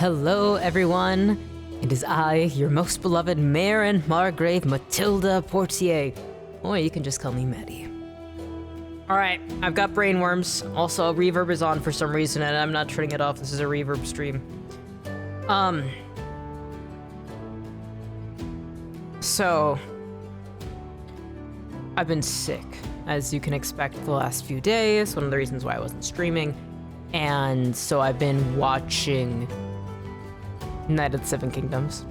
Hello, everyone. It is I, your most beloved Mayor and Margrave Matilda Portier. Or you can just call me Maddie. Alright, I've got brainworms. Also, reverb is on for some reason, and I'm not turning it off. This is a reverb stream. So, I've been sick, as you can expect, the last few days. One of the reasons why I wasn't streaming. And so I've been watching Night of the Seven Kingdoms.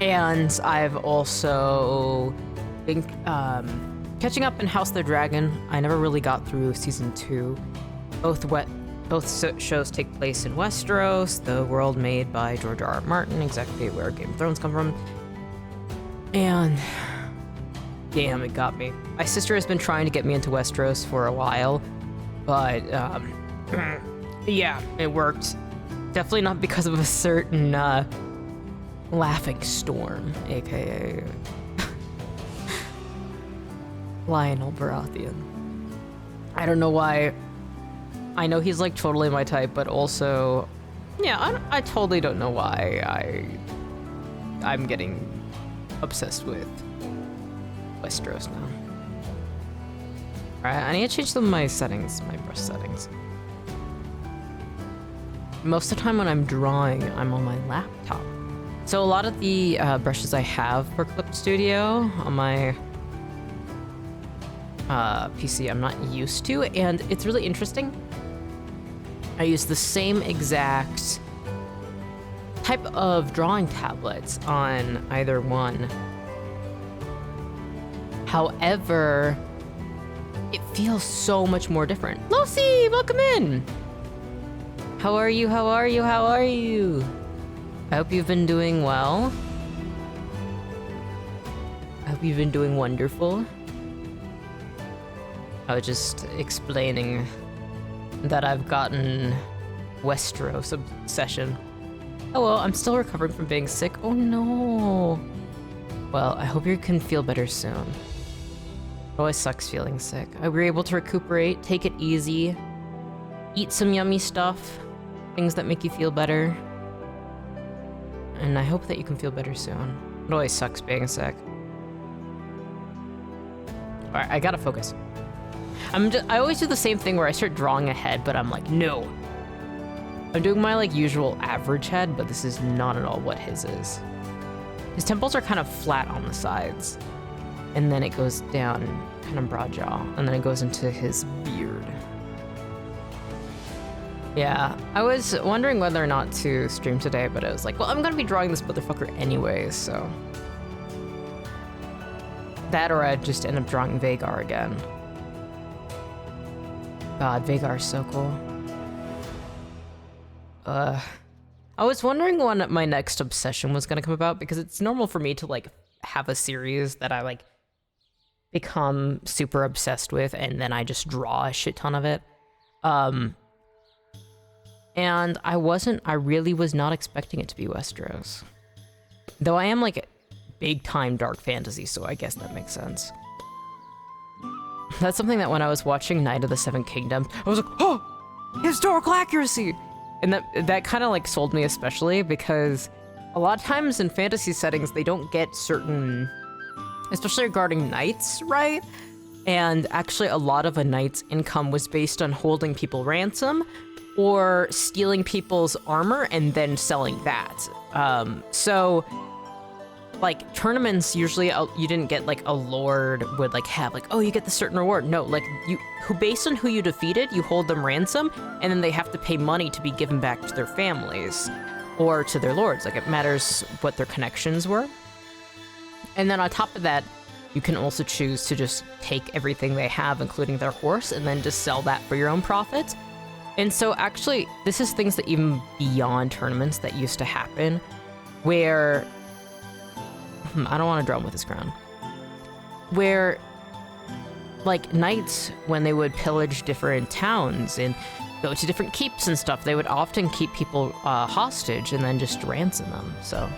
And I've also been catching up in House of the Dragon. I never really got through season 2. Both shows take place in Westeros, the world made by George R.R. Martin, exactly where Game of Thrones come from. And damn, it got me. My sister has been trying to get me into Westeros for a while, but yeah, it worked. Definitely not because of a certain laughing storm, aka Lyonel Baratheon. I don't know why. I know he's like totally my type, but also, yeah, I totally don't know why I'm getting obsessed with Westeros now. Alright, I need to change some of my settings, my brush settings. Most of the time when I'm drawing, I'm on my laptop. So a lot of the brushes I have for Clip Studio on my PC I'm not used to, and it's really interesting. I use the same exact type of drawing tablets on either one. However, it feels so much more different. Lucy, welcome in! How are you? How are you? How are you? I hope you've been doing well. I hope you've been doing wonderful. I was just explaining that I've gotten Westeros obsession. Oh well, I'm still recovering from being sick. Oh no. Well, I hope you can feel better soon. It always sucks feeling sick. I were able to recuperate, take it easy, eat some yummy stuff, things that make you feel better. And I hope that you can feel better soon. It always sucks being sick. Alright, I gotta focus. I always do the same thing where I start drawing a head, but I'm like, no. I'm doing my like usual average head, but this is not at all what his is. His temples are kind of flat on the sides. And then it goes down, kind of broad jaw, and then it goes into his beard. Yeah, I was wondering whether or not to stream today, but I was like, well, I'm gonna be drawing this motherfucker anyways, so. That or I'd just end up drawing Vhagar again. God, Vhagar is so cool. I was wondering when my next obsession was gonna come about, because it's normal for me to like have a series that I like become super obsessed with, and then I just draw a shit ton of it. And I really was not expecting it to be Westeros. Though I am like big time dark fantasy, so I guess that makes sense. That's something that when I was watching Night of the Seven Kingdoms, I was like, oh, historical accuracy! And that kind of like sold me, especially because a lot of times in fantasy settings, they don't get certain, especially regarding knights, right? And actually a lot of a knight's income was based on holding people ransom or stealing people's armor and then selling that. So like tournaments, usually you didn't get like a lord would like have like, oh, you get the certain reward. No, like based on who you defeated, you hold them ransom, and then they have to pay money to be given back to their families or to their lords. Like it matters what their connections were. And then on top of that, you can also choose to just take everything they have, including their horse, and then just sell that for your own profit. And so actually, this is things that even beyond tournaments that used to happen, where I don't want to drum with this crown. Where, like, knights, when they would pillage different towns and go to different keeps and stuff, they would often keep people hostage and then just ransom them, so.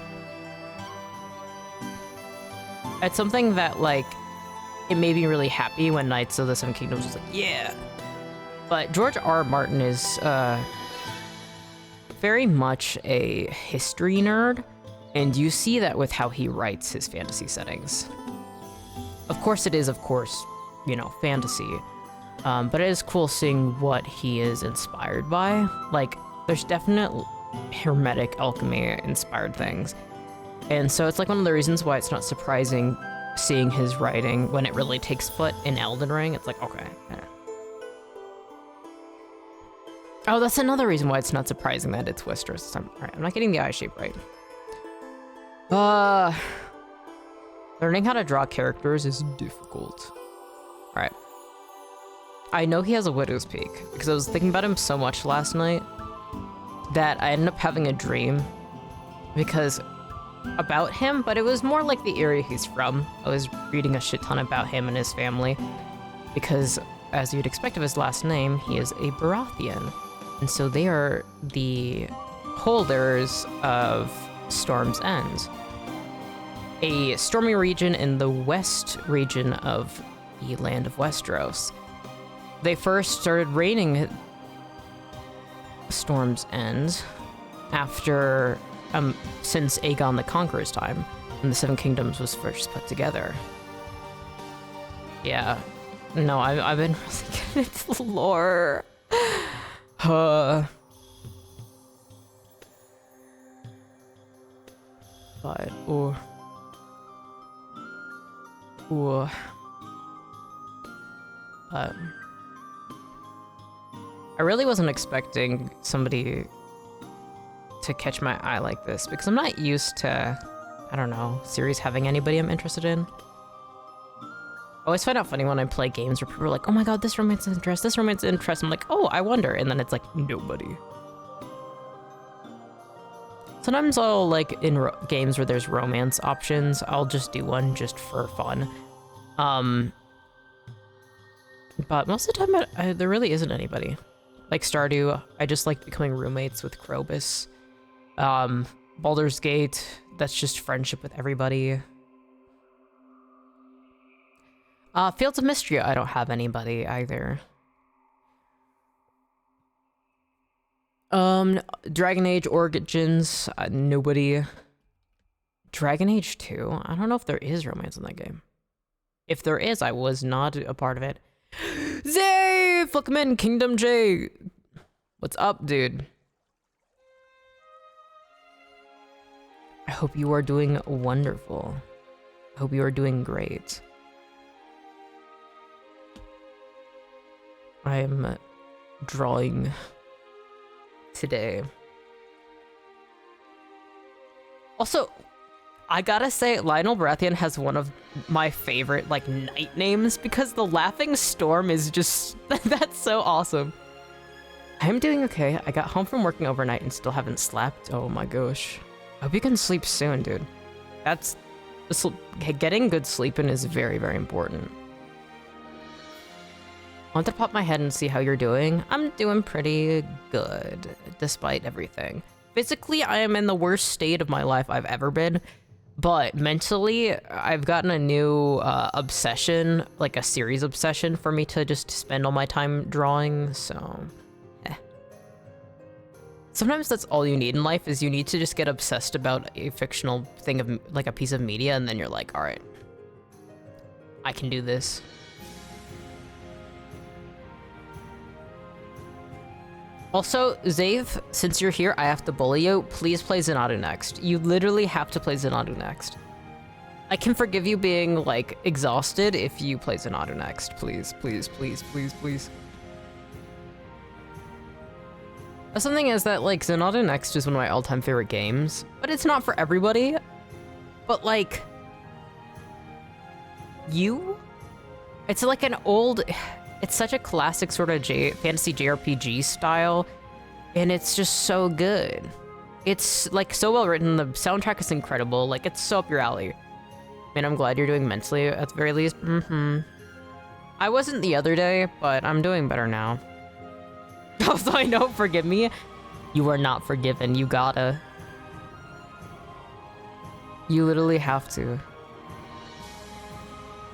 It's something that, like, it made me really happy when Knights of the Seven Kingdoms was like, yeah! But George R.R. Martin is, very much a history nerd, and you see that with how he writes his fantasy settings. Of course, it is, you know, fantasy, but it is cool seeing what he is inspired by. Like, there's definite hermetic alchemy inspired things. And so it's like one of the reasons why it's not surprising seeing his writing when it really takes foot in Elden Ring. It's like, okay. Yeah. Oh, that's another reason why it's not surprising that it's Westeros. Alright, I'm not getting the eye shape right. Learning how to draw characters is difficult. Alright. I know he has a Widow's Peak, because I was thinking about him so much last night that I ended up having a dream about him, but it was more like the area he's from. I was reading a shit ton about him and his family, because as you'd expect of his last name, he is a Baratheon. And so they are the holders of Storm's End, a stormy region in the west region of the land of Westeros. They first started reigning Storm's End after, since Aegon the Conqueror's time, when the Seven Kingdoms was first put together. Yeah, no, I've been really getting into the lore. But, I really wasn't expecting somebody to catch my eye like this, because I'm not used to, I don't know, series having anybody I'm interested in. I always find it funny when I play games where people are like, oh my god, this romance interest, this romance interest. I'm like, oh, I wonder. And then it's like, nobody. Sometimes I'll, like, in games where there's romance options, I'll just do one just for fun. But most of the time, there really isn't anybody. Like Stardew, I just like becoming roommates with Krobus. Baldur's Gate, that's just friendship with everybody. Fields of Mystery, I don't have anybody either. Dragon Age Origins, nobody. Dragon Age 2, I don't know if there is romance in that game. If there is, I was not a part of it. Zay! Flickman, Kingdom J! What's up, dude? I hope you are doing wonderful. I hope you are doing great. I am drawing today. Also, I gotta say, Lyonel Baratheon has one of my favorite, like, night names, because the Laughing Storm is just, that's so awesome. I'm doing okay. I got home from working overnight and still haven't slept. Oh my gosh. I hope you can sleep soon, dude. Getting good sleep in is very, very important. I want to pop my head and see how you're doing. I'm doing pretty good, despite everything. Physically, I am in the worst state of my life I've ever been, but mentally, I've gotten a new obsession, like a series obsession for me to just spend all my time drawing, so... Sometimes that's all you need in life, is you need to just get obsessed about a fictional thing of, like, a piece of media, and then you're like, alright, I can do this. Also, Zayth, since you're here, I have to bully you. Please play Zenatu next. You literally have to play Zenatu next. I can forgive you being, like, exhausted if you play Zenatu next. Please, please, please, please, please. Something is that, like, Zenatu Next is one of my all-time favorite games, but it's not for everybody. But, like, it's like an old, it's such a classic sort of fantasy JRPG style, and it's just so good. It's, like, so well written, the soundtrack is incredible, like, it's so up your alley. Man, I'm glad you're doing mentally, at the very least. I wasn't the other day, but I'm doing better now. Also, I know, forgive me. You are not forgiven. You gotta. You literally have to.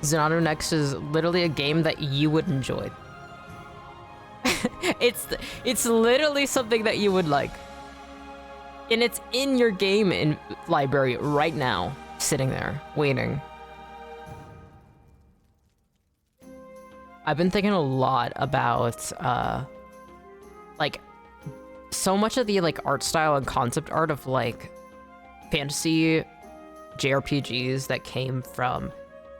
Zenatu Next is literally a game that you would enjoy. It's literally something that you would like. And it's in your game in library right now, sitting there, waiting. I've been thinking a lot about, like, so much of the, like, art style and concept art of, like, fantasy JRPGs that came from,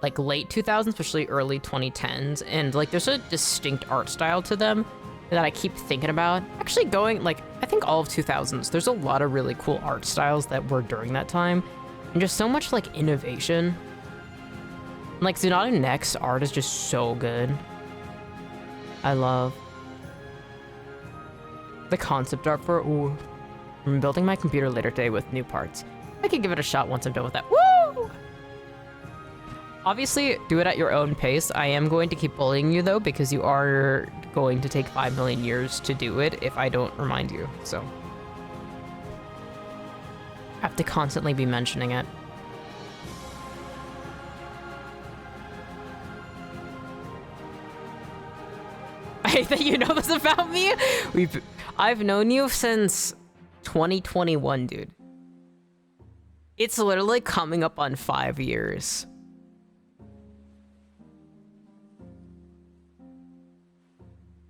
like, late 2000s, especially early 2010s, and, like, there's a distinct art style to them that I keep thinking about. Actually going, like, I think all of 2000s, there's a lot of really cool art styles that were during that time, and just so much, like, innovation. Like, Tsunade Next art is just so good. I love the concept art for, ooh, I'm building my computer later today with new parts. I can give it a shot once I'm done with that. Woo! Obviously, do it at your own pace. I am going to keep bullying you, though, because you are going to take 5 million years to do it if I don't remind you, so. I have to constantly be mentioning it. I hate that you know this about me. I've known you since 2021, dude. It's literally coming up on 5 years.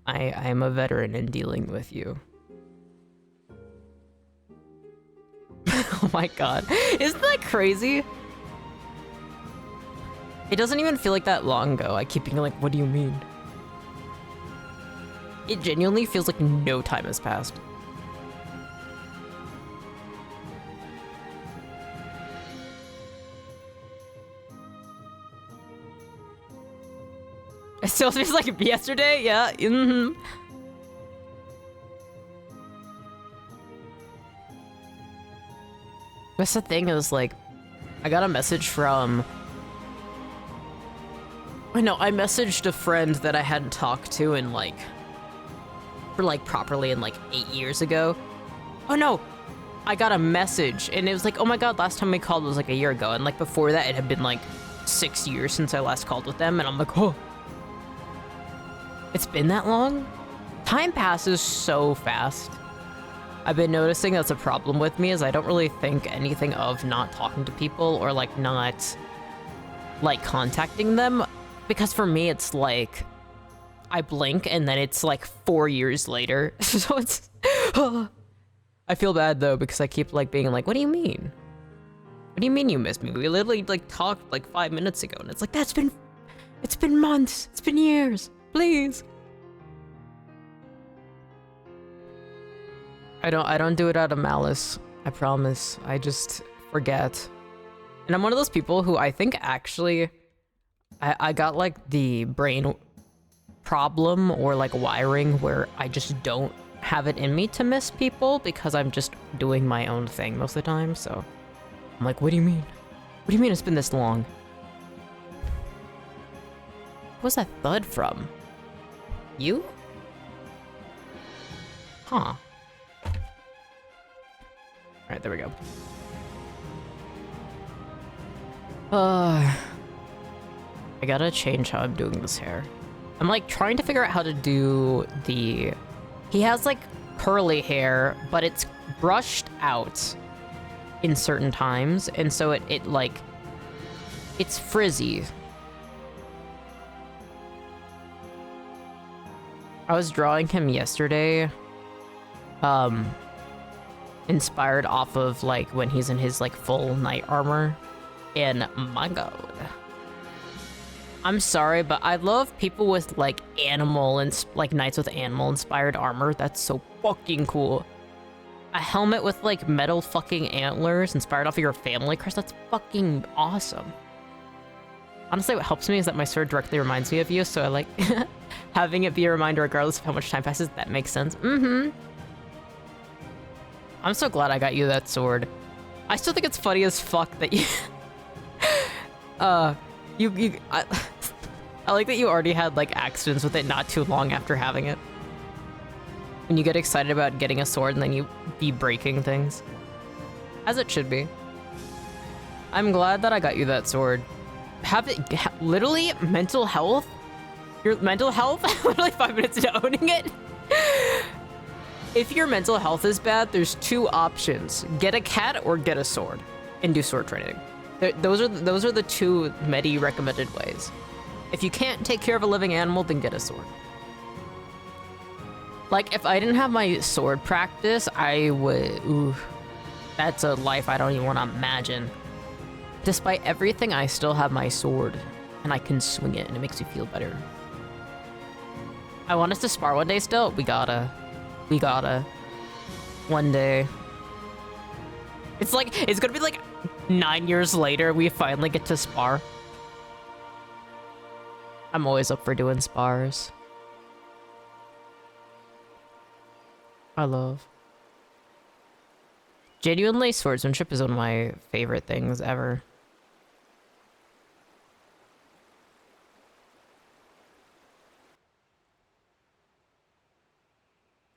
I am a veteran in dealing with you. Oh my god. Isn't that crazy? It doesn't even feel like that long ago. I keep being like, what do you mean? It genuinely feels like no time has passed. It still feels like yesterday, yeah. Mm-hmm. That's the thing is, like, I got a message from... I messaged a friend that I hadn't talked to in, like, properly in, like, 8 years ago. Oh no! I got a message, and it was like, oh my god, last time we called was, like, a year ago, and, like, before that, it had been, like, 6 years since I last called with them, and I'm like, oh! It's been that long? Time passes so fast. I've been noticing that's a problem with me, is I don't really think anything of not talking to people or, like, not, like, contacting them. Because for me, it's like, I blink and then it's, like, 4 years later. So it's... I feel bad, though, because I keep, like, being like, what do you mean? What do you mean you missed me? We literally, like, talked, like, 5 minutes ago. And it's like, it's been months. It's been years. Please. I don't do it out of malice. I promise. I just forget. And I'm one of those people who I think actually I got like the brain problem or like wiring where I just don't have it in me to miss people because I'm just doing my own thing most of the time. So I'm like, what do you mean? What do you mean it's been this long? What's that thud from? You? Huh. Alright, there we go. I gotta change how I'm doing this hair. I'm like trying to figure out how to do the... He has like curly hair, but it's brushed out in certain times, and so it like... It's frizzy. I was drawing him yesterday, inspired off of like when he's in his like full knight armor, and my god. I'm sorry, but I love people with like animal and like knights with animal inspired armor. That's so fucking cool. A helmet with like metal fucking antlers inspired off of your family crest. That's fucking awesome. Honestly, what helps me is that my sword directly reminds me of you, so I like having it be a reminder regardless of how much time passes. That makes sense. Mm-hmm. I'm so glad I got you that sword. I still think it's funny as fuck that you... I like that you already had like accidents with it not too long after having it. When you get excited about getting a sword and then you be breaking things. As it should be. I'm glad that I got you that sword. Literally mental health? Your mental health? Literally 5 minutes into owning it? If your mental health is bad, there's two options: get a cat or get a sword, and do sword training. Those are the two Medi recommended ways. If you can't take care of a living animal, then get a sword. Like, if I didn't have my sword practice, I would... Ooh, that's a life I don't even want to imagine. Despite everything, I still have my sword, and I can swing it, and it makes me feel better. I want us to spar one day still? We gotta. One day. It's gonna be like 9 years later, we finally get to spar. I'm always up for doing spars. I love. Genuinely, swordsmanship is one of my favorite things ever.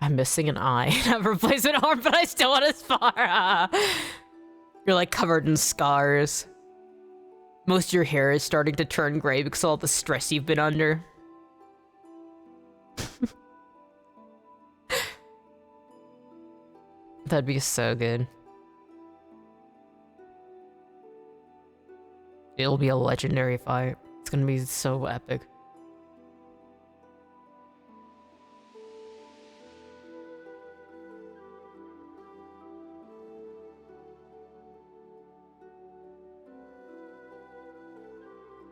I'm missing an eye and have a replacement arm, but I still want to spar. You're like covered in scars. Most of your hair is starting to turn gray because of all the stress you've been under. That'd be so good. It'll be a legendary fight. It's gonna be so epic.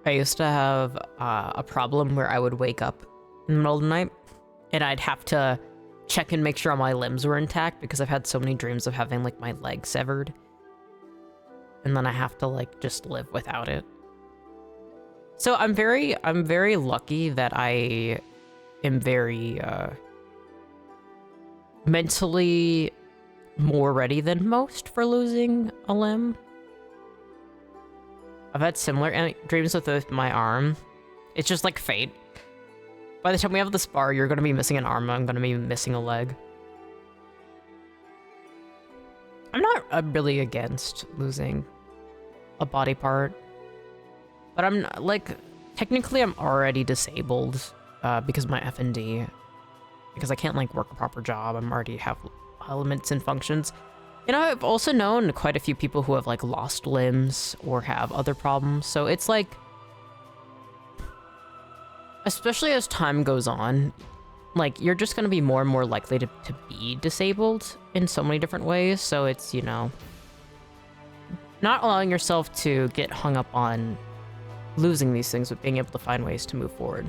I used to have a problem where I would wake up in the middle of the night and I'd have to check and make sure all my limbs were intact because I've had so many dreams of having like my leg severed. And then I have to like just live without it. So I'm very lucky that I am very mentally more ready than most for losing a limb. I've had similar dreams with my arm. It's just like fate. By the time we have the spar, you're gonna be missing an arm, I'm gonna be missing a leg. I'm not really against losing a body part, but I'm like, technically I'm already disabled because of my F&D, because I can't like work a proper job. I'm already have elements and functions. You know, I've also known quite a few people who have like lost limbs or have other problems. So it's like, especially as time goes on, like you're just going to be more and more likely to be disabled in so many different ways. So it's, you know, not allowing yourself to get hung up on losing these things, but being able to find ways to move forward.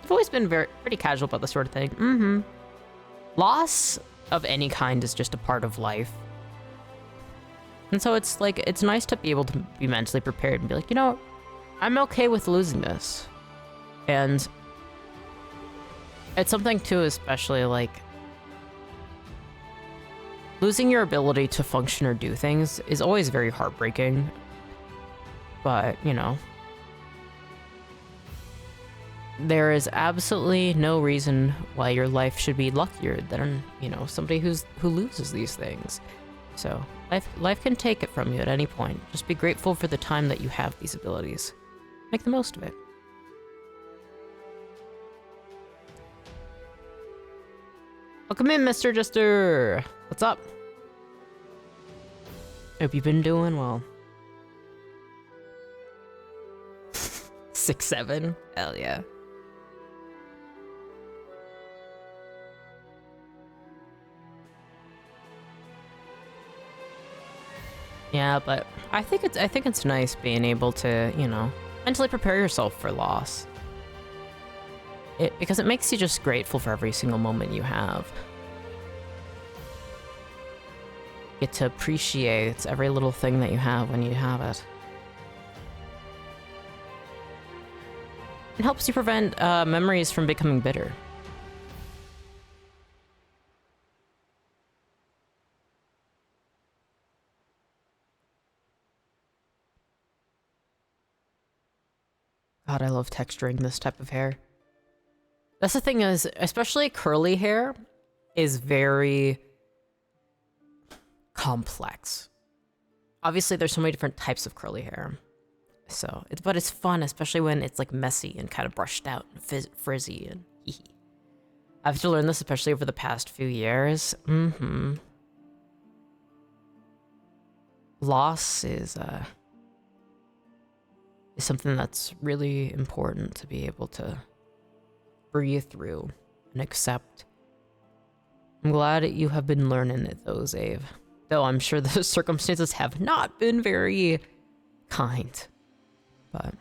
I've always been pretty casual about this sort of thing. Loss of any kind is just a part of life. And so it's like, it's nice to be able to be mentally prepared and be like, you know, I'm okay with losing this. And it's something too, especially like losing your ability to function or do things is always very heartbreaking. But, you know, there is absolutely no reason why your life should be luckier than, you know, somebody who loses these things. So life can take it from you at any point. Just be grateful for the time that you have these abilities. Make the most of it. Welcome in, Mr. Jester. What's up? Hope you've been doing well. 6'7"? Hell yeah. Yeah, but I think it's nice being able to, you know, mentally prepare yourself for loss. Because it makes you just grateful for every single moment you have. You get to appreciate every little thing that you have when you have it. It helps you prevent memories from becoming bitter. God, I love texturing this type of hair. That's the thing is, especially curly hair is very complex. Obviously, there's so many different types of curly hair. So, but it's fun, especially when it's like messy and kind of brushed out and frizzy and hee hee. I've had to learn this, especially over the past few years. Loss is something that's really important to be able to breathe through and accept. I'm glad that you have been learning it, though, Zave. Though I'm sure the circumstances have not been very kind. But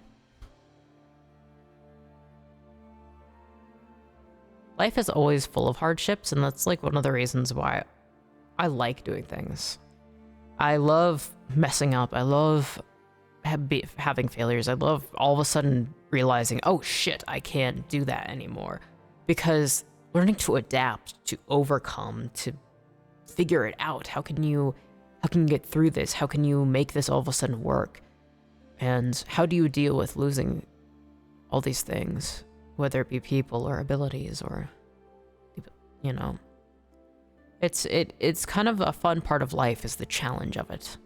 life is always full of hardships, and that's like one of the reasons why I like doing things. I love messing up. I love having failures. I love all of a sudden realizing, oh shit, I can't do that anymore. Because learning to adapt, to overcome, to figure it out. How can you get through this? How can you make this all of a sudden work? And how do you deal with losing all these things, whether it be people or abilities or, you know? It's kind of a fun part of life, is the challenge of it.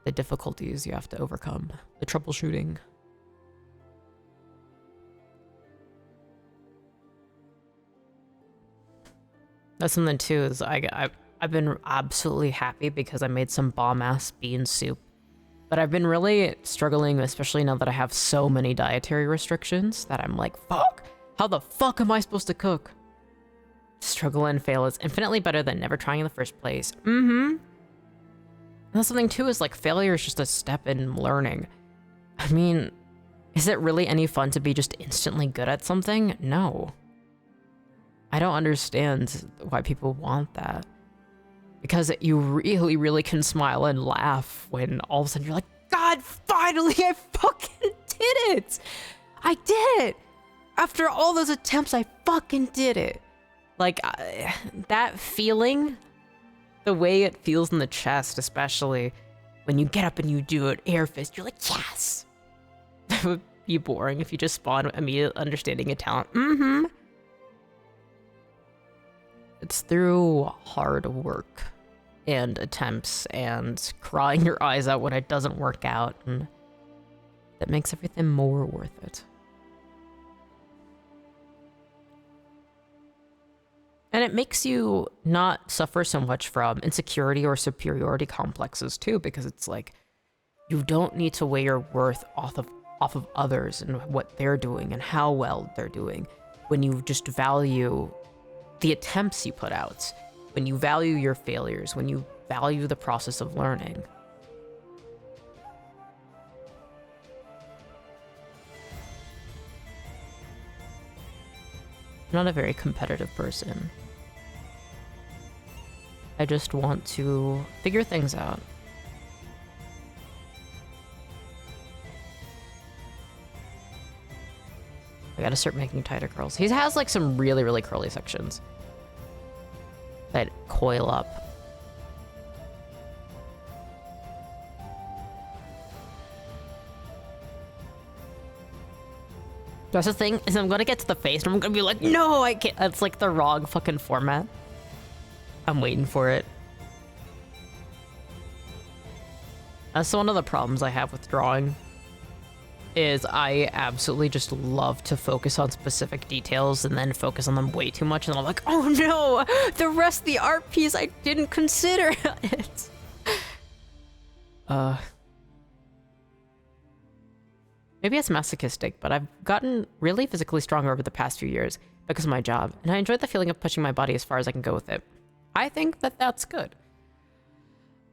The difficulties you have to overcome, the troubleshooting. That's something too, is I've been absolutely happy because I made some bomb-ass bean soup. But I've been really struggling, especially now that I have so many dietary restrictions, that I'm like, fuck, how the fuck am I supposed to cook? Struggle and fail is infinitely better than never trying in the first place. And that's something too, is like failure is just a step in learning. I mean, is it really any fun to be just instantly good at something? No. I don't understand why people want that. Because you really, really can smile and laugh when all of a sudden you're like, God, finally, I fucking did it! I did it! After all those attempts, I fucking did it. Like, that feeling, the way it feels in the chest, especially when you get up and you do an air fist, you're like, yes! That would be boring if you just spawn immediate understanding of talent. It's through hard work and attempts and crying your eyes out when it doesn't work out, and that makes everything more worth it. And it makes you not suffer so much from insecurity or superiority complexes too, because it's like, you don't need to weigh your worth off of others and what they're doing and how well they're doing, when you just value the attempts you put out, when you value your failures, when you value the process of learning. I'm not a very competitive person. I just want to figure things out. I gotta start making tighter curls. He has like some really, really curly sections that coil up. That's the thing, is I'm gonna get to the face and I'm gonna be like, no, I can't. That's like the wrong fucking format. I'm waiting for it. That's one of the problems I have with drawing, is I absolutely just love to focus on specific details and then focus on them way too much, and I'm like, oh no, the rest of the art piece I didn't consider it. Maybe it's masochistic, but I've gotten really physically stronger over the past few years because of my job, and I enjoy the feeling of pushing my body as far as I can go with it. I think that that's good.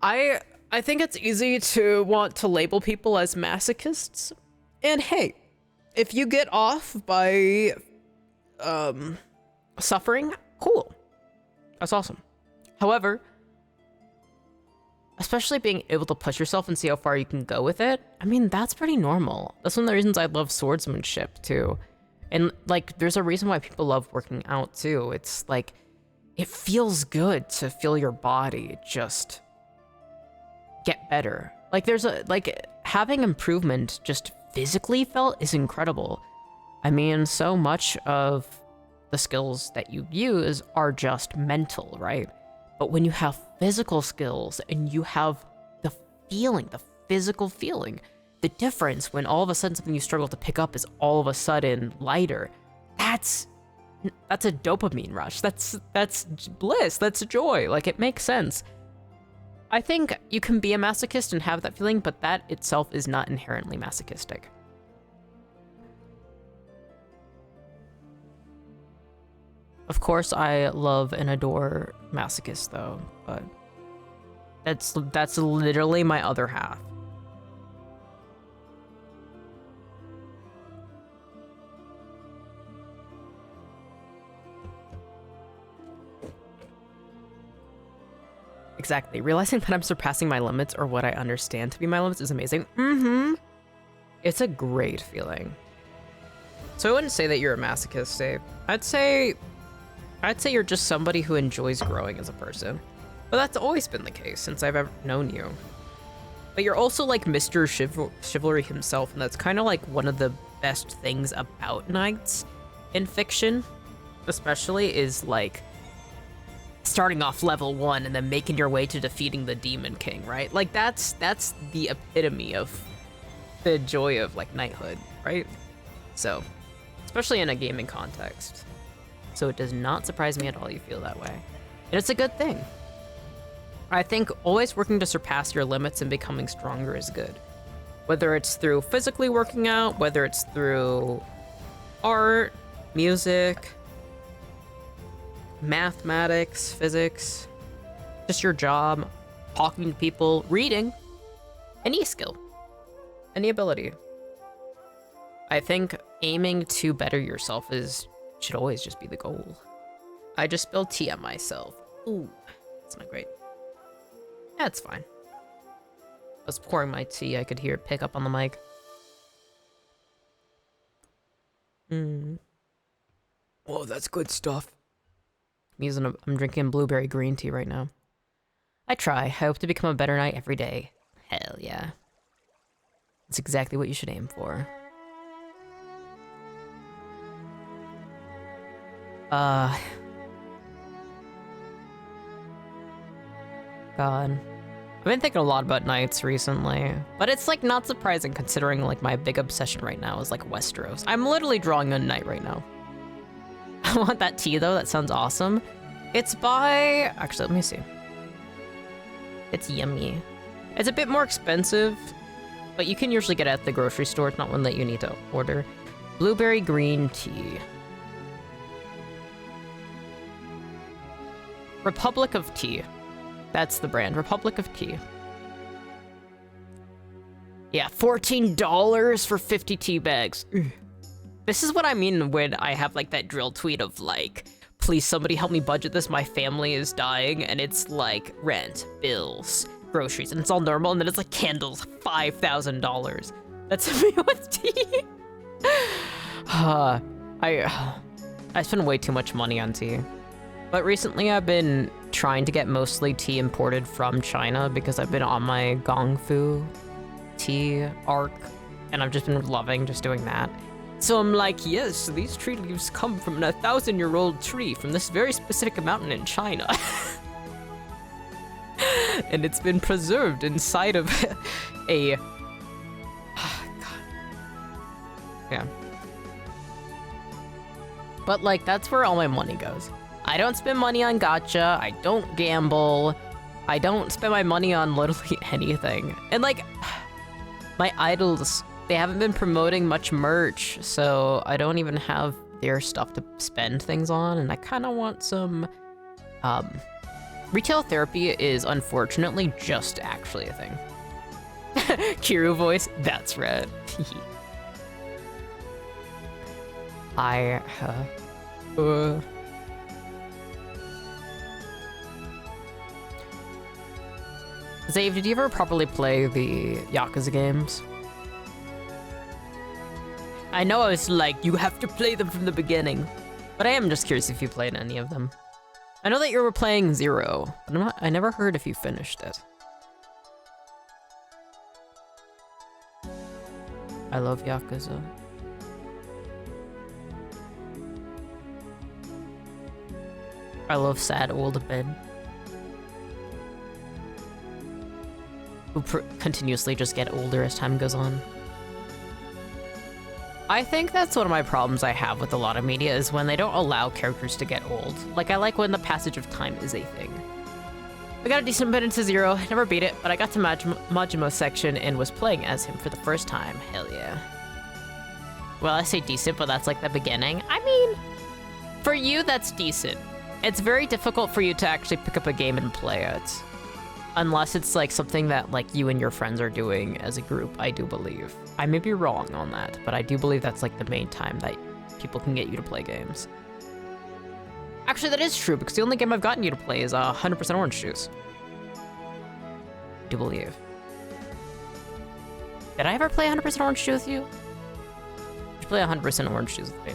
I think it's easy to want to label people as masochists. And hey, if you get off by suffering, cool. That's awesome. However, especially being able to push yourself and see how far you can go with it, I mean, that's pretty normal. That's one of the reasons I love swordsmanship too. And like, there's a reason why people love working out too. It's like, it feels good to feel your body just get better. Like having improvement just physically felt is incredible. I mean, so much of the skills that you use are just mental, right? But when you have physical skills and you have the feeling, the physical feeling, the difference when all of a sudden something you struggle to pick up is all of a sudden lighter, that's that's a dopamine rush. That's bliss. That's joy. Like, it makes sense. I think you can be a masochist and have that feeling, but that itself is not inherently masochistic. Of course, I love and adore masochists, though, but that's literally my other half. Exactly. Realizing that I'm surpassing my limits, or what I understand to be my limits, is amazing. It's a great feeling. So I wouldn't say that you're a masochist, Dave. I'd say you're just somebody who enjoys growing as a person. But that's always been the case since I've ever known you. But you're also like Mr. Chivalry himself, and that's kind of like one of the best things about knights in fiction, especially, is like starting off level 1 and then making your way to defeating the Demon King, right? Like that's the epitome of the joy of like knighthood, right? So, especially in a gaming context. So it does not surprise me at all you feel that way. And it's a good thing. I think always working to surpass your limits and becoming stronger is good. Whether it's through physically working out, whether it's through art, music, mathematics, physics, just your job, talking to people, reading, any skill, any ability. I think aiming to better yourself should always just be the goal. I just spilled tea on myself. Ooh, that's not great. Yeah, it's fine. I was pouring my tea, I could hear it pick up on the mic. Oh, that's good stuff. I'm drinking blueberry green tea right now. I try. I hope to become a better knight every day. Hell yeah. That's exactly what you should aim for. God. I've been thinking a lot about knights recently, but it's like not surprising considering like my big obsession right now is like Westeros. I'm literally drawing a knight right now. I want that tea though, that sounds awesome. It's by, actually, let me see. It's yummy. It's a bit more expensive, but you can usually get it at the grocery store. It's not one that you need to order. Blueberry green tea. Republic of Tea. That's the brand, Republic of Tea. Yeah, $14 for 50 tea bags. This is what I mean when I have like that drill tweet of like, please somebody help me budget this, my family is dying, and it's like rent, bills, groceries, and it's all normal, and then it's like candles, $5,000. That's me with tea. I spend way too much money on tea. But recently I've been trying to get mostly tea imported from China because I've been on my Gong Fu tea arc, and I've just been loving just doing that. So I'm like, yes, these tree leaves come from a 1,000-year-old tree from this very specific mountain in China. And it's been preserved inside of a... God. Yeah. But like, that's where all my money goes. I don't spend money on gacha, I don't gamble, I don't spend my money on literally anything. And like, my idols, they haven't been promoting much merch, so I don't even have their stuff to spend things on, and I kind of want some, retail therapy is unfortunately just actually a thing. Kiru voice, that's right. Zave, did you ever properly play the Yakuza games? I know I was like, you have to play them from the beginning, but I am just curious if you played any of them. I know that you were playing Zero, but I never heard if you finished it. I love Yakuza. I love sad old men who continuously just get older as time goes on. I think that's one of my problems I have with a lot of media is when they don't allow characters to get old. Like, I like when the passage of time is a thing. I got a decent bit into Zero, never beat it, but I got to Majimo's section and was playing as him for the first time. Hell yeah. Well, I say decent, but that's like the beginning. I mean, for you, that's decent. It's very difficult for you to actually pick up a game and play it. Unless it's like something that like you and your friends are doing as a group, I do believe. I may be wrong on that, but I do believe that's like the main time that people can get you to play games. Actually, that is true, because the only game I've gotten you to play is 100% Orange Juice. I do believe. Did I ever play 100% Orange Juice with you? Did you play 100% Orange Juice with me?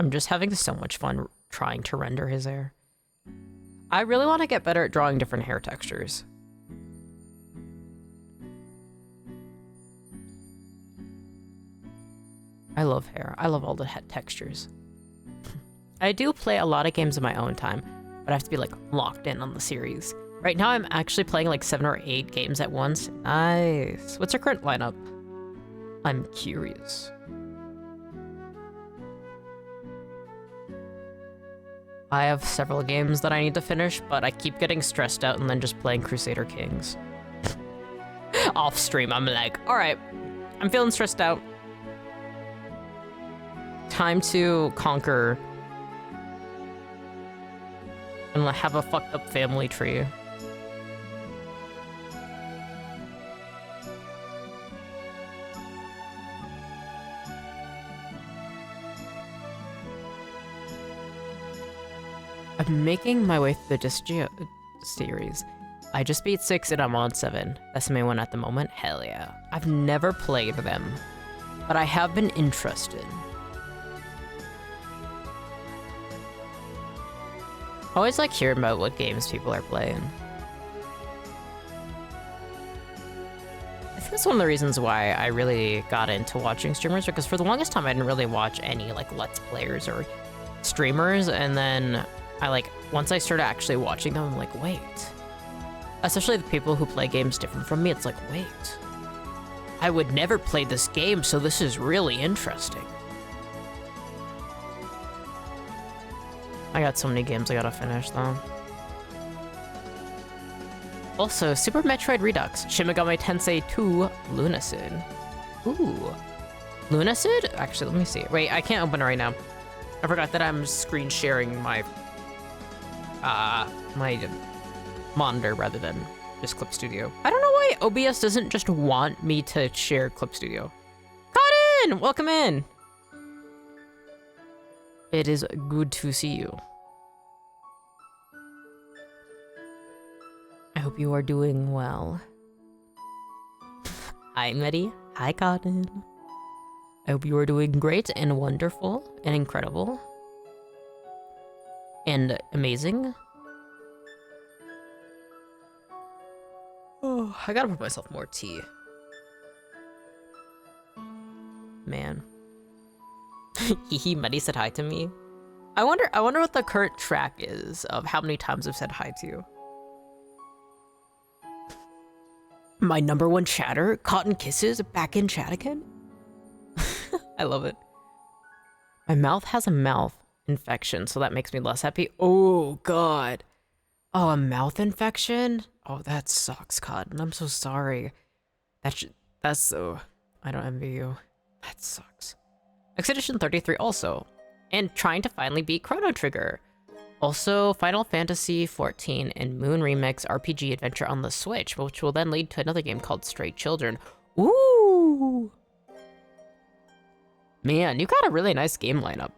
I'm just having so much fun trying to render his hair. I really want to get better at drawing different hair textures. I love hair. I love all the textures. I do play a lot of games in my own time, but I have to be like locked in on the series. Right now I'm actually playing like 7 or 8 games at once. Nice. What's your current lineup? I'm curious. I have several games that I need to finish, but I keep getting stressed out and then just playing Crusader Kings. Off stream, I'm like, all right, I'm feeling stressed out. Time to conquer and have a fucked up family tree. I'm making my way through the Disgeo series. I just beat 6 and I'm on 7. That's the main one at the moment. Hell yeah. I've never played them, but I have been interested. I always like hearing about what games people are playing. I think that's one of the reasons why I really got into watching streamers, because for the longest time I didn't really watch any like Let's Players or streamers, and then once I started actually watching them, I'm like, wait. Especially the people who play games different from me, it's like, wait. I would never play this game, so this is really interesting. I got so many games I gotta finish, though. Also, Super Metroid Redux, Shin Megami Tensei 2, Lunacid. Ooh. Lunacid? Actually, let me see. Wait, I can't open it right now. I forgot that I'm screen sharing my my monitor rather than just Clip Studio. I don't know why OBS doesn't just want me to share Clip Studio. Cotton! Welcome in! It is good to see you. I hope you are doing well. Hi, Medi. Hi, Cotton. I hope you are doing great and wonderful and incredible. And amazing. Oh, I gotta put myself more tea. Man. Hehe, Medi said hi to me. I wonder what the current track is of how many times I've said hi to you. My #1 chatter, Cotton Kisses, back in chat again? I love it. My mouth has a mouth infection, so that makes me less happy. Oh, God. Oh, a mouth infection? Oh, that sucks, Cotton. I'm so sorry. That's so... I don't envy you. That sucks. Expedition 33 also. And trying to finally beat Chrono Trigger. Also, Final Fantasy XIV and Moon Remix RPG Adventure on the Switch, which will then lead to another game called Stray Children. Ooh! Man, you got a really nice game lineup.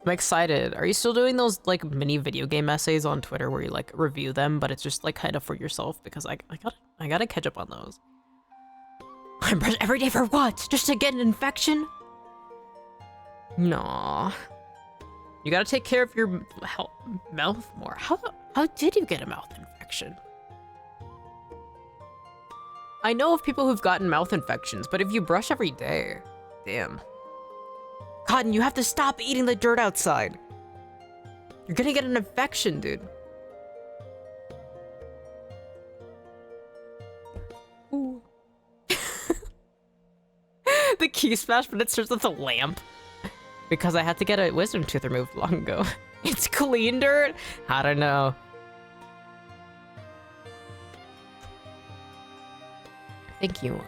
I'm excited. Are you still doing those like mini video game essays on Twitter where you like review them, but it's just like kind of for yourself? Because I gotta catch up on those. I brush every day for what? Just to get an infection? Nah. You gotta take care of your mouth more. How did you get a mouth infection? I know of people who've gotten mouth infections, but if you brush every day, damn. Cotton, you have to stop eating the dirt outside. You're gonna get an infection, dude. Ooh. The key smash, but it starts with a lamp. Because I had to get a wisdom tooth removed long ago. It's clean dirt? I don't know. Thank you.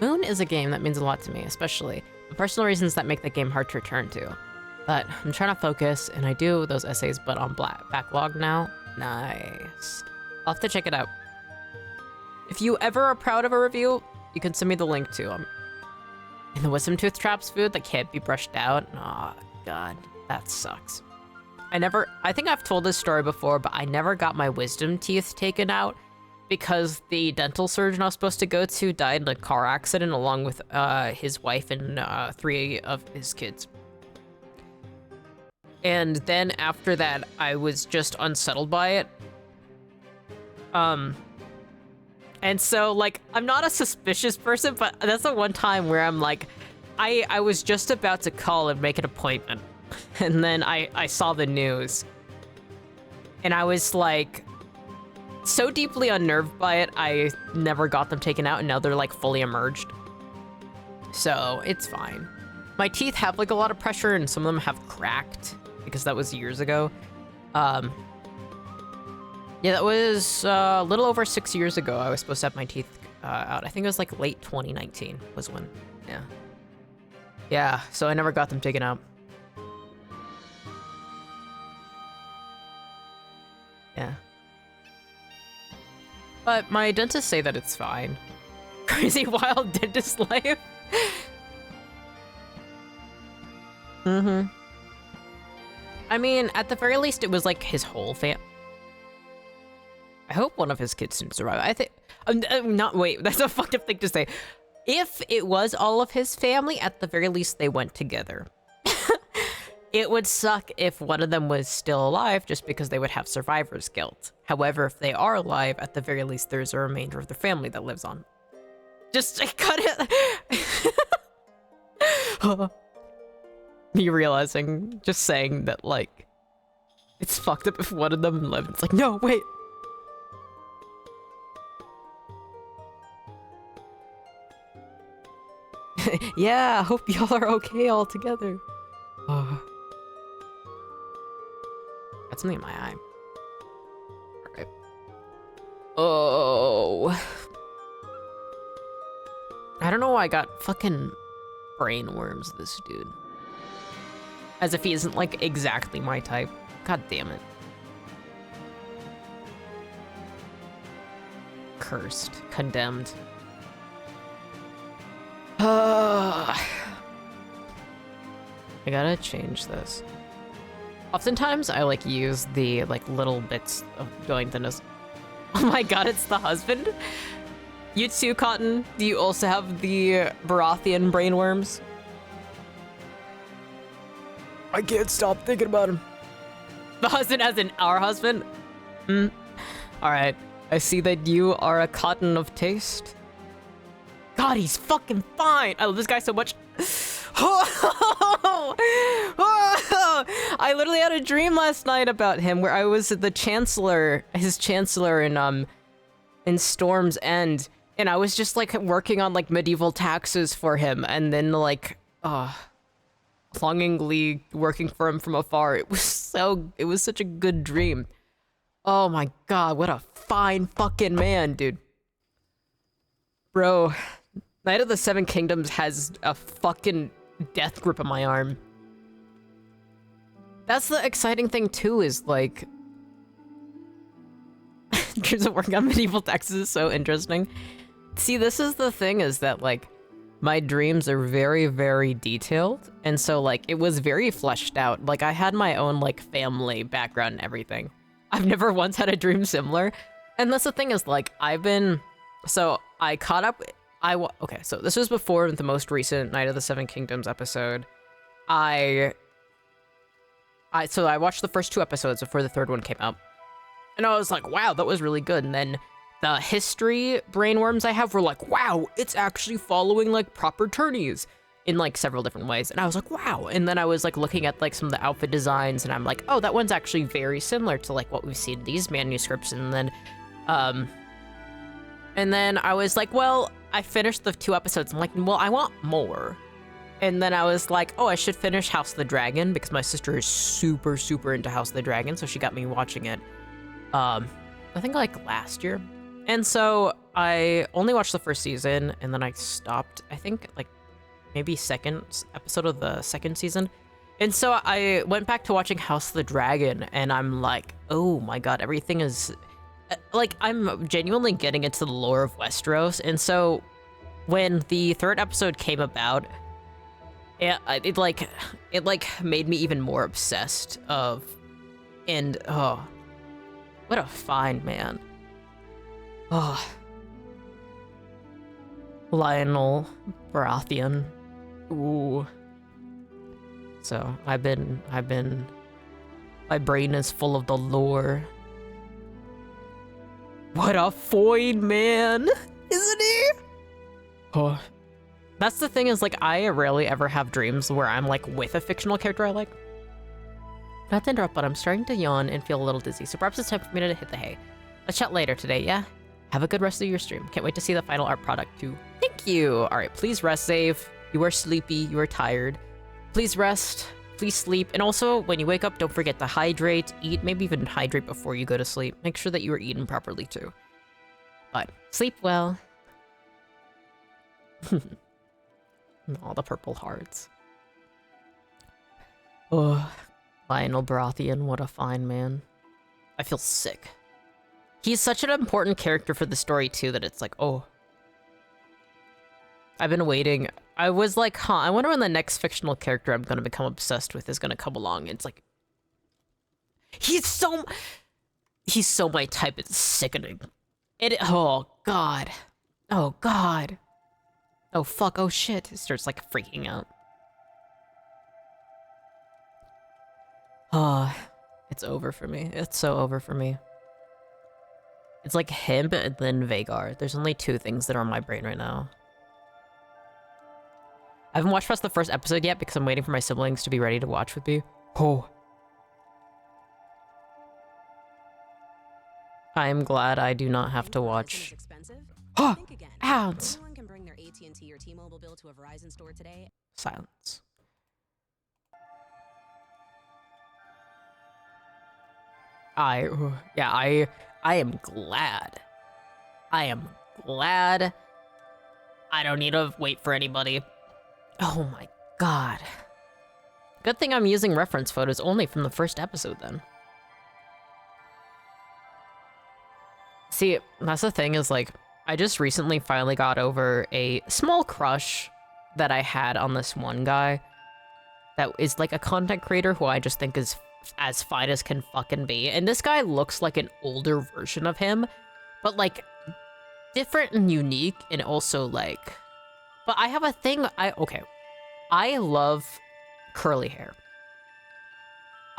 Moon is a game that means a lot to me, especially the personal reasons that make the game hard to return to. But I'm trying to focus, and I do those essays, but on backlog now. Nice. I'll have to check it out. If you ever are proud of a review, you can send me the link to them. And the wisdom tooth traps food that can't be brushed out. Oh, God, that sucks. I think I've told this story before, but I never got my wisdom teeth taken out because the dental surgeon I was supposed to go to died in a car accident along with his wife and 3 of his kids. And then after that, I was just unsettled by it. And so, like, I'm not a suspicious person, but that's the one time where I'm like, I was just about to call and make an appointment. And then I saw the news. And I was like, so deeply unnerved by it, I never got them taken out, and now they're like fully emerged. So it's fine. My teeth have like a lot of pressure, and some of them have cracked because that was years ago. Yeah, that was a little over 6 years ago. I was supposed to have my teeth out. I think it was like late 2019 was when, yeah. Yeah, so I never got them taken out. Yeah. But my dentists say that it's fine. Crazy wild dentist life. Mm-hmm. I mean, at the very least, it was like his whole family. I hope one of his kids didn't survive. I think, wait, that's a fucked up thing to say. If it was all of his family, at the very least, they went together. It would suck if one of them was still alive just because they would have survivor's guilt. However, if they are alive, at the very least, there's a remainder of their family that lives on. Just cut it. Me realizing, just saying that, like, it's fucked up if one of them lived. It's like, no, wait. Yeah, I hope y'all are okay all together. Oh. Got something in my eye. Alright. Oh. I don't know why I got fucking brain worms, this dude. As if he isn't, like, exactly my type. God damn it. Cursed. Condemned. I gotta change this. Oftentimes, I, like, use the, like, little bits of going to this. Oh my god, it's the husband? You too, Cotton? Do you also have the Baratheon brainworms? I can't stop thinking about him. The husband as in our husband? Alright, I see that you are a Cotton of taste. God, he's fucking fine! I love this guy so much. I literally had a dream last night about him where I was the chancellor, his chancellor in Storm's End, and I was just like working on like medieval taxes for him, and then like, longingly working for him from afar. It was such a good dream. Oh my god, what a fine fucking man, dude. Bro, Knight of the Seven Kingdoms has a fucking death grip on my arm. That's the exciting thing too, is like, dreams of working on medieval taxes is so interesting. See, this is the thing, is that like, my dreams are very, very detailed, and so like, it was very fleshed out. Like, I had my own like family background and everything. I've never once had a dream similar. And that's the thing, is like, so I caught up, okay, so this was before the most recent Knight of the Seven Kingdoms episode. So I watched the first 2 episodes before the third one came out. And I was like, wow, that was really good. And then the history brainworms I have were like, wow, it's actually following like proper tourneys in like several different ways. And I was like, wow. And then I was like looking at like some of the outfit designs and I'm like, oh, that one's actually very similar to like what we've seen in these manuscripts. And then I was like, well, I finished the 2 episodes. I'm like, well, I want more. And then I was like, oh, I should finish House of the Dragon because my sister is super, super into House of the Dragon. So she got me watching it, I think like last year. And so I only watched the first season and then I stopped, I think like maybe second episode of the second season. And so I went back to watching House of the Dragon and I'm like, oh my God, everything is like, I'm genuinely getting into the lore of Westeros. And so when the 3rd episode came about, it made me even more obsessed of, and oh, what a fine man. Oh, Lyonel Baratheon. Ooh. So I've been, my brain is full of the lore. What a fine man, isn't he? Oh. That's the thing is, like, I rarely ever have dreams where I'm, like, with a fictional character I like. Not to interrupt, but I'm starting to yawn and feel a little dizzy, so perhaps it's time for me to hit the hay. Let's chat later today, yeah? Have a good rest of your stream. Can't wait to see the final art product, too. Thank you! Alright, please rest, Save. You are sleepy, you are tired. Please rest, please sleep, and also, when you wake up, don't forget to hydrate, eat, maybe even hydrate before you go to sleep. Make sure that you are eating properly, too. But, sleep well. All the purple hearts. Oh, Lyonel Baratheon, what a fine man. I feel sick. He's such an important character for the story, too, that it's like, oh. I've been waiting. I was like, huh, I wonder when the next fictional character I'm gonna become obsessed with is gonna come along. It's like, he's so my type, it's sickening. Oh, God. Oh, God. Oh, fuck, oh, shit. It starts, like, freaking out. Oh, it's over for me. It's so over for me. It's like him and then Vhagar. There's only 2 things that are on my brain right now. I haven't watched past the first episode yet because I'm waiting for my siblings to be ready to watch with me. Oh. I am glad I do not have to watch. Oh, ounce. AT&T or T-Mobile bill to a Verizon store today. Silence. I am glad. I am glad. I don't need to wait for anybody. Oh my God. Good thing I'm using reference photos only from the first episode then. See, that's the thing is like, I just recently finally got over a small crush that I had on this one guy that is like a content creator who I just think is as fine as can fucking be. And this guy looks like an older version of him, but like different and unique and also like, but I have a thing, I love curly hair.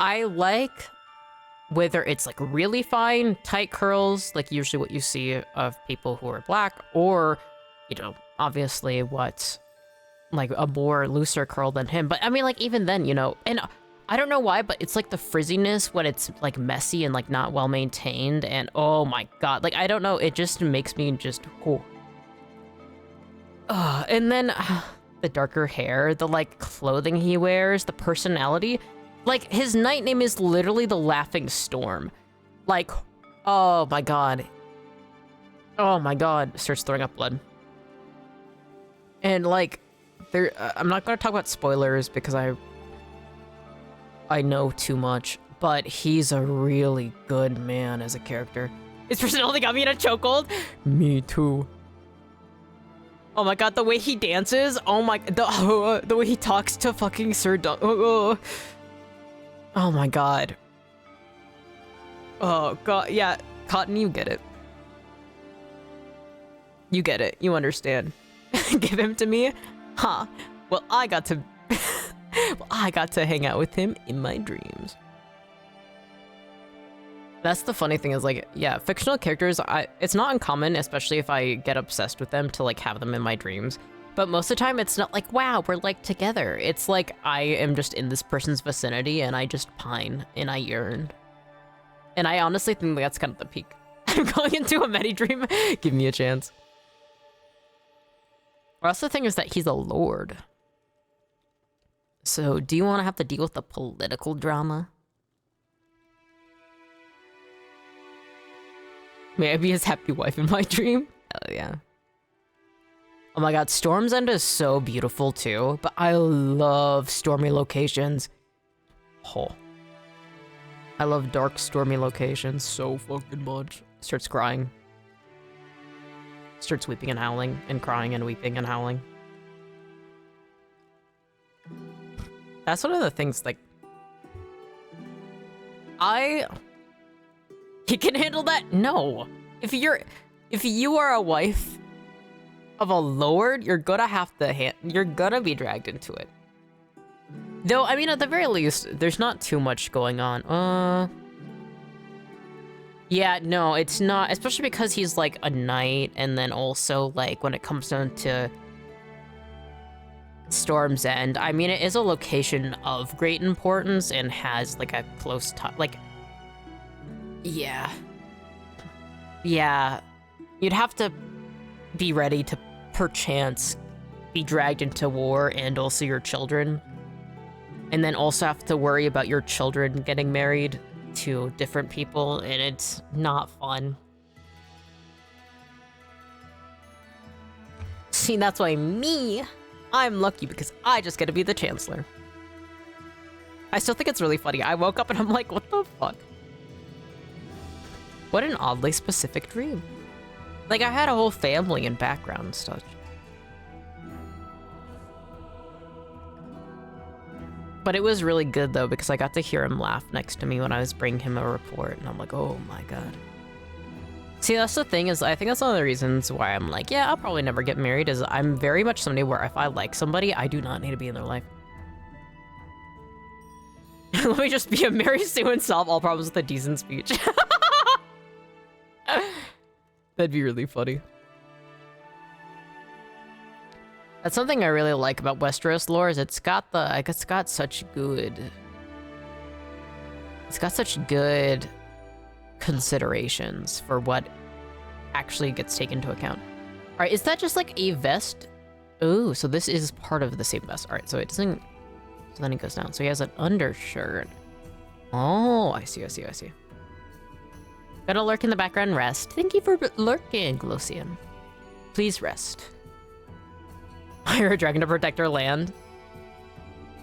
I like whether it's like really fine, tight curls, like usually what you see of people who are black, or, you know, obviously what's like a more looser curl than him. But I mean, like even then, you know, and I don't know why, but it's like the frizziness when it's like messy and like not well maintained. And oh my God, like, I don't know, it just makes me just, oh. And then the darker hair, the like clothing he wears, the personality. Like, his night name is literally the Laughing Storm. Like, oh my God. Oh my God. Starts throwing up blood. And like, I'm not gonna talk about spoilers because I know too much, but he's a really good man as a character. His personality got me in a chokehold. Me too. Oh my God, the way he dances. Oh my, the way he talks to fucking Sir Oh my God. Oh God, yeah, Cotton, you get it. You get it, you understand. Give him to me? Huh, well I got to hang out with him in my dreams. That's the funny thing is like, yeah, fictional characters, it's not uncommon, especially if I get obsessed with them, to like have them in my dreams. But most of the time, it's not like, wow, we're like together. It's like I am just in this person's vicinity and I just pine and I yearn. And I honestly think that's kind of the peak. I'm going into a medi-dream. Give me a chance. Also, the thing is that he's a lord. So, do you want to have to deal with the political drama? May I be his happy wife in my dream? Hell yeah. Oh my god, Storm's End is so beautiful too, but I love stormy locations. Oh. I love dark, stormy locations so fucking much. Starts crying. Starts weeping and howling, and crying and weeping and howling. That's one of the things, like... He can handle that? No. If you are a wife of a lord, you're gonna have to you're gonna be dragged into it. Though, I mean, at the very least, there's not too much going on. Yeah, no, it's not, especially because he's like a knight, and then also like when it comes down to Storm's End, I mean, it is a location of great importance and has like a close like, yeah, you'd have to be ready to perchance be dragged into war, and also your children, and then also have to worry about your children getting married to different people, and it's not fun. See, that's why I'm lucky because I just get to be the Chancellor. I still think it's really funny. I woke up and I'm like, what the fuck? What an oddly specific dream. Like, I had a whole family and background and stuff. But it was really good, though, because I got to hear him laugh next to me when I was bringing him a report, and I'm like, oh my god. See, that's the thing, is I think that's one of the reasons why I'm like, yeah, I'll probably never get married, is I'm very much somebody where if I like somebody, I do not need to be in their life. Let me just be a Mary Sue and solve all problems with a decent speech. That'd be really funny. That's something I really like about Westeros lore, is it's got such good considerations for what actually gets taken into account. All right, is that just like a vest? Ooh, so this is part of the same vest. All right, so it doesn't, so then it goes down. So he has an undershirt. Oh, I see. Gotta lurk in the background and rest. Thank you for lurking, Glossian. Please rest. Hire a dragon to protect our land.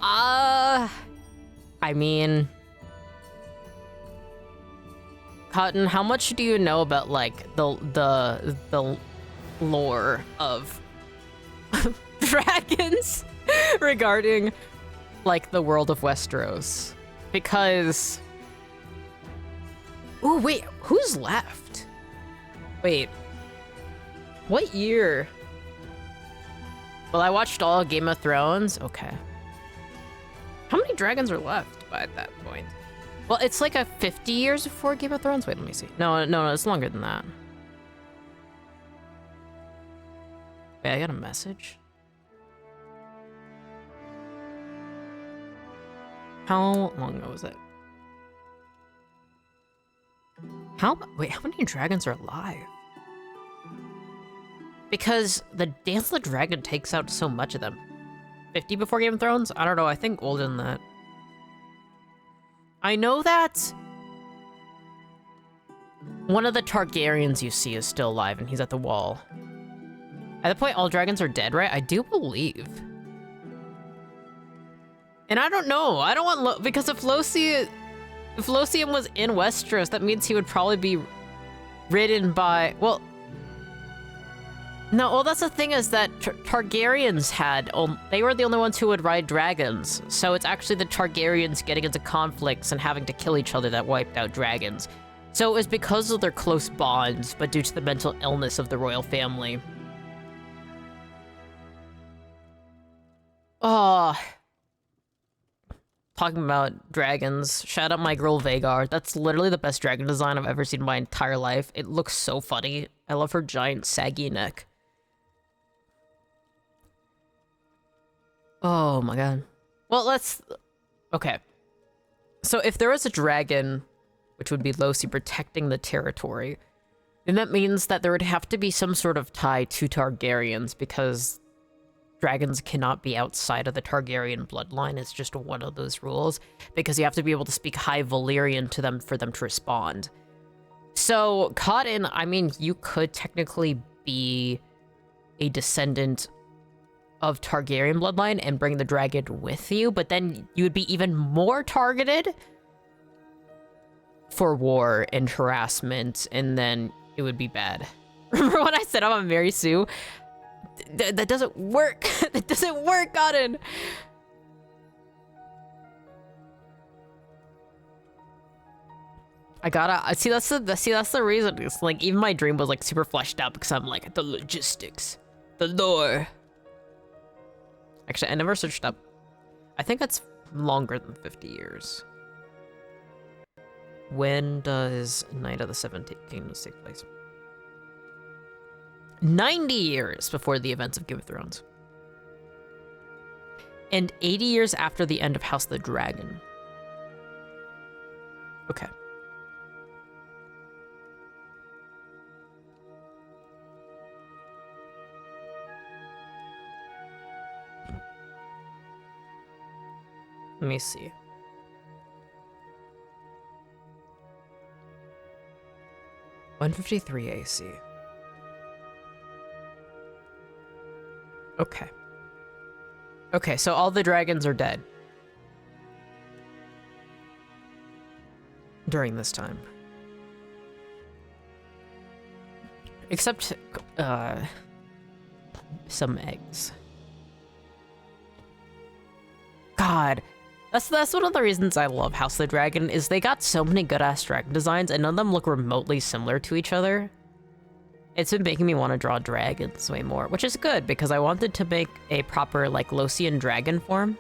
I mean, Cotton, how much do you know about like the lore of dragons regarding like the world of Westeros? Because, oh wait, who's left? Wait, what year? Well, I watched all Game of Thrones. Okay. How many dragons are left by that point? Well, it's like a 50 years before Game of Thrones. Wait, let me see. No, it's longer than that. Wait, I got a message. How long ago was it? Wait, how many dragons are alive? Because the Dance of the Dragon takes out so much of them. 50 before Game of Thrones? I don't know, I think older than that. I know that one of the Targaryens you see is still alive and he's at the wall. At the point all dragons are dead, right? I do believe. And I don't know, I don't want because if Lothian was in Westeros, that means he would probably be ridden by, well, no, well, that's the thing, is that Targaryens they were the only ones who would ride dragons. So it's actually the Targaryens getting into conflicts and having to kill each other that wiped out dragons. So it was because of their close bonds, but due to the mental illness of the royal family. Oh. Talking about dragons, shout out my girl Vhagar. That's literally the best dragon design I've ever seen in my entire life. It looks so funny. I love her giant saggy neck. Oh my god. Well, let's... Okay. So if there was a dragon, which would be Losi protecting the territory, then that means that there would have to be some sort of tie to Targaryens, because dragons cannot be outside of the Targaryen bloodline. It's just one of those rules, because you have to be able to speak High Valyrian to them for them to respond. So, Cotton, I mean, you could technically be a descendant of Targaryen bloodline and bring the dragon with you, but then you would be even more targeted for war and harassment, and then it would be bad. Remember when I said I'm a Mary Sue? That doesn't work. That doesn't work, Cotton. I gotta see. That's the reason. It's like even my dream was like super fleshed out because I'm like the logistics, the lore. Actually, I never searched up. I think that's longer than 50 years. When does Night of the 17 Kingdoms take place? 90 years before the events of Game of Thrones. And 80 years after the end of House of the Dragon. Okay. Let me see. (153 AC). Okay. Okay, so all the dragons are dead during this time. Except, some eggs. God. That's one of the reasons I love House of the Dragon, is they got so many good-ass dragon designs, and none of them look remotely similar to each other. It's been making me want to draw dragons way more, which is good, because I wanted to make a proper, like, Losian dragon form.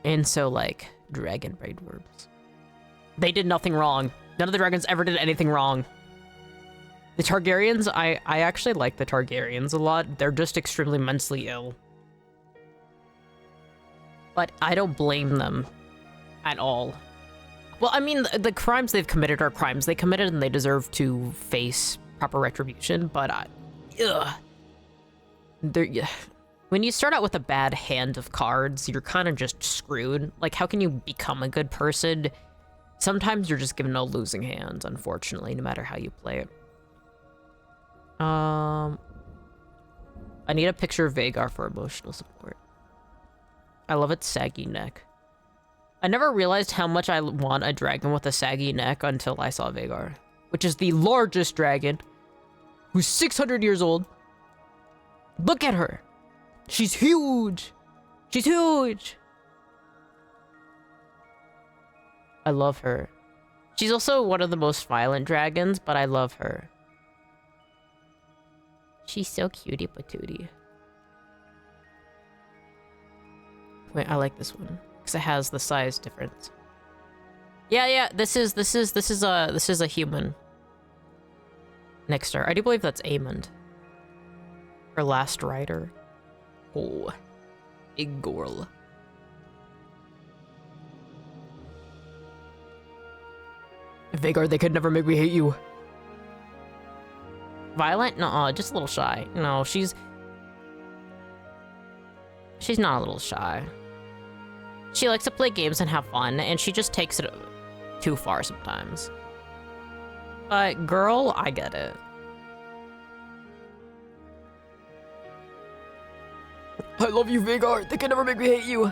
And so, like, dragon braid worms. They did nothing wrong. None of the dragons ever did anything wrong. The Targaryens, I actually like the Targaryens a lot. They're just extremely mentally ill. But I don't blame them at all. Well, I mean, the crimes they've committed are crimes they committed, and they deserve to face proper retribution, but when you start out with a bad hand of cards, you're kind of just screwed. Like, how can you become a good person? Sometimes you're just given a losing hand, unfortunately, no matter how you play it. I need a picture of Vhagar for emotional support. I love its saggy neck. I never realized how much I want a dragon with a saggy neck until I saw Vhagar, which is the largest dragon, who's 600 years old. Look at her. She's huge. She's huge. I love her. She's also one of the most violent dragons, but I love her. She's so cutie patootie. Wait, I like this one because it has the size difference. Yeah, this is a human. Next star. I do believe that's Aemond. Her last rider. Oh, big girl. Vhagar, they could never make me hate you. Violent? Nuh-uh, just a little shy. No, she's not a little shy. She likes to play games and have fun, and she just takes it too far sometimes. But girl, I get it. I love you, Vhagar. They can never make me hate you.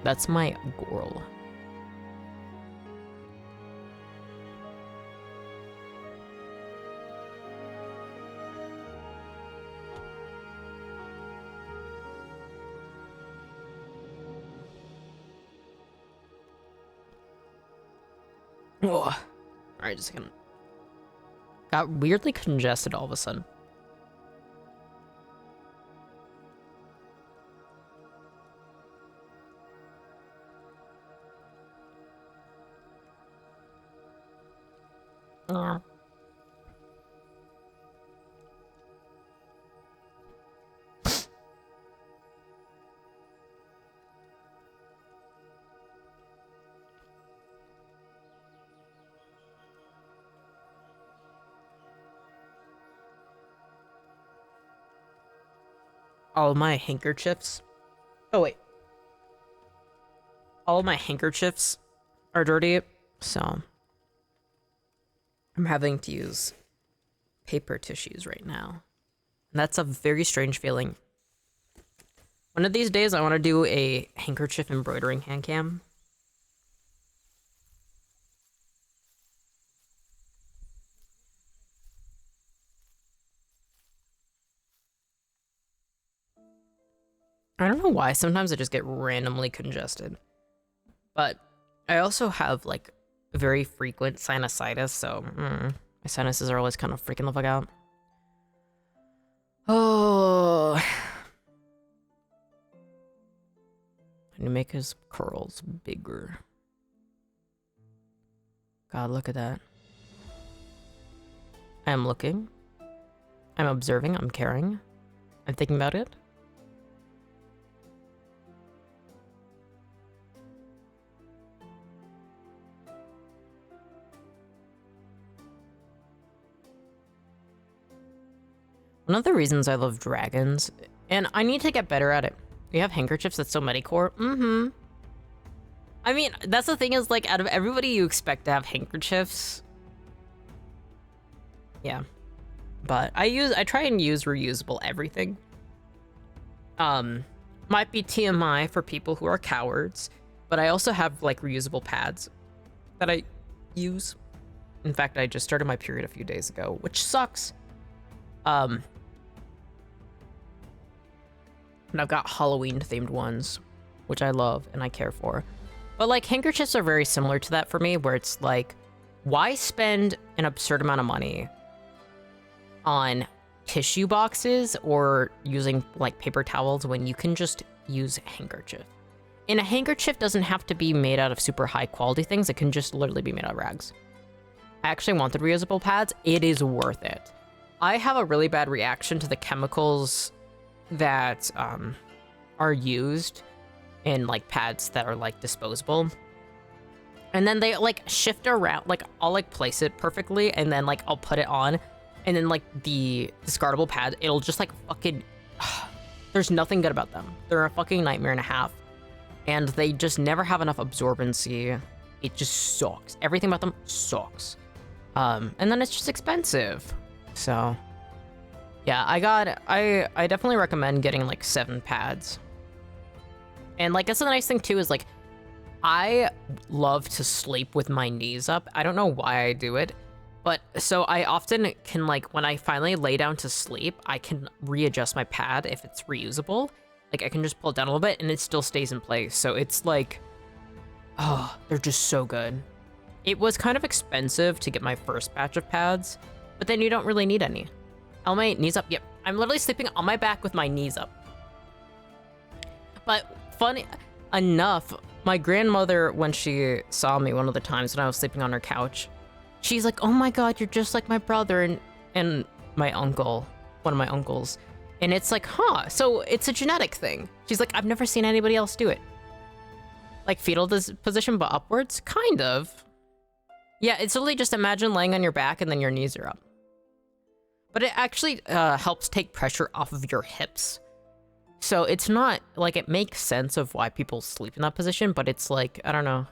That's my girl. Oh. Alright, just gonna... Got weirdly congested all of a sudden. all my handkerchiefs. Oh, wait. All of my handkerchiefs are dirty, so I'm having to use paper tissues right now. And that's a very strange feeling. One of these days, I want to do a handkerchief embroidering hand cam. I don't know why. Sometimes I just get randomly congested. But I also have, like, very frequent sinusitis, so my sinuses are always kind of freaking the fuck out. Oh. I need to make his curls bigger. God, look at that. I am looking. I'm observing. I'm caring. I'm thinking about it. One of the reasons I love dragons, and I need to get better at it. You have handkerchiefs that's so Medicore? Mm-hmm. I mean, that's the thing is, like, out of everybody you expect to have handkerchiefs. Yeah. But I try and use reusable everything. Might be TMI for people who are cowards, but I also have, like, reusable pads that I use. In fact, I just started my period a few days ago, which sucks. And I've got Halloween-themed ones, which I love and I care for. But, like, handkerchiefs are very similar to that for me, where it's like, why spend an absurd amount of money on tissue boxes or using, like, paper towels when you can just use a handkerchief? And a handkerchief doesn't have to be made out of super high-quality things. It can just literally be made out of rags. I actually wanted reusable pads. It is worth it. I have a really bad reaction to the chemicals that are used in, like, pads that are, like, disposable. And then they, like, shift around. Like, I'll, like, place it perfectly, and then, like, I'll put it on, and then, like, the discardable pad, it'll just, like, fucking... There's nothing good about them. They're a fucking nightmare and a half. And they just never have enough absorbency. It just sucks. Everything about them sucks. And then it's just expensive. So... yeah, I definitely recommend getting, like, 7 pads. And, like, that's the nice thing, too, is, like, I love to sleep with my knees up. I don't know why I do it, but so I often can, like, when I finally lay down to sleep, I can readjust my pad if it's reusable. Like, I can just pull it down a little bit, and it still stays in place. So it's, like, oh, they're just so good. It was kind of expensive to get my first batch of pads, but then you don't really need any. On my knees up, yep. I'm literally sleeping on my back with my knees up. But funny enough, my grandmother, when she saw me one of the times when I was sleeping on her couch, she's like, oh my God, you're just like my brother and my uncle, one of my uncles. And it's like, huh, so it's a genetic thing. She's like, I've never seen anybody else do it. Like fetal position, but upwards? Kind of. Yeah, it's literally just imagine laying on your back and then your knees are up. But it actually helps take pressure off of your hips. So it's not, like, it makes sense of why people sleep in that position, but it's like, I don't know.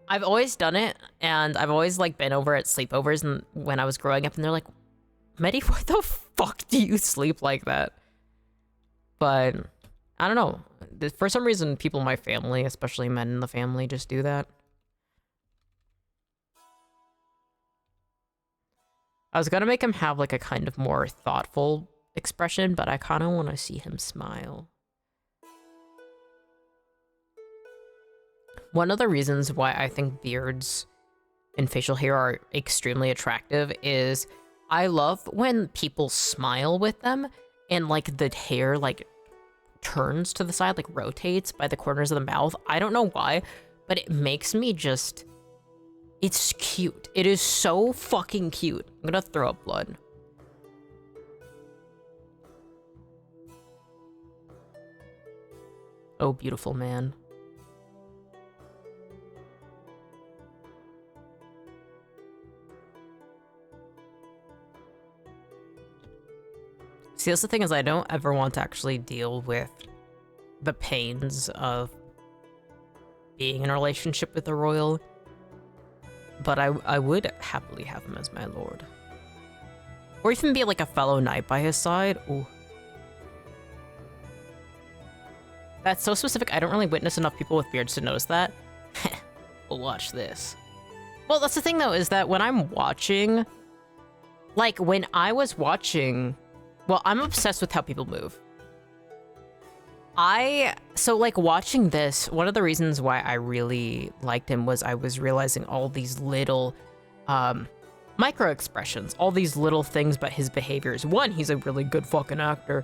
I've always done it, and I've always, like, been over at sleepovers and when I was growing up, and they're like, Medi, why the fuck do you sleep like that? But, I don't know. For some reason, people in my family, especially men in the family, just do that. I was gonna make him have, like, a kind of more thoughtful expression, but I kind of want to see him smile. One of the reasons why I think beards and facial hair are extremely attractive is I love when people smile with them and, like, the hair, like, turns to the side, like, rotates by the corners of the mouth. I don't know why, but it makes me just... It's cute. It is so fucking cute. I'm gonna throw up blood. Oh, beautiful man. See, that's the thing is I don't ever want to actually deal with the pains of being in a relationship with a royal, but I would happily have him as my lord. Or even be like a fellow knight by his side. Ooh. That's so specific, I don't really witness enough people with beards to notice that. We'll watch this. Well, that's the thing though, is that when I'm watching, like when I was watching, well, I'm obsessed with how people move. So like watching this, one of the reasons why I really liked him was I was realizing all these little micro expressions, all these little things about his behaviors. One, he's a really good fucking actor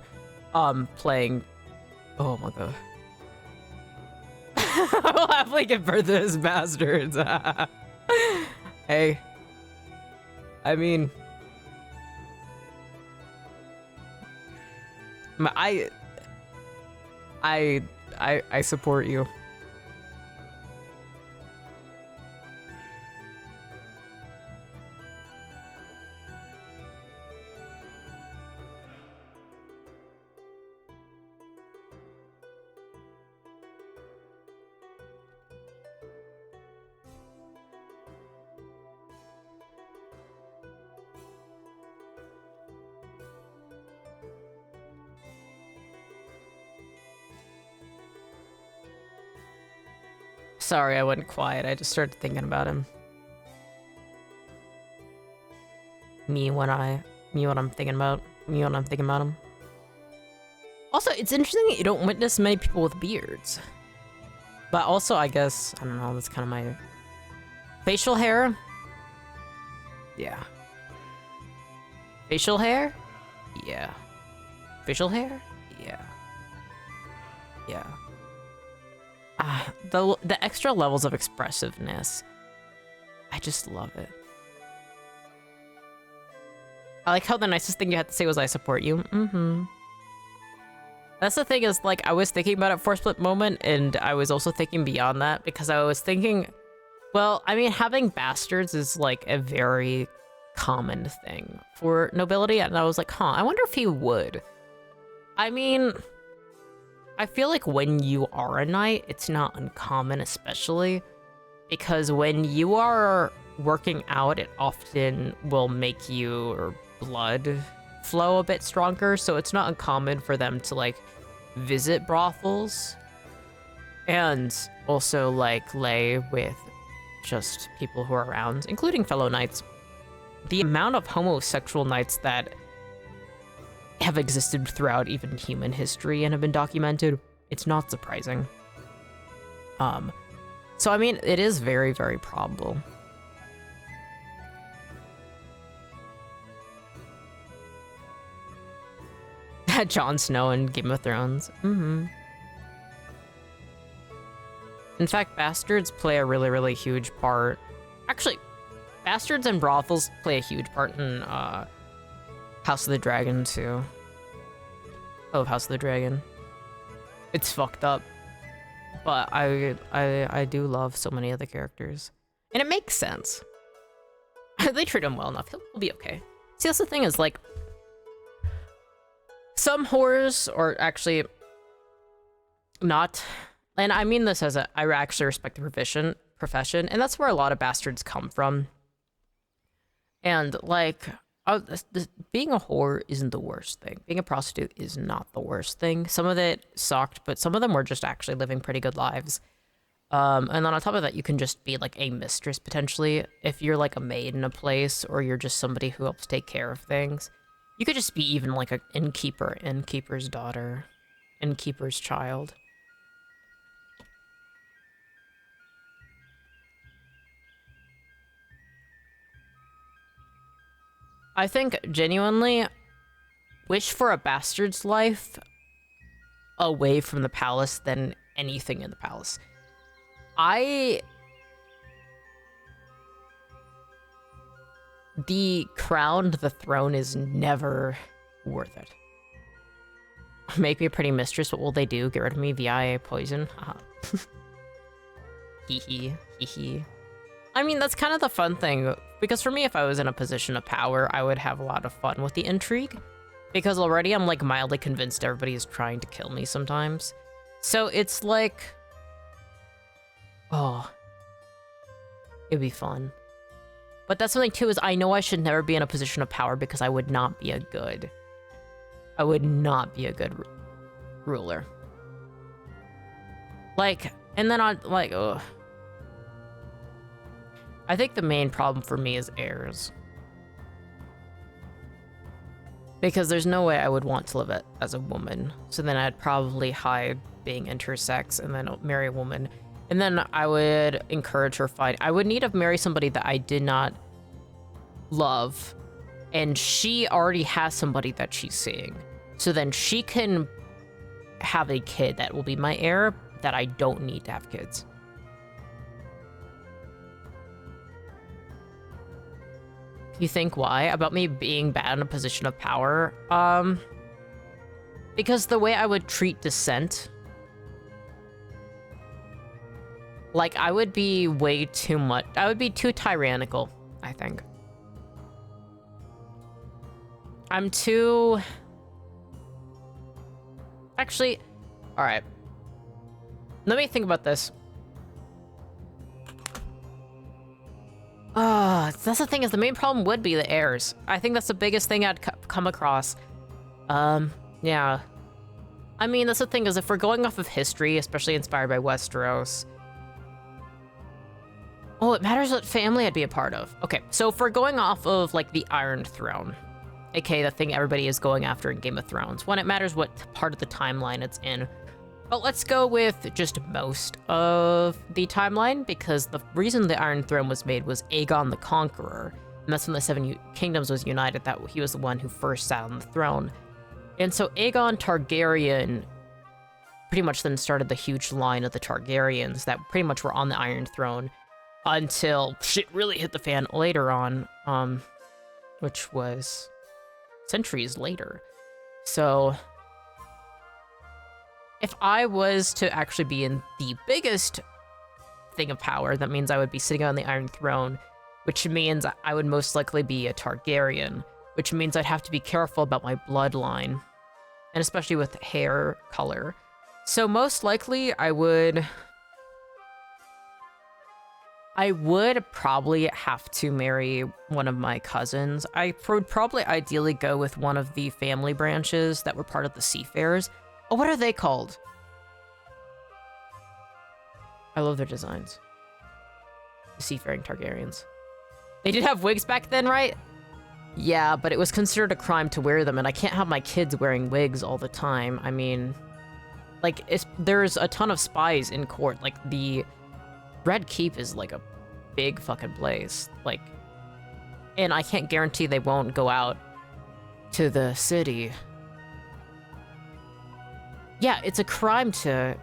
playing, oh my god. I will happily give birth to his bastards. Hey. I mean, I support you. Sorry, I went quiet. I just started thinking about him. Me when I'm thinking about him. Also, it's interesting that you don't witness many people with beards. But also, I guess, I don't know, that's kind of my facial hair. Yeah. Facial hair? Yeah. Facial hair? Yeah. Yeah. The extra levels of expressiveness. I just love it. I like how the nicest thing you had to say was, I support you. Mm-hmm. That's the thing is, like, I was thinking about it for a split moment, and I was also thinking beyond that, because I was thinking, well, I mean, having bastards is, like, a very common thing for nobility, and I was like, I wonder if he would. I mean, I feel like when you are a knight, it's not uncommon, especially because when you are working out, it often will make your blood flow a bit stronger, so it's not uncommon for them to like visit brothels and also like lay with just people who are around, including fellow knights. The amount of homosexual knights that have existed throughout even human history and have been documented, it's not surprising. So I mean, it is very, very probable. Jon Snow in Game of Thrones. Mm-hmm. In fact, bastards play a really, really huge part. Actually, bastards and brothels play a huge part in House of the Dragon too. I love House of the Dragon. It's fucked up, but I do love so many of the characters, and it makes sense. They treat him well enough. He'll be okay. See, that's the thing is like some whores, or actually not, and I mean this as I actually respect the profession, and that's where a lot of bastards come from. And like, being a whore isn't the worst thing. Being a prostitute is not the worst thing. Some of it sucked, but some of them were just actually living pretty good lives. And then on top of that, you can just be like a mistress potentially. If you're like a maid in a place, or you're just somebody who helps take care of things. You could just be even like an innkeeper, innkeeper's daughter, innkeeper's child. I think, genuinely, wish for a bastard's life away from the palace than anything in the palace. The crown, the throne is never worth it. Make me a pretty mistress, what will they do? Get rid of me via poison? Hee hee, hee hee. I mean, that's kind of the fun thing, because for me, if I was in a position of power, I would have a lot of fun with the intrigue. Because already I'm like mildly convinced everybody is trying to kill me sometimes. So it's like, oh, it'd be fun. But that's something too, is I know I should never be in a position of power because I would not be a good ruler. Like, and then on like, ugh. I think the main problem for me is heirs. Because there's no way I would want to live it as a woman. So then I'd probably hide being intersex and then marry a woman. And then I would encourage her I would need to marry somebody that I did not love. And she already has somebody that she's seeing. So then she can have a kid that will be my heir that I don't need to have kids. You think why? About me being bad in a position of power? Because the way I would treat dissent, like I would be way too much. I would be too tyrannical, I think. I'm too... Actually, all right. Let me think about this. That's the thing, is the main problem would be the heirs. I think that's the biggest thing I'd come across. Yeah. I mean, that's the thing, is if we're going off of history, especially inspired by Westeros. Oh, it matters what family I'd be a part of. Okay, so if we're going off of, like, the Iron Throne, aka the thing everybody is going after in Game of Thrones, when it matters what part of the timeline it's in. But let's go with just most of the timeline, because the reason the Iron Throne was made was Aegon the Conqueror, and that's when the Seven Kingdoms was united, that he was the one who first sat on the throne. And so Aegon Targaryen pretty much then started the huge line of the Targaryens that pretty much were on the Iron Throne until shit really hit the fan later on, which was centuries later. So if I was to actually be in the biggest thing of power, that means I would be sitting on the Iron Throne, which means I would most likely be a Targaryen, which means I'd have to be careful about my bloodline, and especially with hair color. So most likely I would probably have to marry one of my cousins. I would probably ideally go with one of the family branches that were part of the Seafarers. Oh, what are they called? I love their designs. The Seafaring Targaryens. They did have wigs back then, right? Yeah, but it was considered a crime to wear them, and I can't have my kids wearing wigs all the time. I mean, like, there's a ton of spies in court. Like, the Red Keep is, like, a big fucking place. Like, and I can't guarantee they won't go out to the city. Yeah, it's a crime to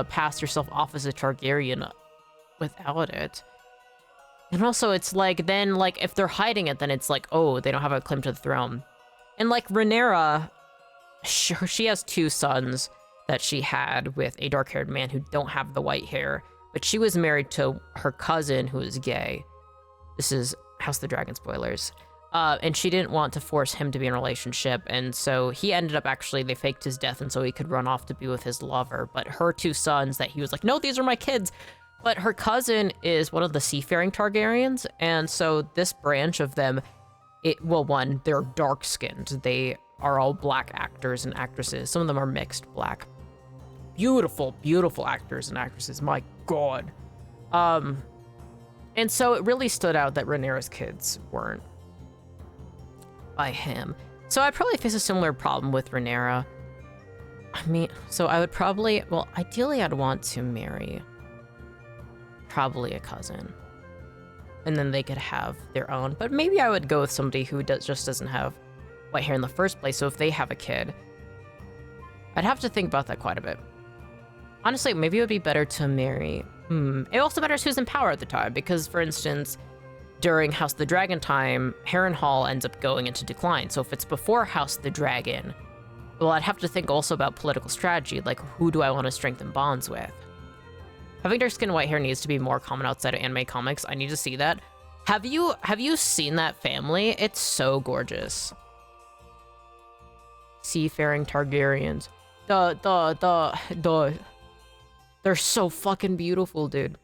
pass yourself off as a Targaryen without it. And also, it's like, then, like, if they're hiding it, then it's like, oh, they don't have a claim to the throne. And, like, Rhaenyra, she has 2 sons that she had with a dark-haired man who don't have the white hair, but she was married to her cousin who is gay. This is House of the Dragon spoilers. And she didn't want to force him to be in a relationship, and so he ended up they faked his death, and so he could run off to be with his lover. But her 2 sons that he was like, no, these are my kids. But her cousin is one of the Seafaring Targaryens, and so this branch of them, one, they're dark-skinned. They are all black actors and actresses. Some of them are mixed black. Beautiful, beautiful actors and actresses, my god. And so it really stood out that Rhaenyra's kids weren't by him. So I'd probably face a similar problem with Rhaenyra. I mean, so I would probably, well, ideally I'd want to marry probably a cousin. And then they could have their own. But maybe I would go with somebody who just doesn't have white hair in the first place. So if they have a kid, I'd have to think about that quite a bit. Honestly, maybe it would be better to marry. It also matters who's in power at the time, because, for instance, during House of the Dragon time, Harrenhal ends up going into decline. So if it's before House of the Dragon, well, I'd have to think also about political strategy, like who do I want to strengthen bonds with? Having dark skin and white hair needs to be more common outside of anime comics. I need to see that. Have you seen that family? It's so gorgeous. Seafaring Targaryens. They're so fucking beautiful, dude.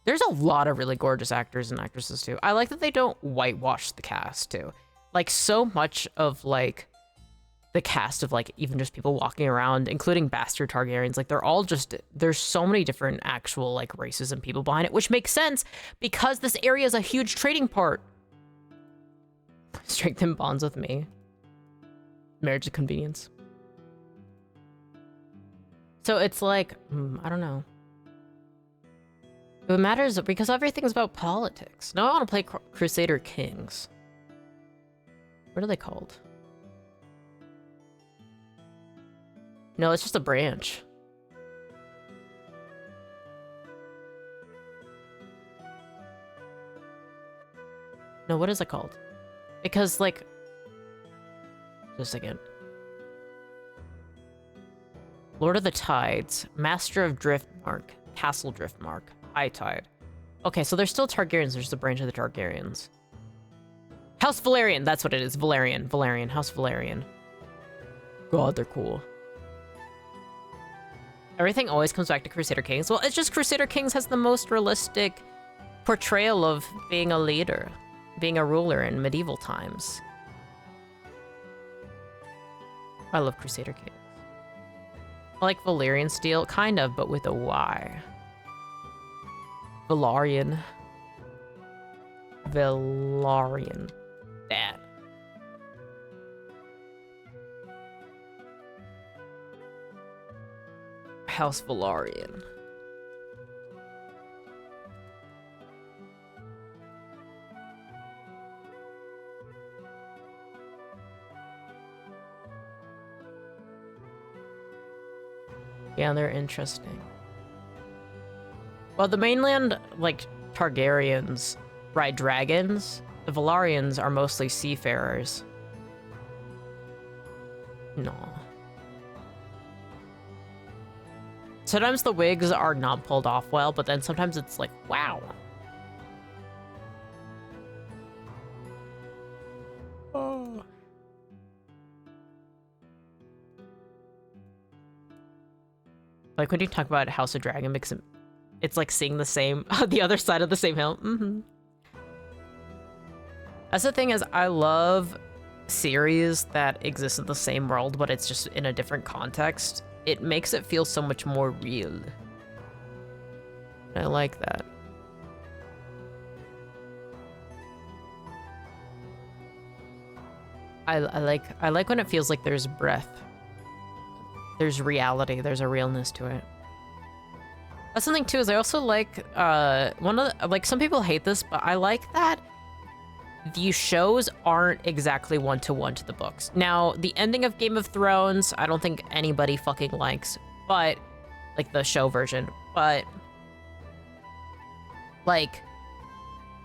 There's a lot of really gorgeous actors and actresses, too. I like that they don't whitewash the cast, too. Like, so much of, like, the cast of, like, even just people walking around, including bastard Targaryens, like, they're all just... There's so many different actual, like, races and people behind it, which makes sense because this area is a huge trading part. Strengthen bonds with me. Marriage of convenience. So it's like, I don't know. It matters because everything's about politics. Now I want to play Crusader Kings. What are they called? No, it's just a branch. No, what is it called? Because, like... Just a second. Lord of the Tides, Master of Driftmark, Castle Driftmark, High Tide. Okay, so there's still Targaryens. There's a branch of the Targaryens. House Valerian, that's what it is. Valerian, House Valerian. God, they're cool. Everything always comes back to Crusader Kings. Well, it's just Crusader Kings has the most realistic portrayal of being a leader, being a ruler in medieval times. I love Crusader Kings. I like Valyrian steel, kind of, but with a Y. Velaryon. That. House Velaryon. Yeah, they're interesting. Well, the mainland, like, Targaryens ride dragons. The Velaryons are mostly seafarers. No. Sometimes the wigs are not pulled off well, but then sometimes it's like, wow. Oh. Like when you talk about House of Dragon, because it's like seeing the same, the other side of the same hill. That's the thing is, I love series that exist in the same world, but it's just in a different context. It makes it feel so much more real. I like that. I like when it feels like there's breath. There's reality, there's a realness to it. That's something too, is I also like, some people hate this, but I like that the shows aren't exactly one-to-one to the books. Now, the ending of Game of Thrones, I don't think anybody fucking likes, but, like, the show version, but, like,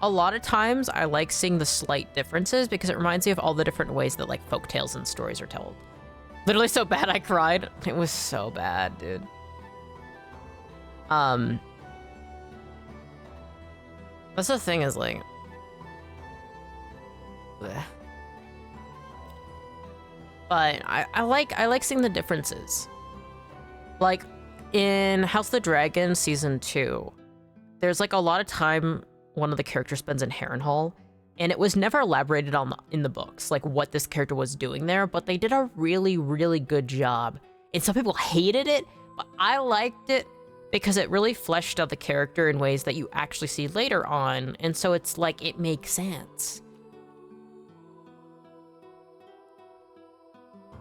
a lot of times I like seeing the slight differences because it reminds me of all the different ways that, like, folktales and stories are told. Literally so bad I cried. It was so bad, dude. That's the thing is, like... bleh. But I like seeing the differences. Like, in House of the Dragon Season 2, there's, like, a lot of time one of the characters spends in Harrenhal, and it was never elaborated on in the books, like, what this character was doing there, but they did a really, really good job. And some people hated it, but I liked it because it really fleshed out the character in ways that you actually see later on, and so it's like, it makes sense.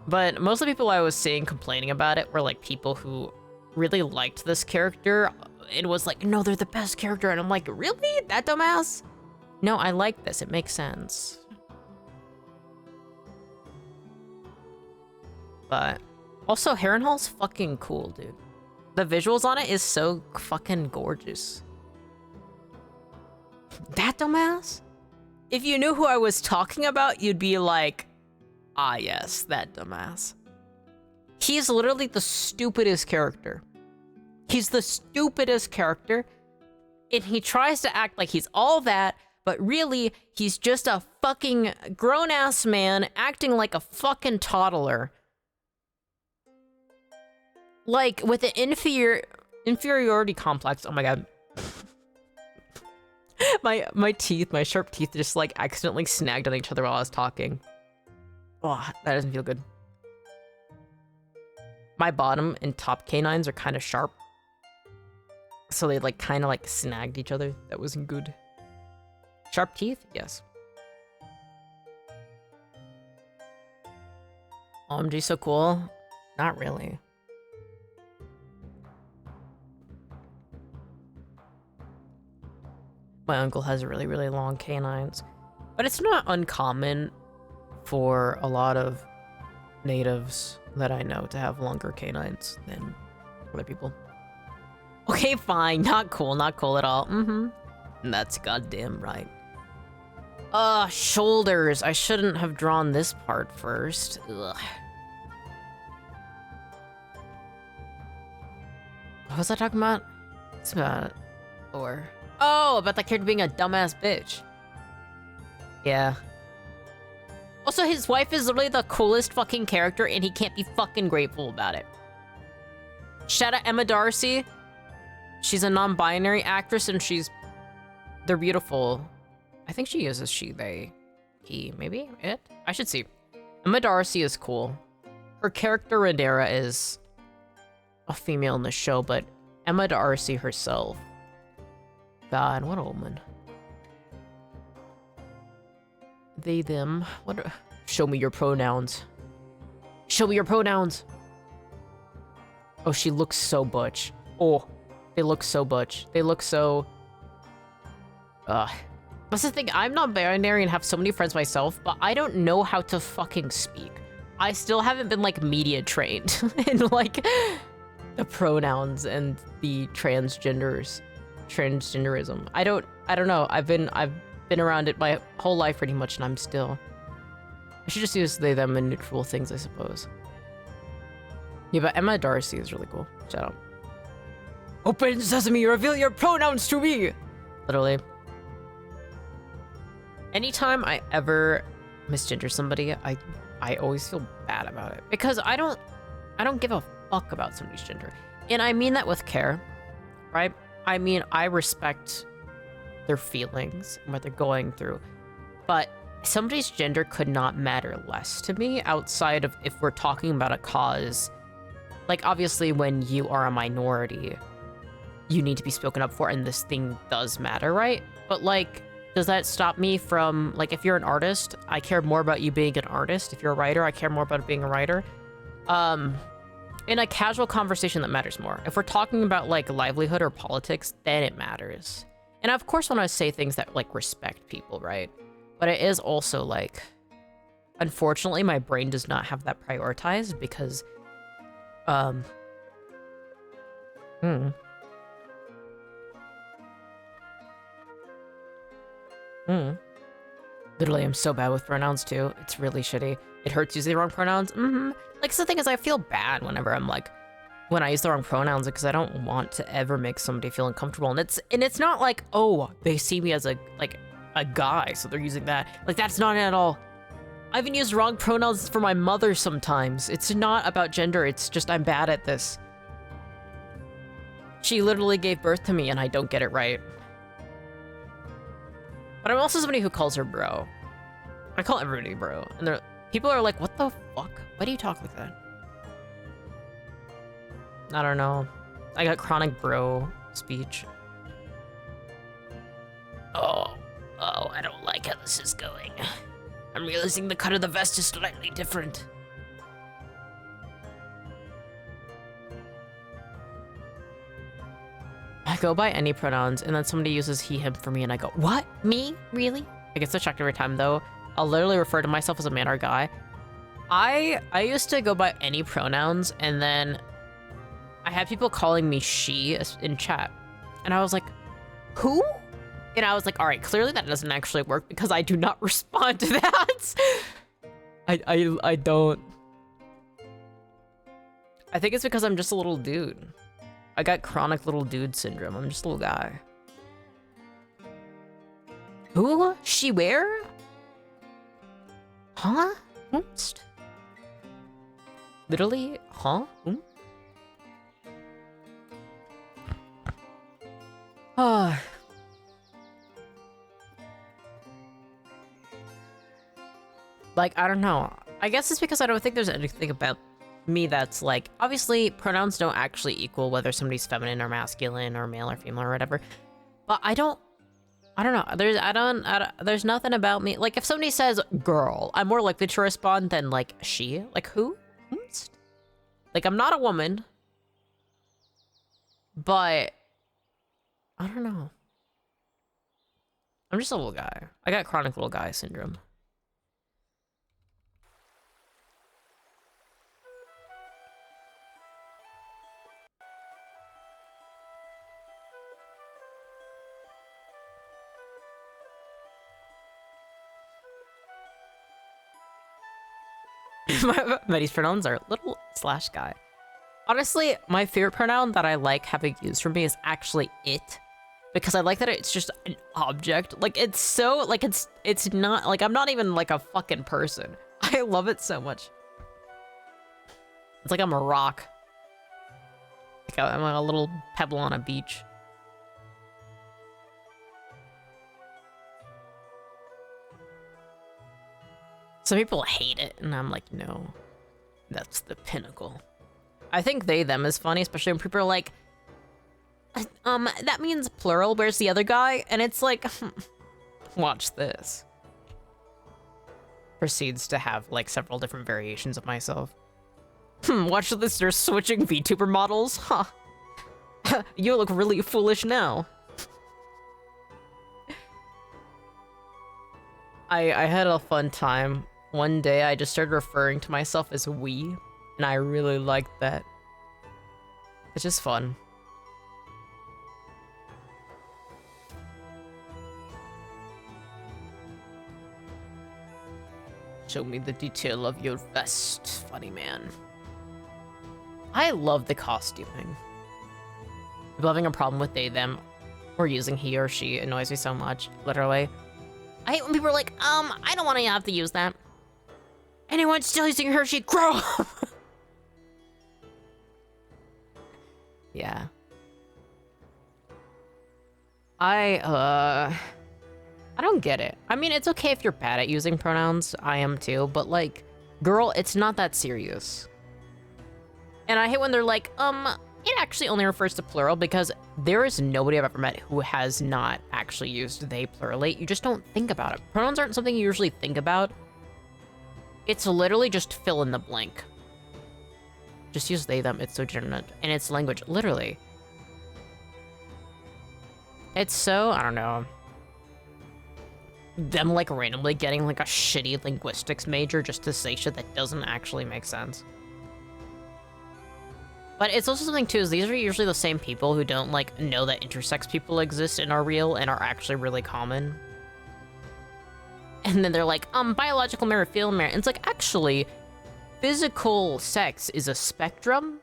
But most of the people I was seeing complaining about it were, like, people who really liked this character and was like, no, they're the best character, and I'm like, really? That dumbass? No, I like this. It makes sense. But also, Harrenhal's fucking cool, dude. The visuals on it is so fucking gorgeous. That dumbass? If you knew who I was talking about, you'd be like, ah, yes, that dumbass. He's literally the stupidest character. He's the stupidest character, and he tries to act like he's all that, but really, he's just a fucking grown-ass man acting like a fucking toddler. Like, with an inferiority complex. Oh my god. my teeth, my sharp teeth just, like, accidentally snagged on each other while I was talking. Oh, that doesn't feel good. My bottom and top canines are kind of sharp. So they, like, kind of, like, snagged each other. That wasn't good. Sharp teeth? Yes. OMG, so cool? Not really. My uncle has really, really long canines. But it's not uncommon for a lot of natives that I know to have longer canines than other people. Okay, fine. Not cool. Not cool at all. That's goddamn right. Shoulders. I shouldn't have drawn this part first. Ugh. What was I talking about? It's about... Or... Oh, about that character being a dumbass bitch. Yeah. Also, his wife is literally the coolest fucking character, and he can't be fucking grateful about it. Shout out Emma Darcy. She's a non-binary actress, and they're beautiful. I think she uses she, they, he, maybe? It? I should see. Emma Darcy is cool. Her character, Rhaenyra, is a female in the show, but Emma Darcy herself. God, what a woman. They, them. What? Show me your pronouns. Show me your pronouns. Oh, she looks so butch. Oh, they look so butch. They look so... That's the thing, I'm not binary and have so many friends myself, but I don't know how to fucking speak. I still haven't been, like, media trained in, like, the pronouns and the transgenderism. I don't know. I've been around it my whole life pretty much, and I'm still... I should just use they, them, and neutral things, I suppose. Yeah, but Emma Darcy is really cool. Shout out. Open sesame, reveal your pronouns to me! Literally. Anytime I ever misgender somebody, I always feel bad about it. Because I don't give a fuck about somebody's gender. And I mean that with care, right? I mean, I respect their feelings and what they're going through. But somebody's gender could not matter less to me outside of if we're talking about a cause. Like, obviously, when you are a minority, you need to be spoken up for, and this thing does matter, right? But, like, does that stop me from, like, if you're an artist, I care more about you being an artist. If you're a writer, I care more about being a writer. In a casual conversation, that matters more. If we're talking about, like, livelihood or politics, then it matters. And of course, when I say things that, like, respect people, right? But it is also, like, unfortunately, my brain does not have that prioritized because, Literally, I'm so bad with pronouns, too. It's really shitty. It hurts using the wrong pronouns. Like, so the thing is, I feel bad whenever I'm, like, when I use the wrong pronouns, because I don't want to ever make somebody feel uncomfortable. And it's not like, oh, they see me as a guy, so they're using that. Like, that's not it at all. I even use wrong pronouns for my mother sometimes. It's not about gender, it's just I'm bad at this. She literally gave birth to me, and I don't get it right. But I'm also somebody who calls her bro. I call everybody bro. And people are like, what the fuck? Why do you talk like that? I don't know. I got chronic bro speech. Oh, I don't like how this is going. I'm realizing the cut of the vest is slightly different. I go by any pronouns, and then somebody uses he, him for me, and I go, what? Me? Really? I get so shocked every time, though. I'll literally refer to myself as a man or a guy. I used to go by any pronouns, and then I had people calling me she in chat. And I was like, who? And I was like, all right, clearly that doesn't actually work because I do not respond to that. I don't. I think it's because I'm just a little dude. I got chronic little dude syndrome. I'm just a little guy. Who? She where? Huh? Oops. Literally, huh? Ah. Like, I don't know. I guess it's because I don't think there's anything about me that's like, obviously pronouns don't actually equal whether somebody's feminine or masculine or male or female or whatever. But I don't know. There's nothing about me. Like, if somebody says girl, I'm more likely to respond than like she. Like, who? Like, I'm not a woman, but I don't know. I'm just a little guy. I got chronic little guy syndrome. Maddie's pronouns are little / guy. Honestly, my favorite pronoun that I like having used for me is actually it. Because I like that it's just an object. Like, it's so, like, it's not, like, I'm not even, like, a fucking person. I love it so much. It's like I'm a rock. Like, I'm like a little pebble on a beach. Some people hate it, and I'm like, no. That's the pinnacle. I think they, them is funny, especially when people are like, that means plural, where's the other guy? And it's like, watch this. Proceeds to have, like, several different variations of myself. Watch this, they're switching VTuber models? Huh. You look really foolish now. I had a fun time. One day, I just started referring to myself as we, and I really liked that. It's just fun. Show me the detail of your vest, funny man. I love the costuming. People having a problem with they, them, or using he or she annoys me so much, literally. I hate when people are like, I don't want to have to use that. Anyone still using her, she grow up. Yeah. I don't get it. I mean, it's okay if you're bad at using pronouns. I am too, but like, girl, it's not that serious. And I hate when they're like, it actually only refers to plural, because there is nobody I've ever met who has not actually used they pluralate. You just don't think about it. Pronouns aren't something you usually think about. It's literally just fill in the blank. Just use they, them. It's so general. And it's language, literally. It's so, I don't know. Them, like, randomly getting, like, a shitty linguistics major just to say shit that doesn't actually make sense. But it's also something, too, is these are usually the same people who don't, like, know that intersex people exist and are real and are actually really common. And then they're like, biological male, female. And it's like, actually, physical sex is a spectrum.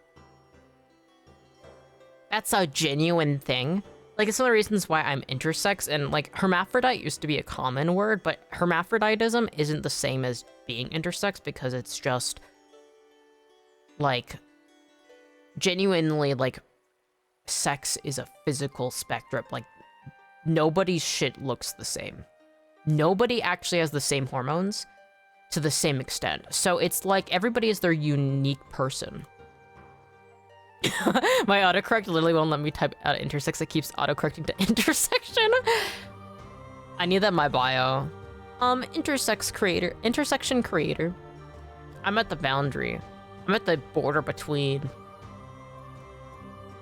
That's a genuine thing. Like, it's one of the reasons why I'm intersex, and, like, hermaphrodite used to be a common word, but hermaphroditism isn't the same as being intersex, because it's just, like, genuinely, like, sex is a physical spectrum. Like, nobody's shit looks the same. Nobody actually has the same hormones to the same extent. So it's like everybody is their unique person. My autocorrect literally won't let me type out intersex. It keeps autocorrecting to intersection. I need that in my bio. Intersection creator. I'm at the boundary. I'm at the border between.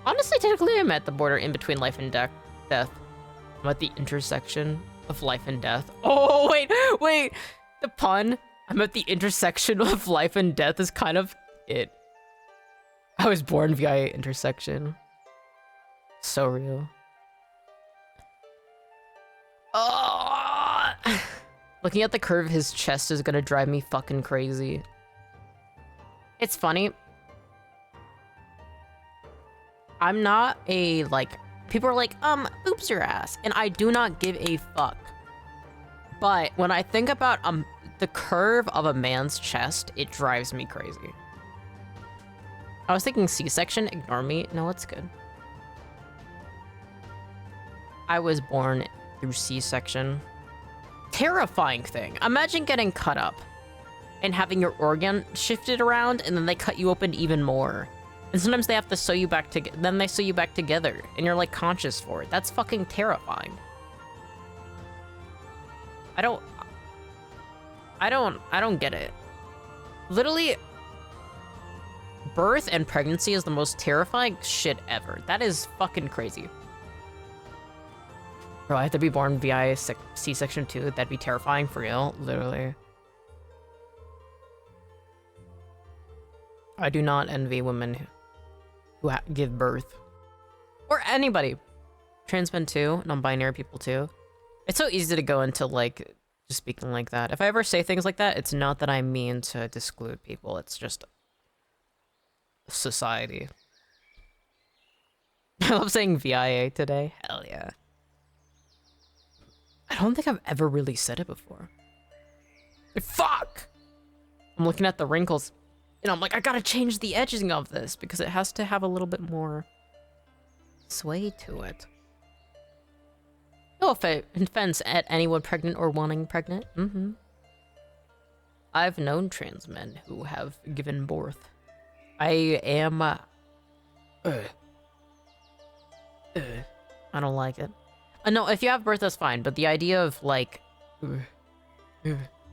Honestly, technically, I'm at the border in between life and death. I'm at the intersection of life and death. Oh, wait. The pun. I'm at the intersection of life and death is kind of it. I was born via intersection. So real. Oh! Looking at the curve of his chest is gonna drive me fucking crazy. It's funny. I'm not a, like, people are like, oops your ass. And I do not give a fuck. But when I think about the curve of a man's chest, it drives me crazy. I was thinking C-section, ignore me. No, it's good. I was born through C-section. Terrifying thing. Imagine getting cut up and having your organ shifted around, and then they cut you open even more. And sometimes they have to sew you back together. Then they sew you back together, and you're like conscious for it. That's fucking terrifying. I don't get it. Literally, birth and pregnancy is the most terrifying shit ever. That is fucking crazy. Bro, I have to be born via C-section too. That'd be terrifying for real, literally. I do not envy women who give birth. Or anybody. Trans men too, non-binary people too. It's so easy to go into like, just speaking like that. If I ever say things like that, it's not that I mean to exclude people. It's just society. I love saying VIA today. Hell yeah. I don't think I've ever really said it before. Like, fuck! I'm looking at the wrinkles, and I'm like, I gotta change the edging of this because it has to have a little bit more sway to it. No offense at anyone pregnant or wanting pregnant. I've known trans men who have given birth. I am... I don't like it. No, if you have birth, that's fine, but the idea of, like...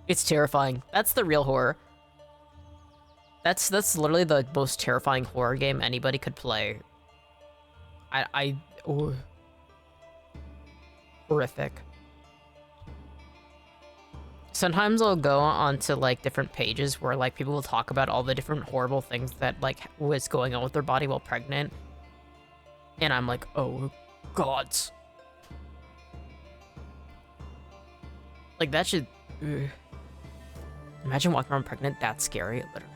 it's terrifying. That's the real horror. That's literally the most terrifying horror game anybody could play. Horrific. Sometimes I'll go onto, like, different pages where, like, people will talk about all the different horrible things that, like, was going on with their body while pregnant. And I'm like, oh, gods. Like, that should... Imagine walking around pregnant. That's scary, literally.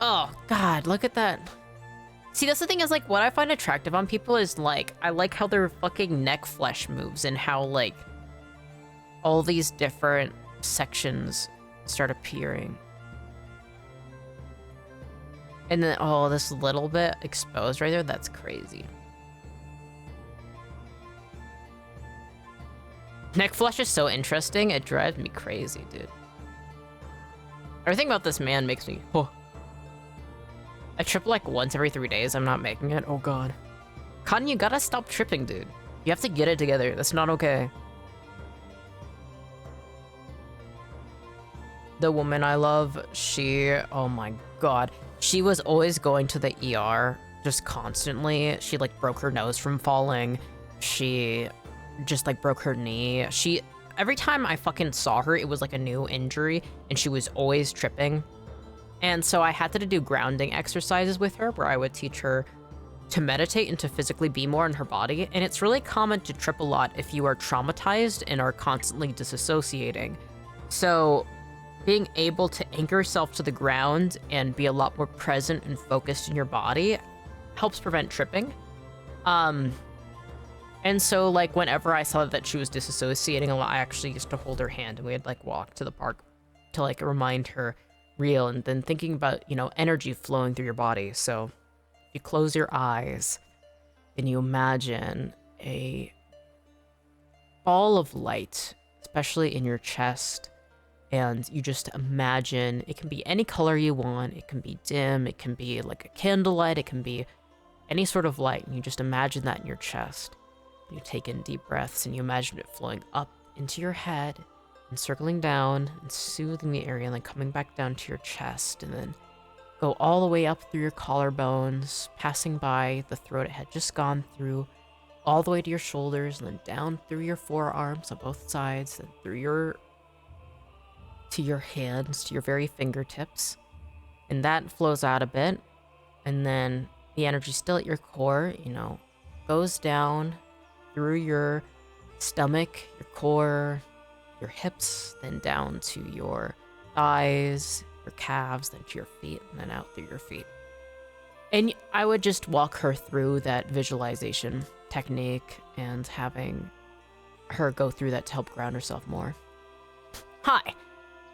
Oh, God, look at that. See, that's the thing is, like, what I find attractive on people is, like, I like how their fucking neck flesh moves and how, like, all these different sections start appearing. And then, oh, this little bit exposed right there, that's crazy. Neck flesh is so interesting, it drives me crazy, dude. Everything about this man makes me, oh. I trip like once every 3 days, I'm not making it, oh god. Cotton, you gotta stop tripping, dude. You have to get it together, that's not okay. The woman I love, she, oh my god. She was always going to the ER, just constantly. She like broke her nose from falling. She just like broke her knee. Every time I fucking saw her, it was like a new injury, and she was always tripping. And so I had to do grounding exercises with her where I would teach her to meditate and to physically be more in her body. And it's really common to trip a lot if you are traumatized and are constantly disassociating. So being able to anchor yourself to the ground and be a lot more present and focused in your body helps prevent tripping. And so, like, whenever I saw that she was disassociating a lot, I actually used to hold her hand and we'd, like, walk to the park to, like, remind her real, and then thinking about, you know, energy flowing through your body. So if you close your eyes and you imagine a ball of light, especially in your chest, and you just imagine, it can be any color you want, it can be dim, it can be like a candlelight, it can be any sort of light, and you just imagine that in your chest. You take in deep breaths and you imagine it flowing up into your head and circling down and soothing the area and then coming back down to your chest and then go all the way up through your collarbones, passing by the throat it had just gone through, all the way to your shoulders and then down through your forearms on both sides and through to your hands, to your very fingertips. And that flows out a bit. And then the energy still at your core, you know, goes down through your stomach, your core, your hips, then down to your thighs, your calves, then to your feet, and then out through your feet. And I would just walk her through that visualization technique and having her go through that to help ground herself more. Hi,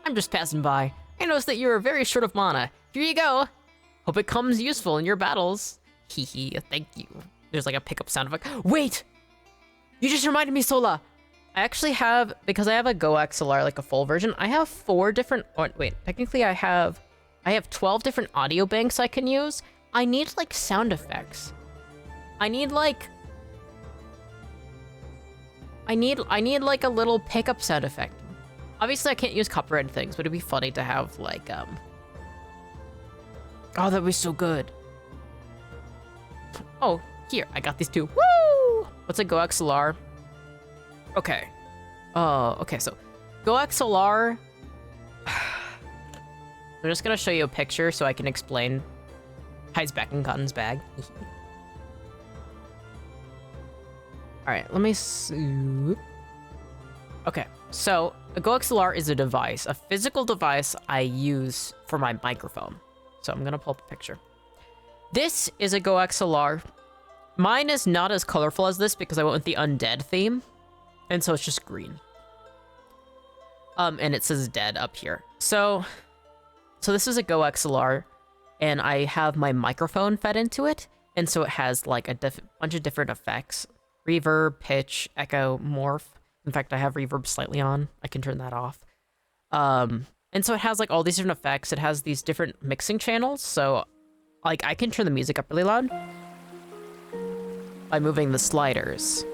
I'm just passing by. I noticed that you're very short of mana. Here you go. Hope it comes useful in your battles. Hee hee, thank you. There's like a pickup sound effect. Wait! You just reminded me, Sola! I actually have, because I have a Go XLR, like a full version, I have 4 different, wait, technically I have 12 different audio banks I can use. I need like sound effects. I need like a little pickup sound effect. Obviously I can't use copyrighted things, but it'd be funny to have like, oh, that'd be so good. Oh, here, I got these 2. Woo! What's a Go XLR? Okay. Okay, so Go XLR. I'm just gonna show you a picture so I can explain. Hides back in Cotton's bag. Alright, let me see. Okay, so a Go XLR is a device, a physical device I use for my microphone. So I'm gonna pull up a picture. This is a Go XLR. Mine is not as colorful as this because I went with the undead theme. And so it's just green. And it says dead up here. So this is a Go XLR, and I have my microphone fed into it. And so it has like a bunch of different effects. Reverb, pitch, echo, morph. In fact, I have reverb slightly on. I can turn that off. And so it has like all these different effects. It has these different mixing channels. So like I can turn the music up really loud by moving the sliders.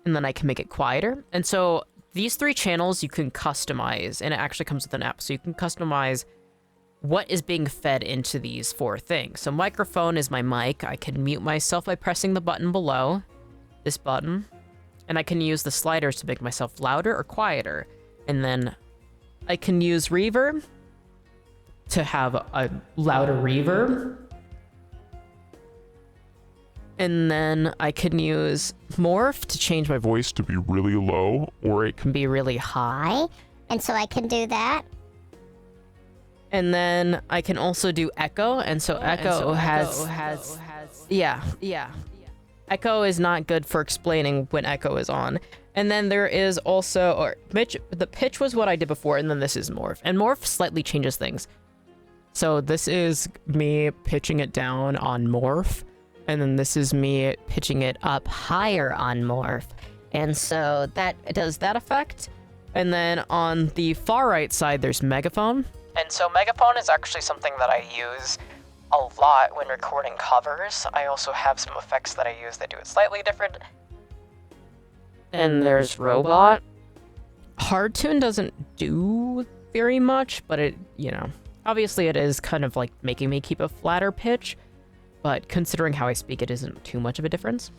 And then I can make it quieter. And so these 3 channels you can customize, and it actually comes with an app. So you can customize what is being fed into these 4 things. So microphone is my mic. I can mute myself by pressing the button below, this button. And I can use the sliders to make myself louder or quieter. And then I can use reverb to have a louder reverb. And then I can use morph to change my voice to be really low, or it can be really high. And so I can do that. And then I can also do echo, and so echo has yeah. Echo is not good for explaining when echo is on. And then there is also, the pitch was what I did before, and then this is morph. And morph slightly changes things. So this is me pitching it down on morph. And then this is me pitching it up higher on morph. And so that does that effect. And then on the far right side, there's megaphone. And so megaphone is actually something that I use a lot when recording covers. I also have some effects that I use that do it slightly different. And there's robot. Hard tune doesn't do very much, but it, obviously it is kind of like making me keep a flatter pitch. But considering how I speak, it isn't too much of a difference.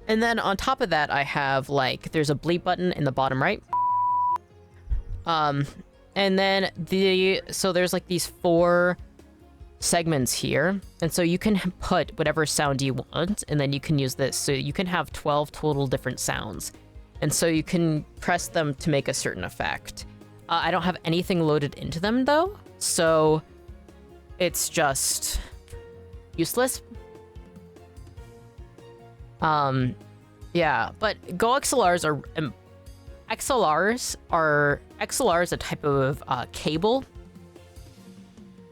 And then on top of that, I have there's a bleep button in the bottom right. And then so there's these 4 segments here. And so you can put whatever sound you want, and then you can use this. So you can have 12 total different sounds. And so you can press them to make a certain effect. I don't have anything loaded into them though. So it's just useless. Yeah, but Go XLRs are XLR is a type of cable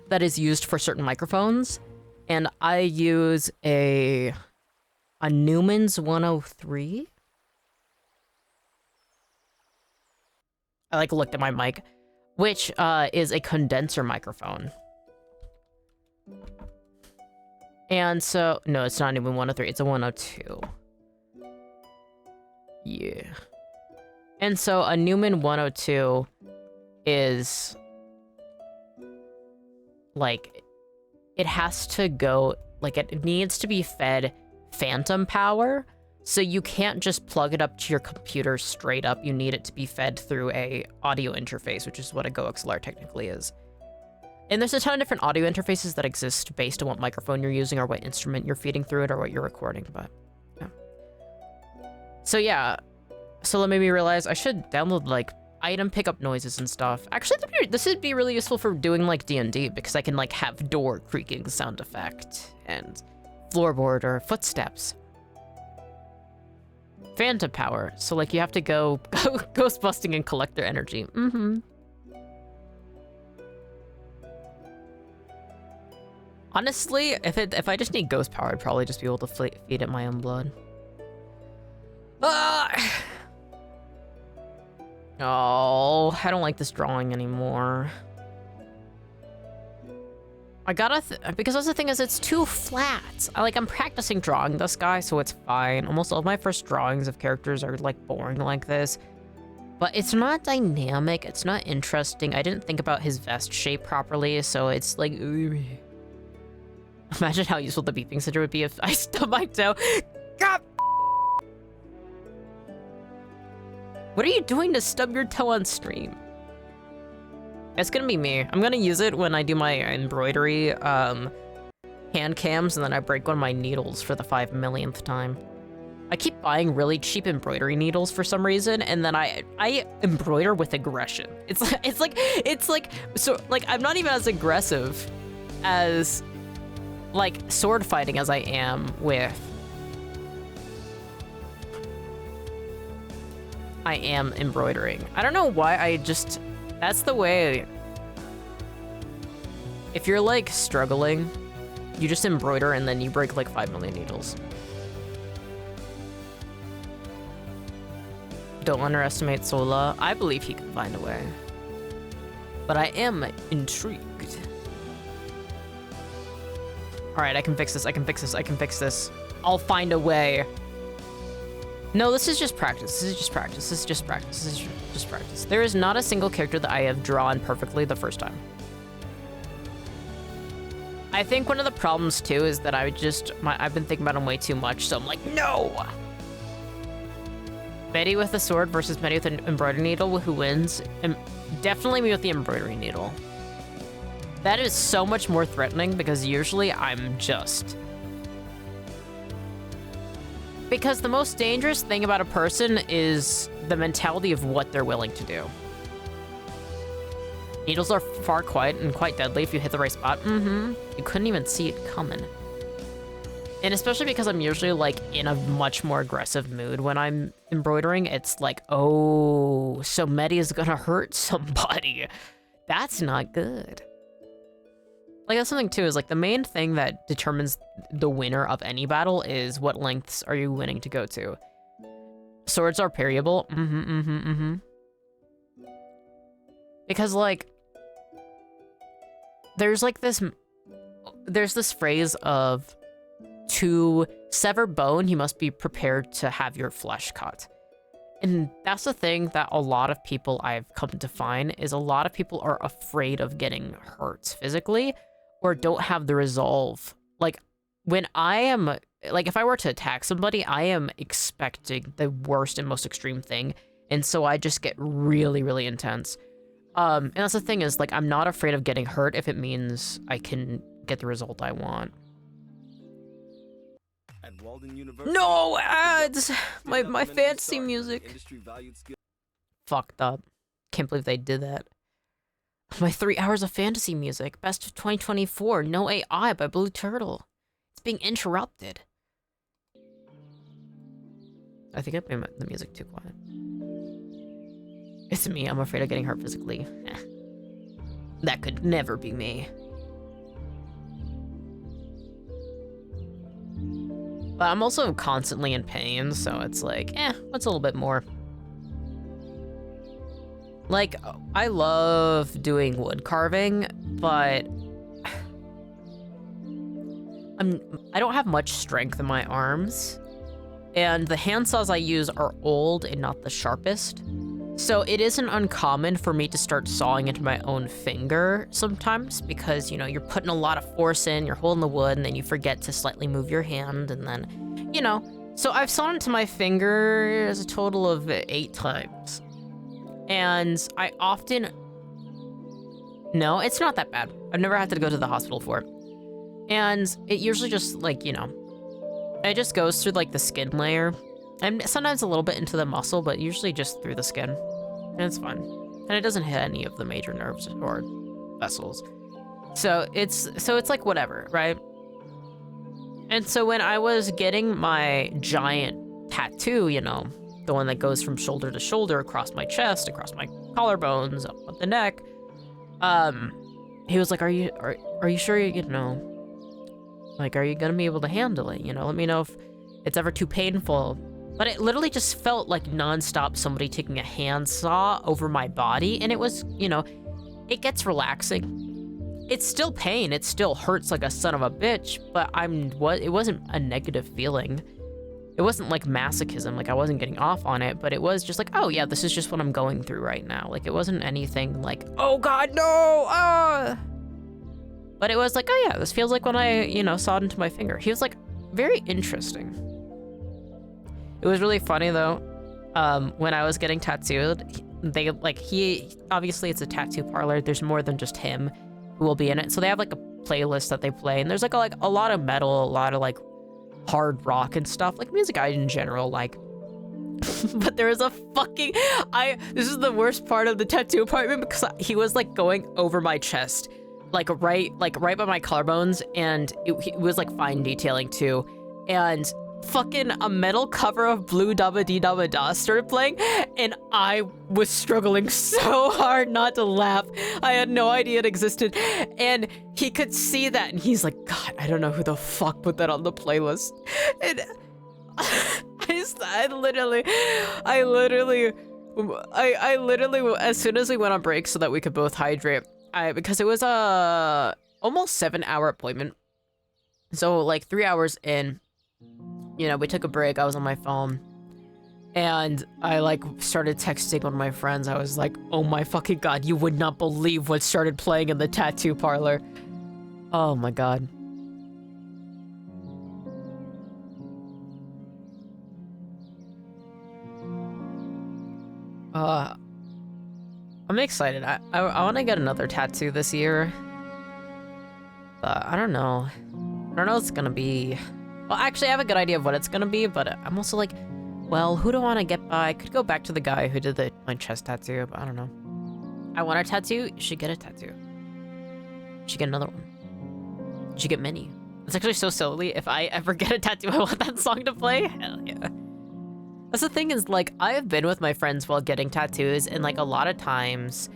that is used for certain microphones, and I use a Newman's 103. I looked at my mic, which is a condenser microphone. And so, no, it's not even 103, it's a 102. Yeah. And so a Newman 102 is it has to go, it needs to be fed phantom power. So you can't just plug it up to your computer straight up. You need it to be fed through a audio interface, which is what a Go XLR technically is. And there's a ton of different audio interfaces that exist based on what microphone you're using or what instrument you're feeding through it or what you're recording, but yeah. So yeah, so that made me realize I should download item pickup noises and stuff. Actually, this would be really useful for doing D&D because I can have door creaking sound effect and floorboard or footsteps. phantom power. So like you have to go ghost busting and collect their energy. Honestly, if I just need ghost power, I'd probably just be able to feed it my own blood. Ah! Oh, I don't like this drawing anymore. I gotta, because that's the thing is it's too flat. I'm practicing drawing this guy, so it's fine. Almost all of my first drawings of characters are like boring like this. But it's not dynamic, it's not interesting. I didn't think about his vest shape properly, so it's like, ooh. Imagine how useful the beeping center would be if I stubbed my toe. God! What are you doing to stub your toe on stream? It's gonna be me. I'm gonna use it when I do my embroidery hand cams, and then I break one of my needles for the 5 millionth time. I keep buying really cheap embroidery needles for some reason, and then I embroider with aggression. It's like I'm not even as aggressive as like sword fighting as I am with embroidering. I don't know why, that's the way. If you're like struggling, you just embroider and then you break like 5 million needles. Don't underestimate Sola. I believe he can find a way. But I am intrigued. All right, I can fix this. I can fix this. I can fix this. I'll find a way. No, this is just practice. This is just practice. This is just practice. This is just practice. There is not a single character that I have drawn perfectly the first time. I think one of the problems too is that I've been thinking about him way too much, so I'm like, no! Betty with the sword versus Betty with an embroidery needle, who wins? Definitely me with the embroidery needle. That is so much more threatening because usually I'm just... Because the most dangerous thing about a person is the mentality of what they're willing to do. Needles are far quite and quite deadly if you hit the right spot. You couldn't even see it coming. And especially because I'm usually like in a much more aggressive mood when I'm embroidering, it's like, oh, so Medi is gonna hurt somebody. That's not good. Like, that's something too, is like the main thing that determines the winner of any battle is what lengths are you willing to go to. Swords are parryable. Because like, there's this phrase of, to sever bone, you must be prepared to have your flesh cut. And that's the thing that a lot of people I've come to find is a lot of people are afraid of getting hurt physically or don't have the resolve. Like when I am, like if I were to attack somebody, I am expecting the worst and most extreme thing. And so I just get really, really intense. And that's the thing is like, I'm not afraid of getting hurt if it means I can get the result I want. No ads! My fantasy music. Fucked up. Can't believe they did that. My 3 hours of fantasy music. Best of 2024. No AI by Blue Turtle. It's being interrupted. I think I made the music too quiet. It's me. I'm afraid of getting hurt physically. That could never be me. But I'm also constantly in pain, so it's like, what's a little bit more? Like, I love doing wood carving, but I don't have much strength in my arms, and the handsaws I use are old and not the sharpest. So it isn't uncommon for me to start sawing into my own finger sometimes because, you know, you're putting a lot of force in, you're holding the wood, and then you forget to slightly move your hand, and then, you know. So I've sawn into my finger as a total of 8 times. And I often... No, it's not that bad. I've never had to go to the hospital for it. And it usually just, like, you know, it just goes through, like, the skin layer. And sometimes a little bit into the muscle, but usually just through the skin. And it's fine. And it doesn't hit any of the major nerves or vessels. So it's like whatever, right? And so when I was getting my giant tattoo, you know, the one that goes from shoulder to shoulder across my chest, across my collarbones, up the neck. He was like, are you sure, you know, like, are you gonna be able to handle it? You know, let me know if it's ever too painful. But it literally just felt like nonstop somebody taking a handsaw over my body. And it was, you know, it gets relaxing. It's still pain. It still hurts like a son of a bitch, but it wasn't a negative feeling. It wasn't like masochism, like I wasn't getting off on it, but it was just like, oh yeah, this is just what I'm going through right now. Like it wasn't anything like, oh God, no, But it was like, oh yeah, this feels like when I, you know, sawed into my finger. He was like, very interesting. It was really funny though, when I was getting tattooed, obviously it's a tattoo parlor. There's more than just him who will be in it. So they have like a playlist that they play, and there's like a lot of metal, a lot of like hard rock and stuff, like music I in general like. But there was a fucking, this is the worst part of the tattoo apartment, because he was like going over my chest, like right by my collarbones, and it was like fine detailing too, and fucking a metal cover of Blue Dabba Dee Dabba Da started playing, and I was struggling so hard not to laugh. I had no idea it existed, and he could see that, and he's like, God, I don't know who the fuck put that on the playlist. And I literally, as soon as we went on break so that we could both hydrate, because it was a almost 7-hour appointment, so like 3 hours in, you know, we took a break. I was on my phone, and I like started texting one of my friends. I was like, oh my fucking God, you would not believe what started playing in the tattoo parlor. Oh my God. I'm excited. I want to get another tattoo this year, but I don't know. I don't know what it's gonna be. Well, actually, I have a good idea of what it's gonna be, but I'm also like, well, who do I want to get by? I could go back to the guy who did my chest tattoo, but I don't know. I want a tattoo. You should get a tattoo. You should get another one. You should get many. It's actually so silly. If I ever get a tattoo, I want that song to play. Hell yeah. That's the thing, is like, I have been with my friends while getting tattoos, and like a lot of times,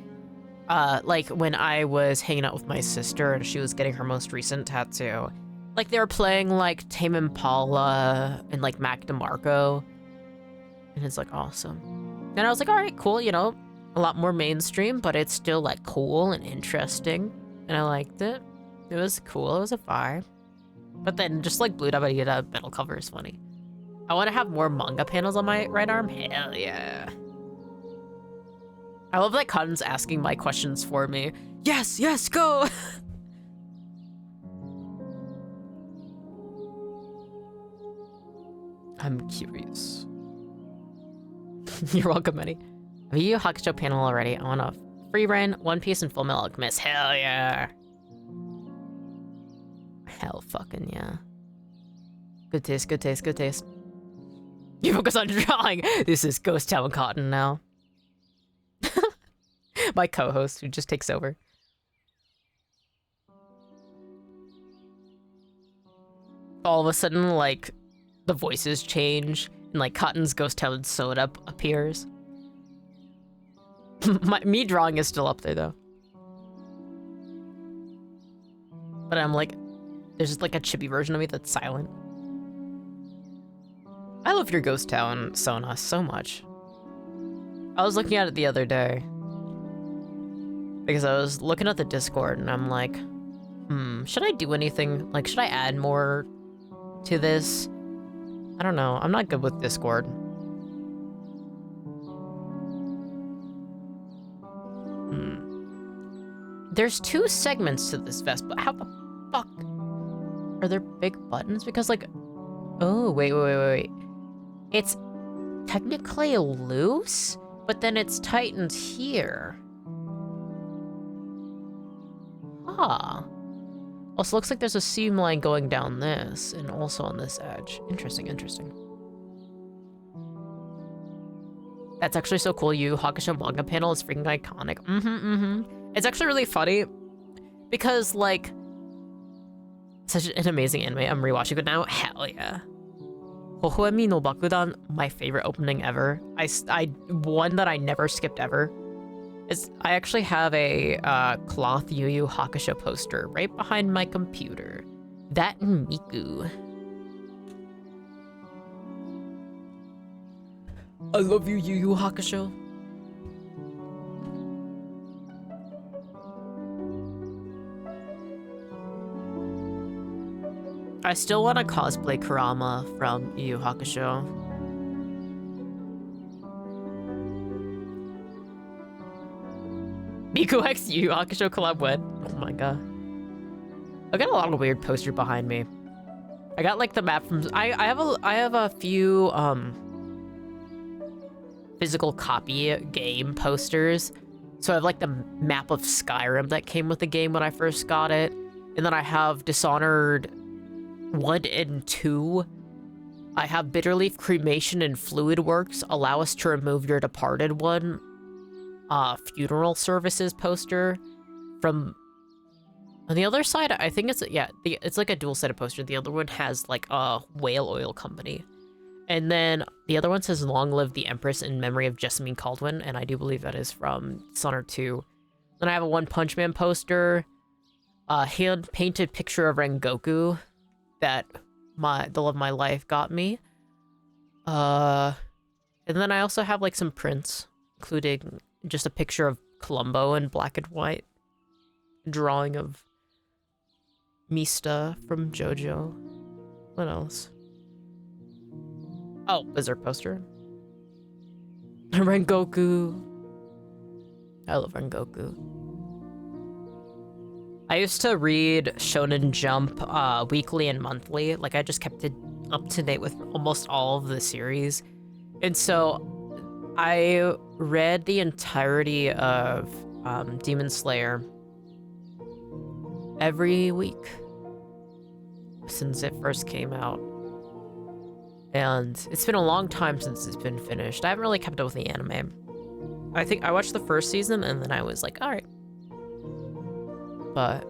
like when I was hanging out with my sister and she was getting her most recent tattoo, like they were playing like Tame Impala and like Mac DeMarco, and it's like awesome. And I was like, all right, cool, you know, a lot more mainstream, but it's still like cool and interesting, and I liked it. It was cool, it was a vibe. But then just like Blue Dabba Dee Da metal cover is funny. I want to have more manga panels on my right arm. Hell yeah. I love that Cotton's asking my questions for me. Yes, yes, go! I'm curious. You're welcome, Eddie. Have you Hakusho panel already? I want a free run, One Piece, and Full Metal Alchemist. Hell yeah. Hell fucking yeah. Good taste, good taste, good taste. You focus on drawing. This is Ghost Town Cotton now. My co-host who just takes over. All of a sudden, like, the voices change, and like Cotton's Ghost Town soda appears. Me drawing is still up there though. But I'm like, there's just like a chibi version of me that's silent. I love your Ghost Town, Sona, so much. I was looking at it the other day, because I was looking at the Discord, and I'm like, should I do anything? Like, should I add more to this? I don't know. I'm not good with Discord. There's 2 segments to this vest, but how the fuck? Are there big buttons? Because, like, oh, wait. It's technically loose, but then it's tightened here. Ah. Also, looks like there's a seam line going down this, and also on this edge. Interesting, interesting. That's actually so cool. Yu Hakusho manga panel is freaking iconic. It's actually really funny, because, like, such an amazing anime. I'm rewatching it now. Hell yeah. Hohoemi no Bakudan, my favorite opening ever. One that I never skipped ever. I actually have a cloth Yu Yu Hakusho poster right behind my computer. That and Miku. I love you, Yu Yu Hakusho. I still want to cosplay Kurama from Yu Yu Hakusho. Miku X Yu Yu Hakusho collab when? Oh my god. I got a lot of weird posters behind me. I got like the map from I have a few physical copy game posters. So I have like the map of Skyrim that came with the game when I first got it. And then I have Dishonored 1 and 2. I have Bitterleaf Cremation and Fluid Works Allow Us to Remove Your Departed One funeral services poster from. On the other side, I think it's, yeah, it's like a dual set of posters. The other one has like a whale oil company. And then the other one says Long Live the Empress in memory of Jessamine Caldwin, and I do believe that is from Dishonored 2. Then I have a One Punch Man poster, a hand-painted picture of Rengoku that the love of my life got me. And then I also have like some prints, including just a picture of Columbo in black and white, drawing of Mista from JoJo. What else? Oh, Blizzard poster. Rengoku. I love Rengoku. I used to read Shonen Jump weekly and monthly. Like, I just kept it up to date with almost all of the series. And so I read the entirety of Demon Slayer every week since it first came out. And it's been a long time since it's been finished. I haven't really kept up with the anime. I think I watched the first season and then I was like, all right. But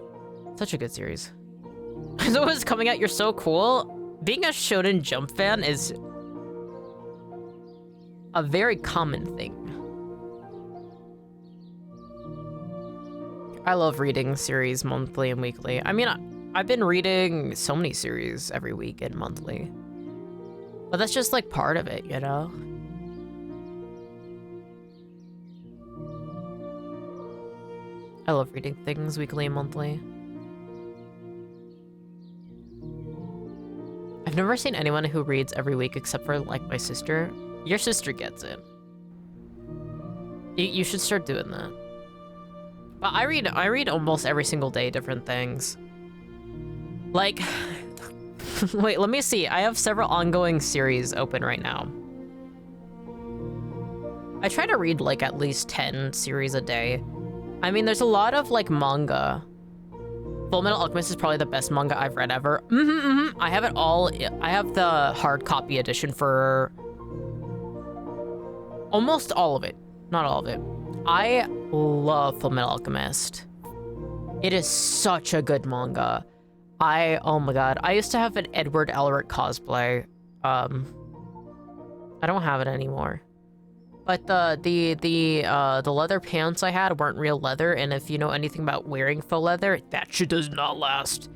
such a good series. So it's coming out, you're so cool. Being a Shonen Jump fan is a very common thing. I love reading series monthly and weekly. I mean, I've been reading so many series every week and monthly. But that's just like part of it, you know? I love reading things weekly and monthly. I've never seen anyone who reads every week except for like my sister. Your sister gets it. You should start doing that. But I read almost every single day different things. Like, wait, let me see. I have several ongoing series open right now. I try to read like at least 10 series a day. I mean, there's a lot of like manga. Fullmetal Alchemist is probably the best manga I've read ever. I have it all. I have the hard copy edition for almost all of it. Not all of it. I love Fullmetal Alchemist. It is such a good manga. Oh my god. I used to have an Edward Elric cosplay. I don't have it anymore. But the leather pants I had weren't real leather, and if you know anything about wearing faux leather, that shit does not last.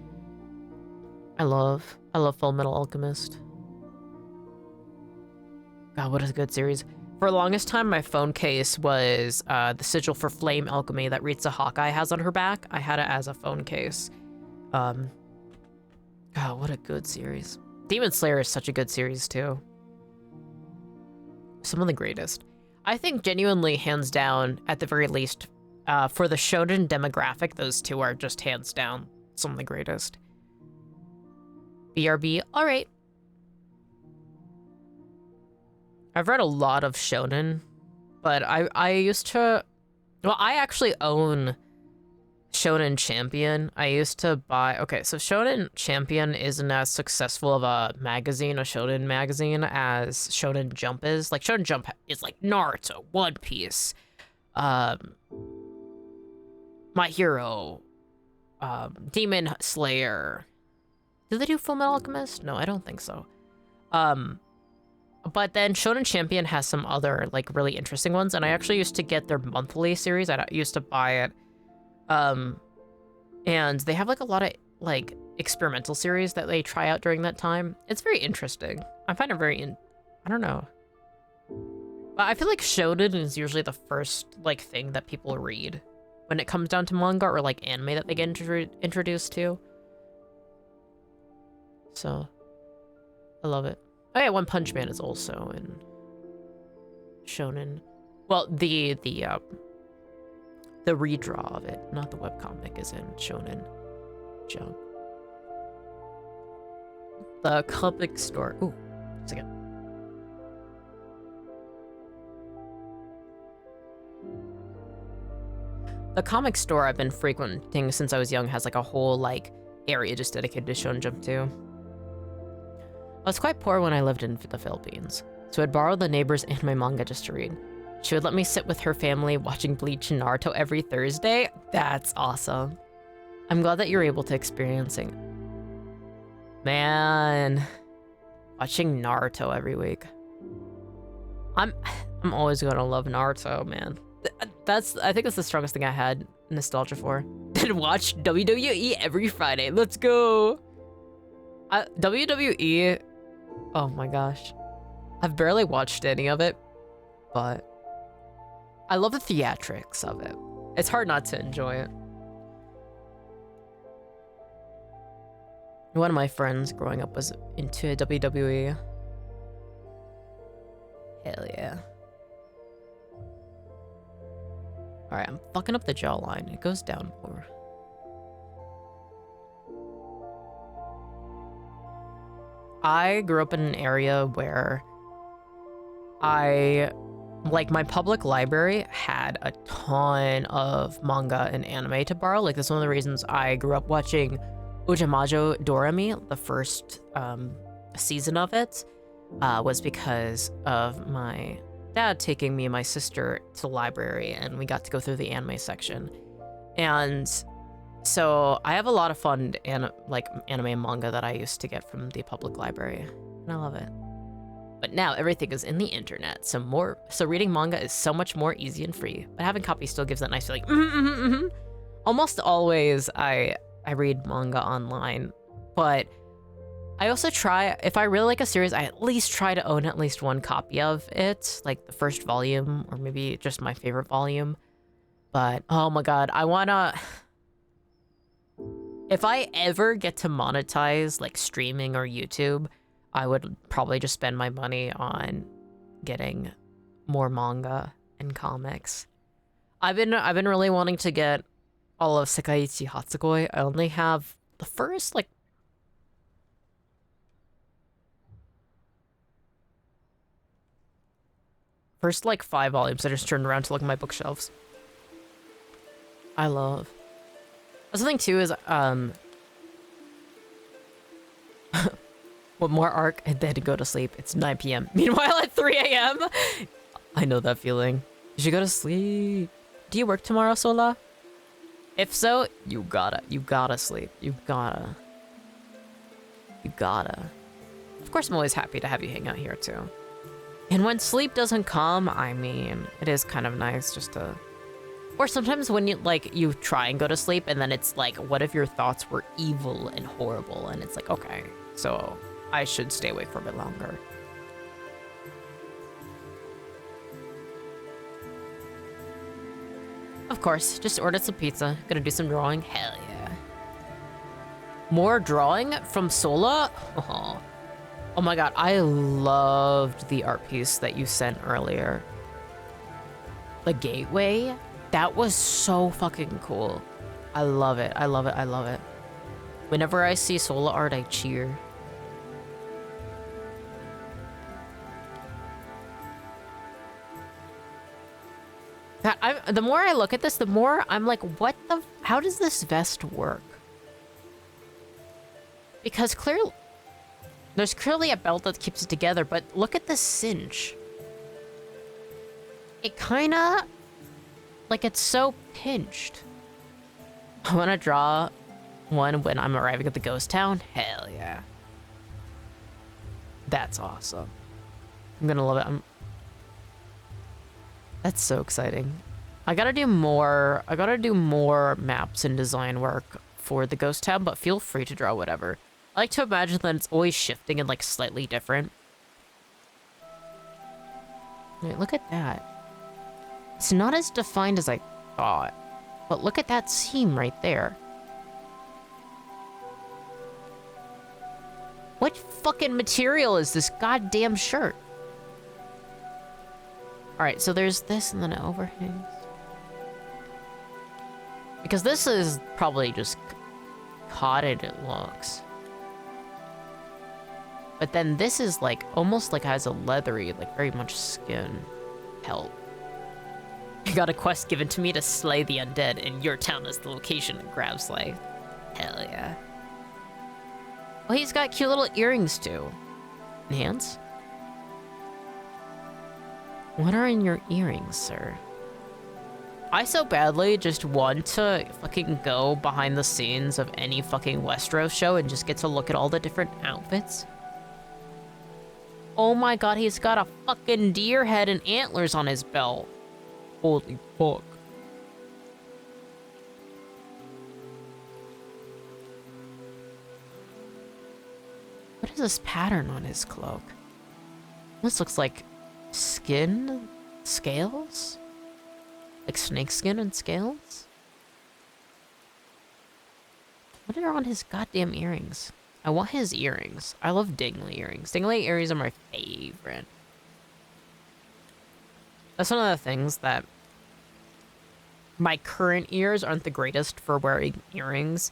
I love Fullmetal Alchemist. God, what a good series. For the longest time, my phone case was the sigil for flame alchemy that Ritsu Hawkeye has on her back. I had it as a phone case. God, what a good series. Demon Slayer is such a good series, too. Some of the greatest. I think genuinely, hands down, at the very least, for the shonen demographic, those two are just hands down some of the greatest. BRB, alright. I've read a lot of shonen, but I used to... Well, I actually own Shonen Champion. I used to buy... Okay, so Shonen Champion isn't as successful of a magazine, a shonen magazine, as Shonen Jump is. Like, Shonen Jump is like Naruto, One Piece, My Hero, Demon Slayer. Did they do Fullmetal Alchemist? No, I don't think so. But then Shonen Champion has some other like really interesting ones, and I actually used to get their monthly series. I used to buy it, and they have like a lot of like experimental series that they try out during that time. It's very interesting. I find it I don't know. But I feel like Shonen is usually the first like thing that people read when it comes down to manga or like anime that they get introduced to. So I love it. Oh yeah, One Punch Man is also in Shonen. Well, the redraw of it, not the webcomic, is in Shonen Jump. The comic store. Ooh, just a second. The comic store I've been frequenting since I was young has like a whole like area just dedicated to Shonen Jump too. I was quite poor when I lived in the Philippines, so I'd borrow the neighbor's anime manga just to read. She would let me sit with her family watching Bleach and Naruto every Thursday. That's awesome. I'm glad that you're able to experiencing. Man, watching Naruto every week. I'm always gonna love Naruto, man. I think that's the strongest thing I had nostalgia for. And watch WWE every Friday. Let's go. WWE. Oh my gosh. I've barely watched any of it, but I love the theatrics of it. It's hard not to enjoy it. One of my friends growing up was into WWE. Hell yeah. Alright, I'm fucking up the jawline. It goes down more. I grew up in an area where my public library had a ton of manga and anime to borrow. Like, that's one of the reasons I grew up watching Ujamajo Doremi, the first season of it, was because of my dad taking me and my sister to the library, and we got to go through the anime section. And so I have a lot of fun anime and manga that I used to get from the public library, and I love it. But now everything is in the internet, so reading manga is so much more easy and free. But having copies still gives that nice feeling. Almost always I read manga online, but I also try, if I really like a series, I at least try to own at least one copy of it, like the first volume, or maybe just my favorite volume. But oh my god, I wanna... If I ever get to monetize like streaming or YouTube, I would probably just spend my money on getting more manga and comics. I've been really wanting to get all of Sekaiichi Hatsukoi. I only have the first like first like 5 volumes. I just turned around to look at my bookshelves. I love. That's the thing too is what more arc and then to go to sleep. It's 9 p.m. Meanwhile at 3 a.m. I know that feeling. You should go to sleep. Do you work tomorrow, Sola? If so, you gotta sleep. You gotta. Of course, I'm always happy to have you hang out here too. And when sleep doesn't come, I mean, it is kind of nice just to... Or sometimes when you try and go to sleep and then it's like, what if your thoughts were evil and horrible? And it's like, okay, so I should stay awake for a bit longer. Of course, just ordered some pizza. Gonna do some drawing. Hell yeah. More drawing from Sola? Oh my god, I loved the art piece that you sent earlier. The gateway? That was so fucking cool. I love it. Whenever I see Sola art, I cheer. The more I look at this, the more I'm like, how does this vest work? Because there's clearly a belt that keeps it together, but look at this cinch. It kinda, like it's so pinched. I wanna draw one when I'm arriving at the ghost town. Hell yeah. That's awesome. I'm gonna love it. That's so exciting. I gotta do more maps and design work for the Ghost tab, but feel free to draw whatever. I like to imagine that it's always shifting and like slightly different. Wait, look at that. It's not as defined as I thought, but look at that seam right there. What fucking material is this goddamn shirt? Alright, so there's this and then it overhangs. Because this is probably just cotted, it looks. But then this is like, almost like has a leathery, like very much skin pelt. I got a quest given to me to slay the undead, and your town is the location and grab slay. Hell yeah. Well, he's got cute little earrings too. And hands? What are in your earrings, sir? I so badly just want to fucking go behind the scenes of any fucking Westeros show and just get to look at all the different outfits. Oh my god, he's got a fucking deer head and antlers on his belt. Holy fuck. What is this pattern on his cloak? This looks like skin? Scales? Like snake skin and scales? What are on his goddamn earrings? I want his earrings. I love dingly earrings. Dingly earrings are my favorite. That's one of the things that my current ears aren't the greatest for wearing earrings.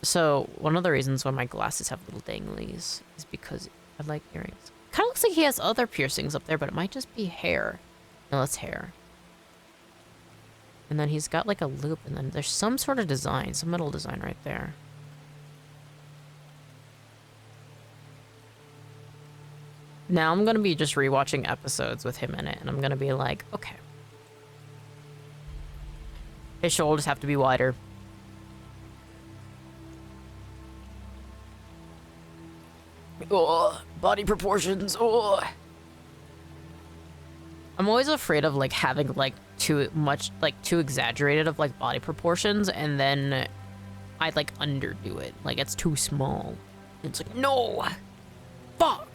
So one of the reasons why my glasses have little danglies is because I like earrings. Kind of looks like he has other piercings up there, but it might just be hair. No, it's hair. And then he's got like a loop, and then there's some sort of design, some metal design right there. Now I'm gonna be just rewatching episodes with him in it, and I'm gonna be like, okay. His shoulders have to be wider. Oh, body proportions. Oh. I'm always afraid of like having like too exaggerated of like body proportions, and then I like underdo it. Like it's too small. It's like, no, fuck.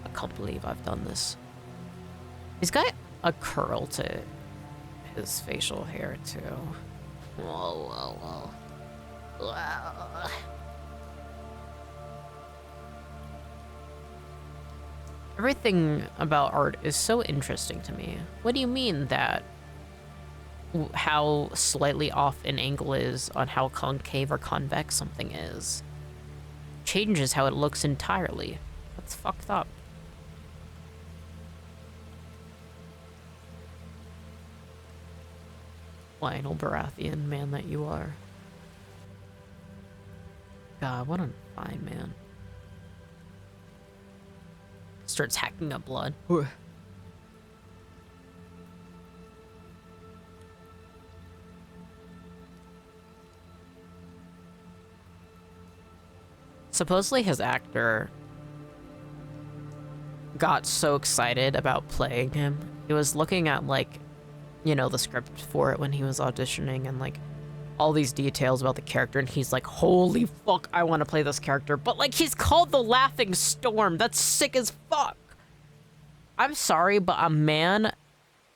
I can't believe I've done this. He's got a curl to his facial hair too. Whoa, whoa, whoa. Wow. Everything about art is so interesting to me. What do you mean that how slightly off an angle is on how concave or convex something is changes how it looks entirely? That's fucked up. Lyonel Baratheon, man that you are. God, what a fine man. Starts hacking up blood. Supposedly his actor got so excited about playing him. He was looking at like, you know, the script for it when he was auditioning and like all these details about the character, and he's like, holy fuck, I want to play this character. But like, he's called the Laughing Storm. That's sick as fuck. I'm sorry, but a man,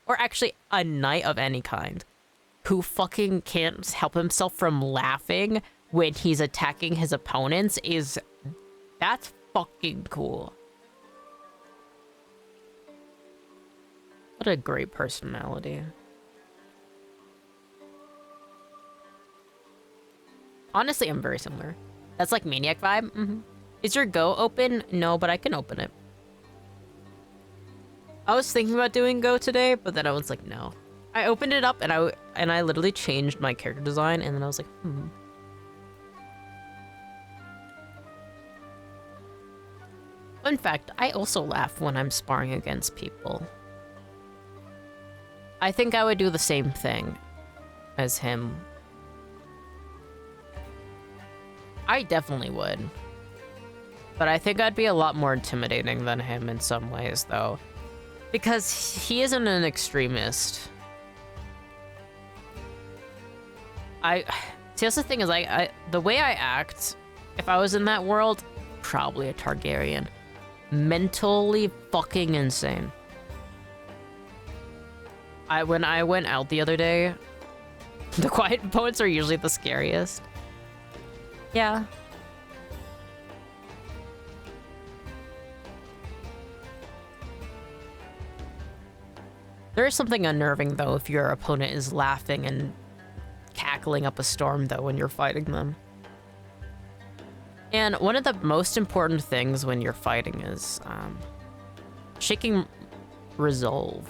or actually a knight of any kind, who fucking can't help himself from laughing when he's attacking his opponents that's fucking cool. What a great personality. Honestly, I'm very similar. That's like Maniac vibe. Mm-hmm. Is your Go open? No, but I can open it. I was thinking about doing Go today, but then I was like, no. I opened it up and I literally changed my character design, and then I was like, In fact, I also laugh when I'm sparring against people. I think I would do the same thing as him. I definitely would. But I think I'd be a lot more intimidating than him in some ways, though. Because he isn't an extremist. See, that's the thing is, the way I act, if I was in that world, probably a Targaryen. Mentally fucking insane. When I went out the other day, the quiet poets are usually the scariest. Yeah. There is something unnerving, though, if your opponent is laughing and cackling up a storm, though, when you're fighting them. And one of the most important things when you're fighting is shaking resolve.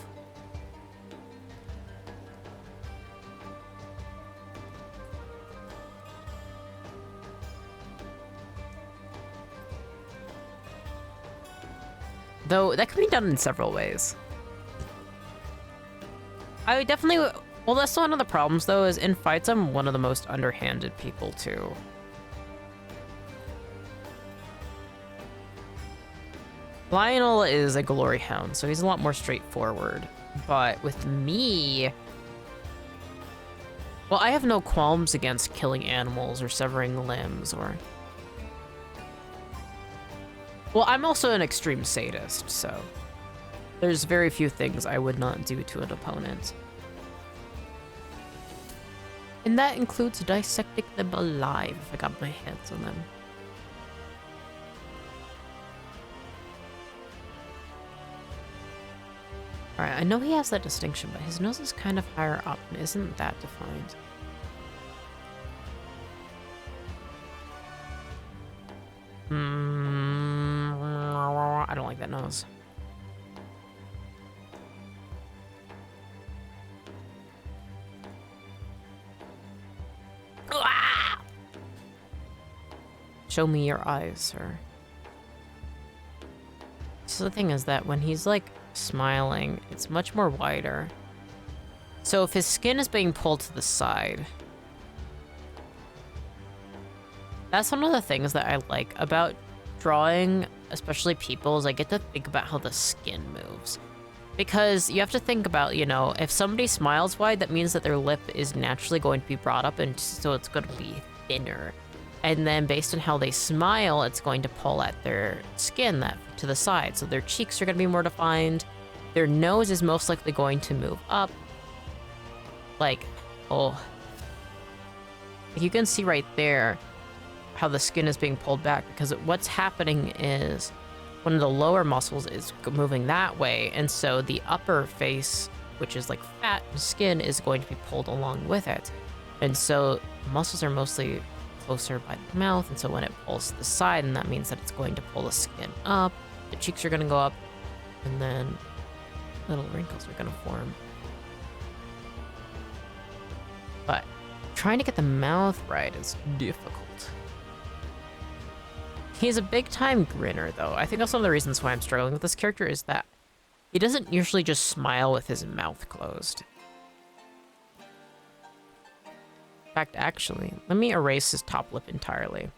Though that can be done in several ways. I would definitely... Well, that's one of the problems, though, is in fights, I'm one of the most underhanded people, too. Lyonel is a glory hound, so he's a lot more straightforward. But with me... Well, I have no qualms against killing animals or severing limbs or... Well, I'm also an extreme sadist, so... There's very few things I would not do to an opponent. And that includes dissecting them alive if I got my hands on them. Alright, I know he has that distinction, but his nose is kind of higher up and isn't that defined. I don't like that nose. Show me your eyes, sir. So the thing is that when he's like smiling, it's much more wider. So if his skin is being pulled to the side, that's one of the things that I like about drawing, especially people, is I get to think about how the skin moves. Because you have to think about, you know, if somebody smiles wide, that means that their lip is naturally going to be brought up, and so it's going to be thinner. And then based on how they smile, it's going to pull at their skin that to the side. So their cheeks are going to be more defined. Their nose is most likely going to move up. Like, oh. You can see right there how the skin is being pulled back, because what's happening is one of the lower muscles is moving that way. And so the upper face, which is like fat and skin, is going to be pulled along with it. And so muscles are mostly closer by the mouth, and so when it pulls to the side, and that means that it's going to pull the skin up, the cheeks are going to go up, and then little wrinkles are going to form. But trying to get the mouth right is difficult. He's a big-time grinner, though. I think that's one of the reasons why I'm struggling with this character, is that he doesn't usually just smile with his mouth closed. In fact, actually, let me erase his top lip entirely.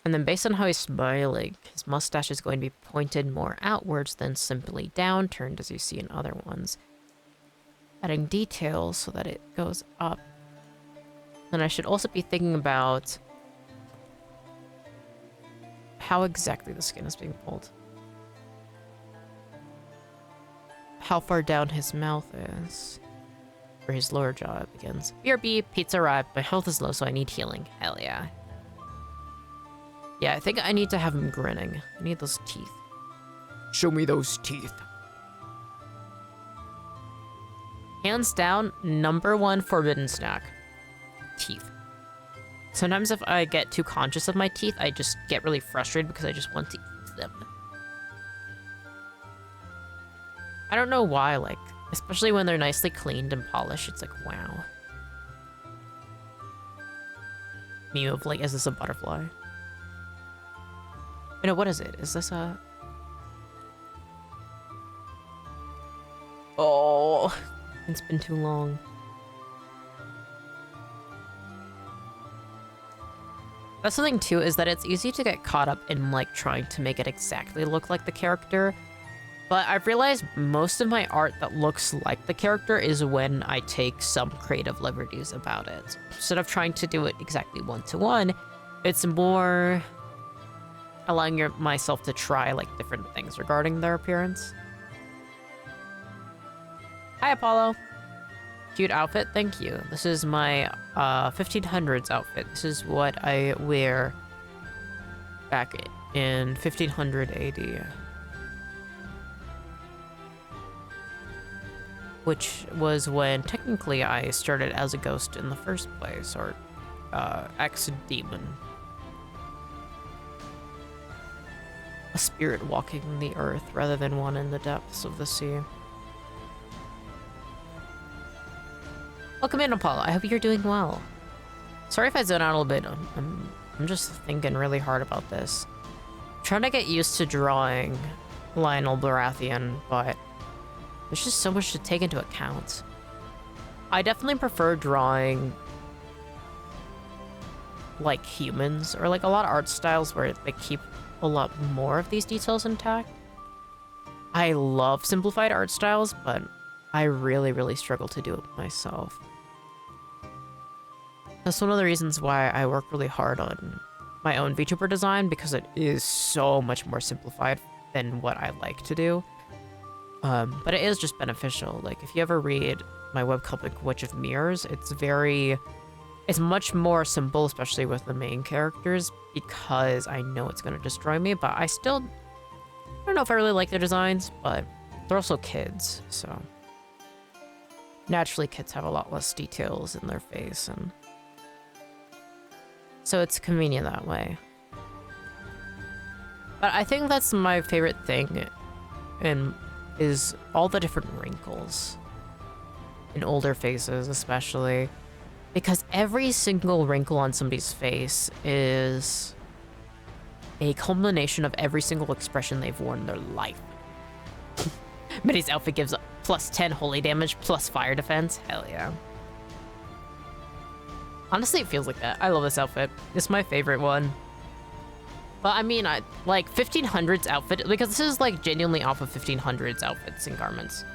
And then based on how he's smiling, his mustache is going to be pointed more outwards than simply downturned, as you see in other ones. Adding details so that it goes up. Then I should also be thinking about how exactly the skin is being pulled. How far down his mouth is. Where his lower jaw begins. BRB, pizza arrived. My health is low, so I need healing. Hell yeah. Yeah, I think I need to have him grinning. I need those teeth. Show me those teeth. Hands down, #1 forbidden snack. Teeth. Sometimes if I get too conscious of my teeth, I just get really frustrated because I just want to eat them. I don't know why, like, especially when they're nicely cleaned and polished, it's like, wow. Meme of, like, is this a butterfly? You know, what is it? Is this a... Oh, it's been too long. That's the thing too, is that it's easy to get caught up in like trying to make it exactly look like the character. But I've realized most of my art that looks like the character is when I take some creative liberties about it. Instead of trying to do it exactly one-to-one, it's more allowing myself to try like different things regarding their appearance. Hi, Apollo. Cute outfit, thank you. This is my 1500s outfit. This is what I wear back in 1500 AD. Which was when technically I started as a ghost in the first place, or ex-demon. A spirit walking the earth rather than one in the depths of the sea. Welcome in, Apollo. I hope you're doing well. Sorry if I zone out a little bit. I'm just thinking really hard about this. I'm trying to get used to drawing Lyonel Baratheon, but there's just so much to take into account. I definitely prefer drawing like humans, or like a lot of art styles where they keep a lot more of these details intact. I love simplified art styles, but I really, really struggle to do it myself. That's one of the reasons why I work really hard on my own VTuber design, because it is so much more simplified than what I like to do. But it is just beneficial. Like, if you ever read my webcomic, Witch of Mirrors, it's much more simple, especially with the main characters, because I know it's going to destroy me, but I don't know if I really like their designs, but they're also kids, so. Naturally, kids have a lot less details in their face, and so it's convenient that way. But I think that's my favorite thing, is all the different wrinkles in older faces, especially, because every single wrinkle on somebody's face is a culmination of every single expression they've worn in their life. Mitty's outfit gives plus 10 holy damage, plus fire defense. Hell yeah. Honestly, it feels like that. I love this outfit. It's my favorite one. But I mean, I like 1500s outfit, because this is like genuinely off of 1500s outfits and garments.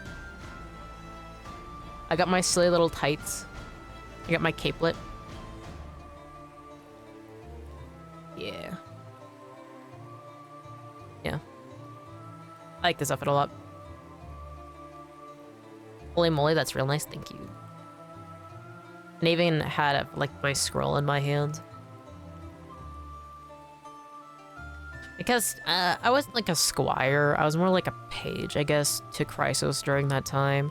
I got my silly little tights. I got my capelet. Yeah. Yeah. I like this outfit a lot. Holy moly, that's real nice, thank you. And even had like my scroll in my hand. Because I wasn't like a squire, I was more like a page, I guess, to Chrysos during that time.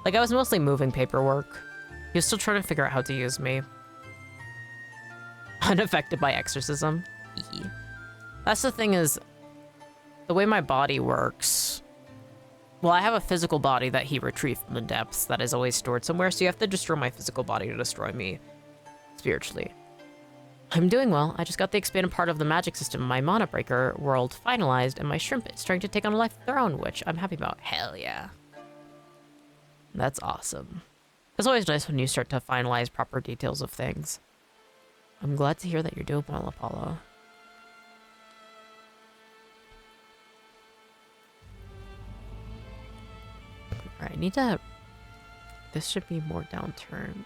Like, I was mostly moving paperwork. He was still trying to figure out how to use me. Unaffected by exorcism. That's the thing, is the way my body works. Well, I have a physical body that he retrieved from the depths that is always stored somewhere, so you have to destroy my physical body to destroy me spiritually. I'm doing well. I just got the expanded part of the magic system, my mana breaker world finalized, and my shrimp is starting to take on a life of their own, which I'm happy about. Hell yeah. That's awesome. It's always nice when you start to finalize proper details of things. I'm glad to hear that you're doing well, Apollo. Alright, I need to... This should be more downturned.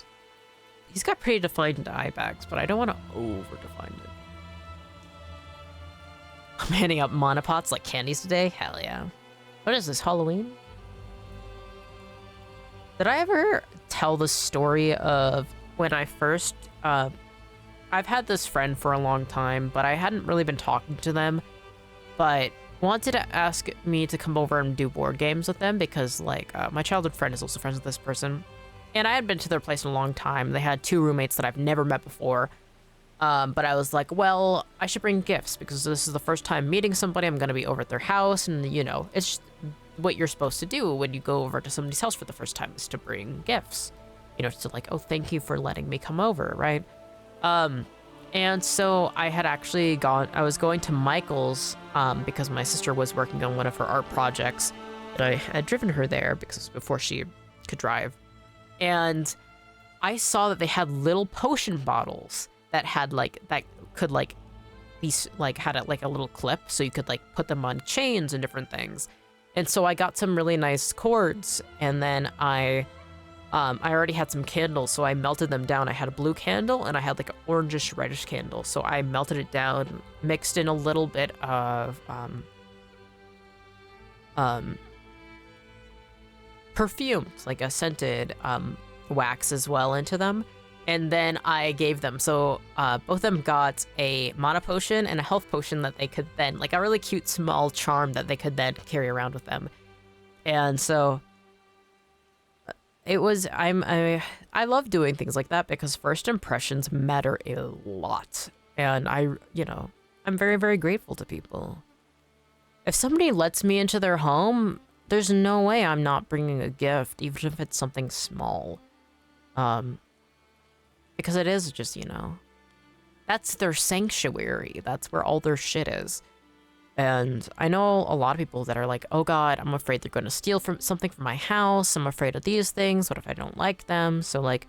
He's got pretty defined eye bags, but I don't want to over-define it. I'm handing out mana pots like candies today? Hell yeah. What is this, Halloween? Did I ever tell the story of when I first... I've had this friend for a long time, but I hadn't really been talking to them, but wanted to ask me to come over and do board games with them because, like, my childhood friend is also friends with this person. And I had been to their place in a long time. They had 2 roommates that I've never met before. But I was like, well, I should bring gifts because this is the first time meeting somebody. I'm going to be over at their house. And, you know, it's just what you're supposed to do when you go over to somebody's house for the first time is to bring gifts. You know, to like, oh, thank you for letting me come over, right? And so I had actually I was going to Michael's because my sister was working on one of her art projects. And I had driven her there because it was before she could drive. And I saw that they had little potion bottles that had like that could like like had a, like a little clip, so you could like put them on chains and different things. And so I got some really nice cords, and then I already had some candles, so I melted them down. I had a blue candle and I had like an orangish reddish candle, so I melted it down, mixed in a little bit of perfumed, like a scented wax as well into them, and then I gave them. So both of them got a mana potion and a health potion that they could then, like a really cute small charm that they could then carry around with them. And so it was, I love doing things like that because first impressions matter a lot. And I'm very, very grateful to people. If somebody lets me into their home, there's no way I'm not bringing a gift, even if it's something small. Because it is just, that's their sanctuary. That's where all their shit is. And I know a lot of people that are like, oh God, I'm afraid they're going to steal something from my house. I'm afraid of these things. What if I don't like them? So like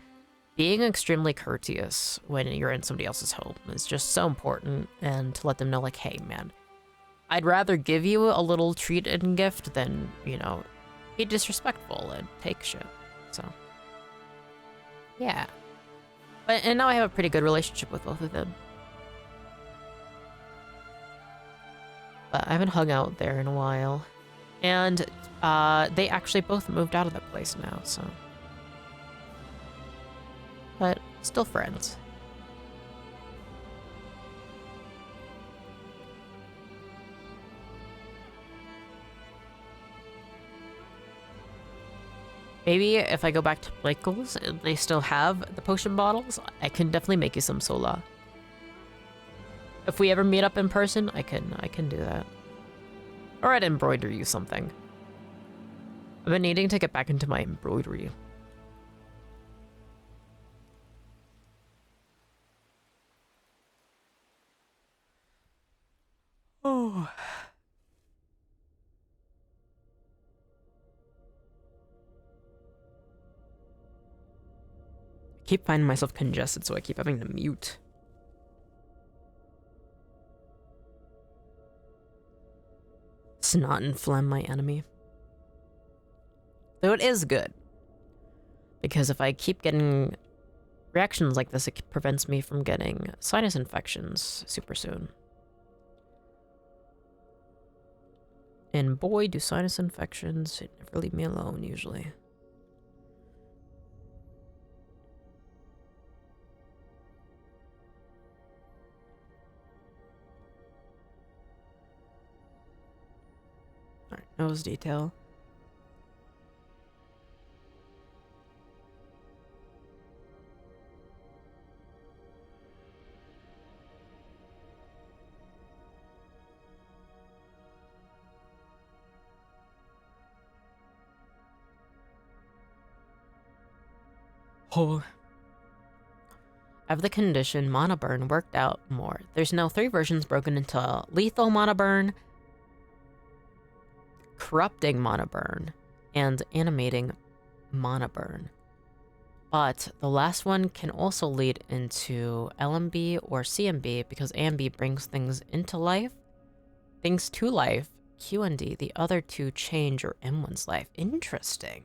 being extremely courteous when you're in somebody else's home is just so important. And to let them know like, hey man, I'd rather give you a little treat and gift than, be disrespectful and take shit. So yeah. And now I have a pretty good relationship with both of them. But I haven't hung out there in a while. And they actually both moved out of that place now, so. But still friends. Maybe if I go back to Michael's and they still have the potion bottles, I can definitely make you some Sola. If we ever meet up in person, I can do that. Or I'd embroider you something. I've been needing to get back into my embroidery. Oh. I keep finding myself congested, so I keep having to mute. Snot and phlegm, my enemy. Though it is good. Because if I keep getting reactions like this, it prevents me from getting sinus infections super soon. And boy, do sinus infections never leave me alone, usually. Alright, nose detail. Oh. I have the condition mana burn worked out more. There's now 3 versions broken into lethal mana burn, corrupting mana burn, and animating mana burn. But the last one can also lead into LMB or CMB because AMB brings things into life, things to life. QND, the other 2 change or M1's life. Interesting.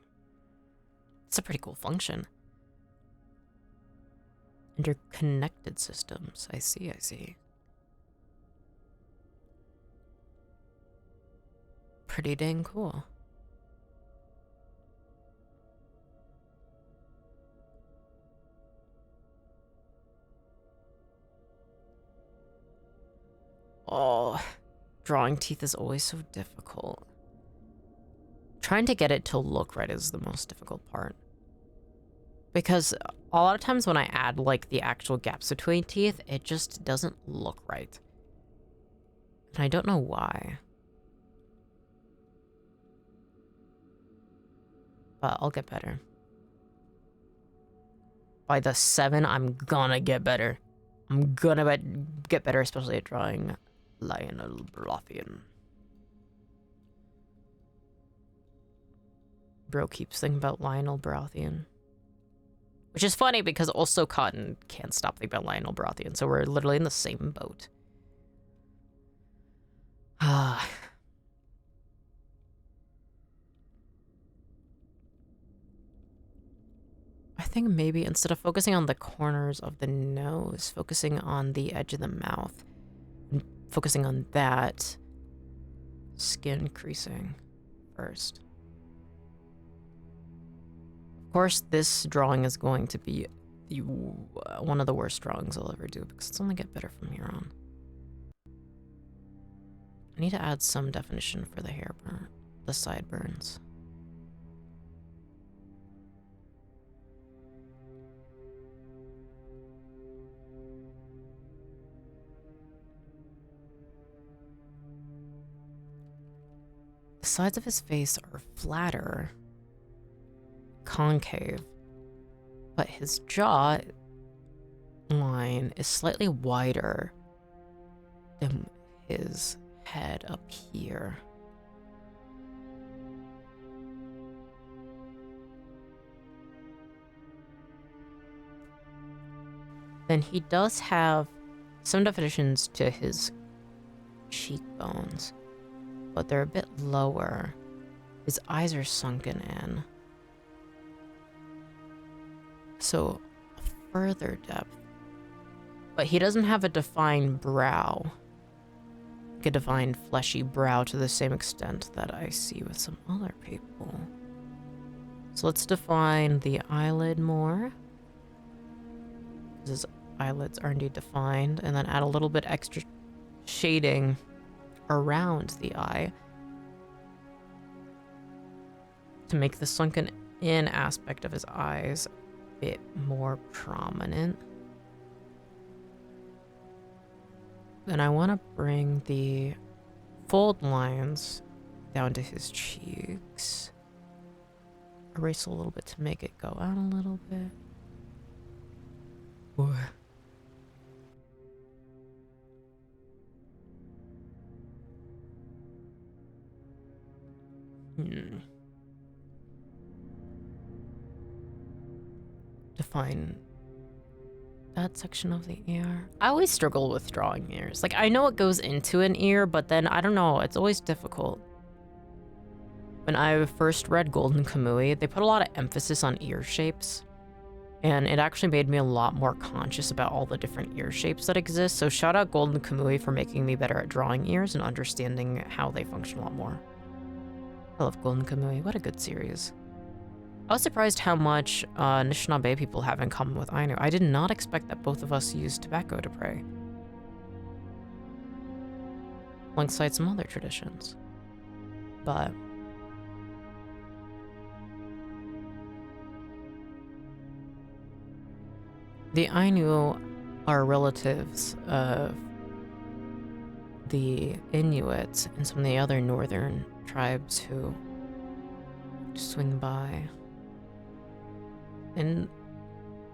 It's a pretty cool function. Interconnected systems. I see. Pretty dang cool. Oh, drawing teeth is always so difficult. Trying to get it to look right is the most difficult part. Because a lot of times when I add like the actual gaps between teeth, it just doesn't look right. And I don't know why. But I'll get better. By the 7, I'm gonna get better. I'm gonna get better, especially at drawing Lyonel Baratheon. Bro keeps thinking about Lyonel Baratheon. Which is funny because also Cotton can't stop thinking about Lyonel Baratheon, so we're literally in the same boat. I think maybe instead of focusing on the corners of the nose, focusing on the edge of the mouth, and focusing on that skin creasing first. Of course, this drawing is going to be one of the worst drawings I'll ever do because it's only get better from here on. I need to add some definition for the hair burn, the sideburns. The sides of his face are flatter, concave, but his jaw line is slightly wider than his head up here. Then he does have some definitions to his cheekbones, but they're a bit lower. His eyes are sunken in. So, a further depth. But he doesn't have a defined brow. Like a defined fleshy brow to the same extent that I see with some other people. So let's define the eyelid more. His eyelids are indeed defined, and then add a little bit extra shading around the eye to make the sunken in aspect of his eyes a bit more prominent. Then I want to bring the fold lines down to his cheeks. Erase a little bit to make it go out a little bit. Ooh. Define that section of the ear. I always struggle with drawing ears. Like, I know what goes into an ear, but then, I don't know, it's always difficult. When I first read Golden Kamuy, they put a lot of emphasis on ear shapes. And it actually made me a lot more conscious about all the different ear shapes that exist. So shout out Golden Kamuy for making me better at drawing ears and understanding how they function a lot more. I love Golden Kamuy. What a good series. I was surprised how much Anishinaabe people have in common with Ainu. I did not expect that both of us use tobacco to pray. Alongside some other traditions. But the Ainu are relatives of the Inuit and some of the other northern tribes who swing by. And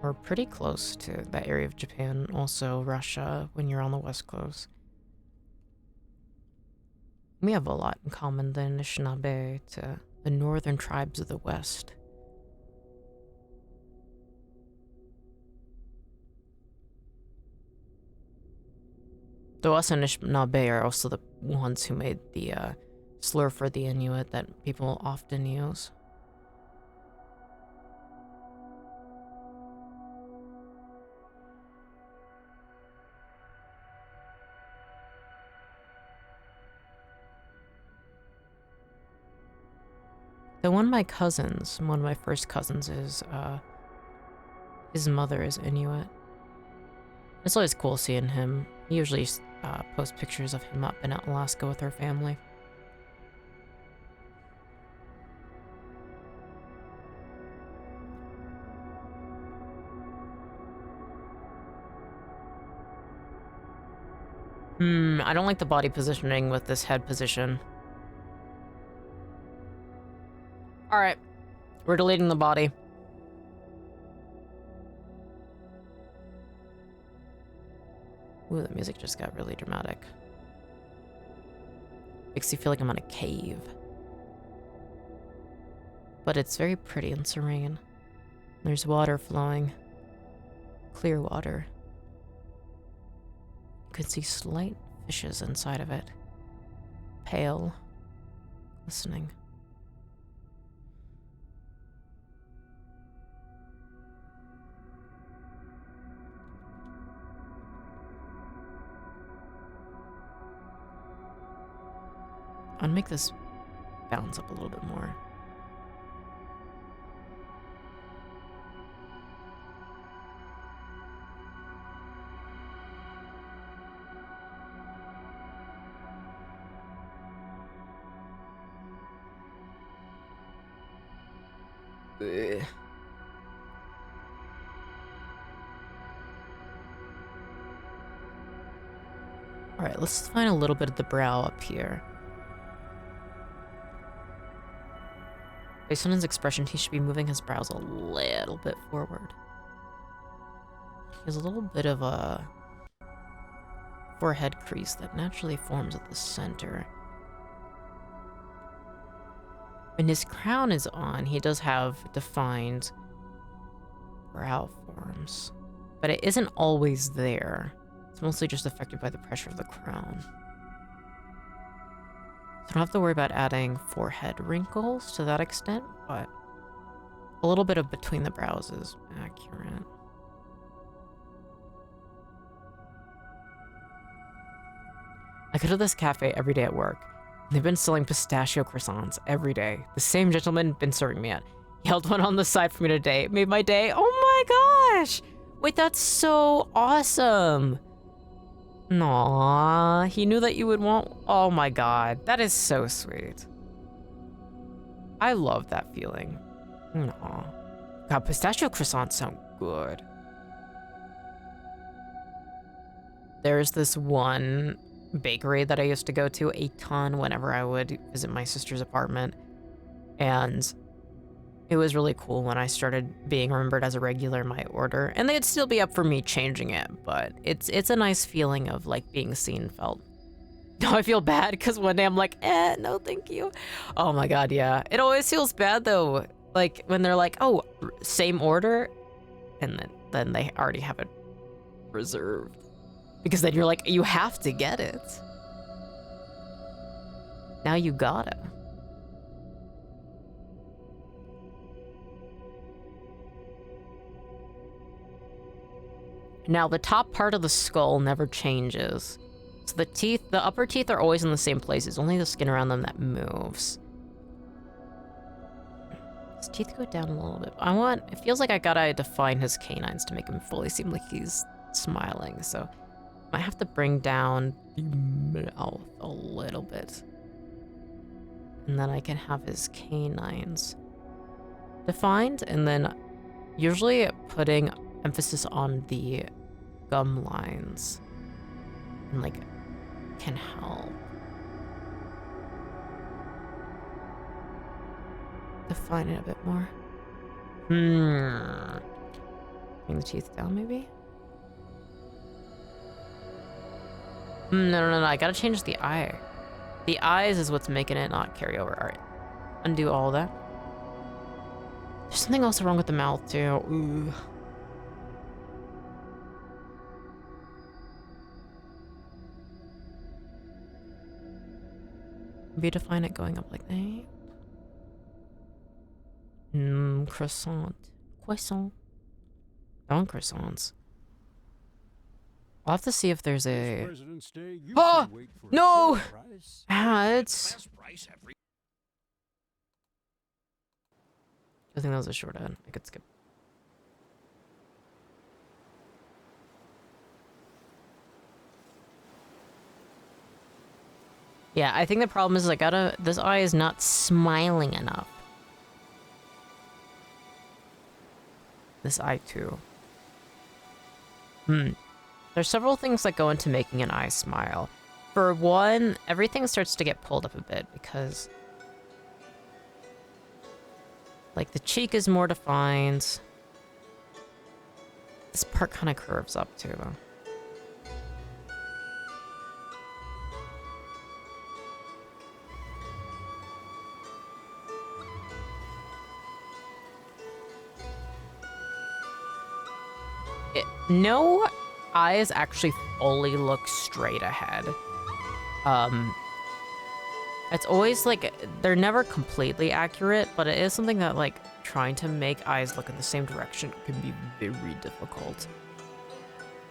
we're pretty close to that area of Japan, also Russia, when you're on the west coast. We have a lot in common, the Anishinaabe to the northern tribes of the west. Though us Anishinaabe are also the ones who made the slur for the Inuit that people often use. Though one of my first cousins is, his mother is Inuit. It's always cool seeing him. He usually posts pictures of him up in Alaska with her family. I don't like the body positioning with this head position. Alright, we're deleting the body. Ooh, the music just got really dramatic. Makes you feel like I'm in a cave. But it's very pretty and serene. There's water flowing. Clear water. You can see slight fishes inside of it. Pale. Listening. I'll make this bounce up a little bit more. Ugh. Alright, let's find a little bit of the brow up here. Based on his expression, he should be moving his brows a little bit forward. He has a little bit of a forehead crease that naturally forms at the center. When his crown is on, he does have defined brow forms, but it isn't always there. It's mostly just affected by the pressure of the crown. So I don't have to worry about adding forehead wrinkles to that extent, but a little bit of between the brows is accurate. I go to this cafe every day at work. They've been selling pistachio croissants every day. The same gentleman been serving me it. He held one on the side for me today. It made my day. Oh my gosh! Wait, that's so awesome! Aww, he knew that you would want... Oh my god, that is so sweet. I love that feeling. Aww. God, pistachio croissants sound good. There's this one bakery that I used to go to a ton whenever I would visit my sister's apartment. And it was really cool when I started being remembered as a regular in my order. And they'd still be up for me changing it, but it's a nice feeling of like being seen, felt. Now I feel bad because one day I'm like, no thank you. Oh my god, yeah. It always feels bad though. Like when they're like, oh, same order, and then they already have it reserved. Because then you're like, you have to get it. Now you gotta. Now the top part of the skull never changes. So the teeth, the upper teeth are always in the same places, only the skin around them that moves. His teeth go down a little bit. It feels like I gotta define his canines to make him fully seem like he's smiling, so I have to bring down the mouth a little bit. And then I can have his canines defined, and then usually putting emphasis on the gum lines and like can help define it a bit more. Bring the teeth down maybe. No, I gotta change the eye. The eyes is what's making it not carry over. All right, undo all that. There's something else wrong with the mouth too. Ooh. Maybe define it going up like that. Croissant. Croissant. On croissants. I'll have to see if there's a... Oh! No! It's... I think that was a short ad. I could skip. Yeah, I think the problem is this eye is not smiling enough. This eye too. There's several things that go into making an eye smile. For one, everything starts to get pulled up a bit because like the cheek is more defined. This part kind of curves up too. No eyes actually fully look straight ahead. It's always like, they're never completely accurate, but it is something that like trying to make eyes look in the same direction can be very difficult.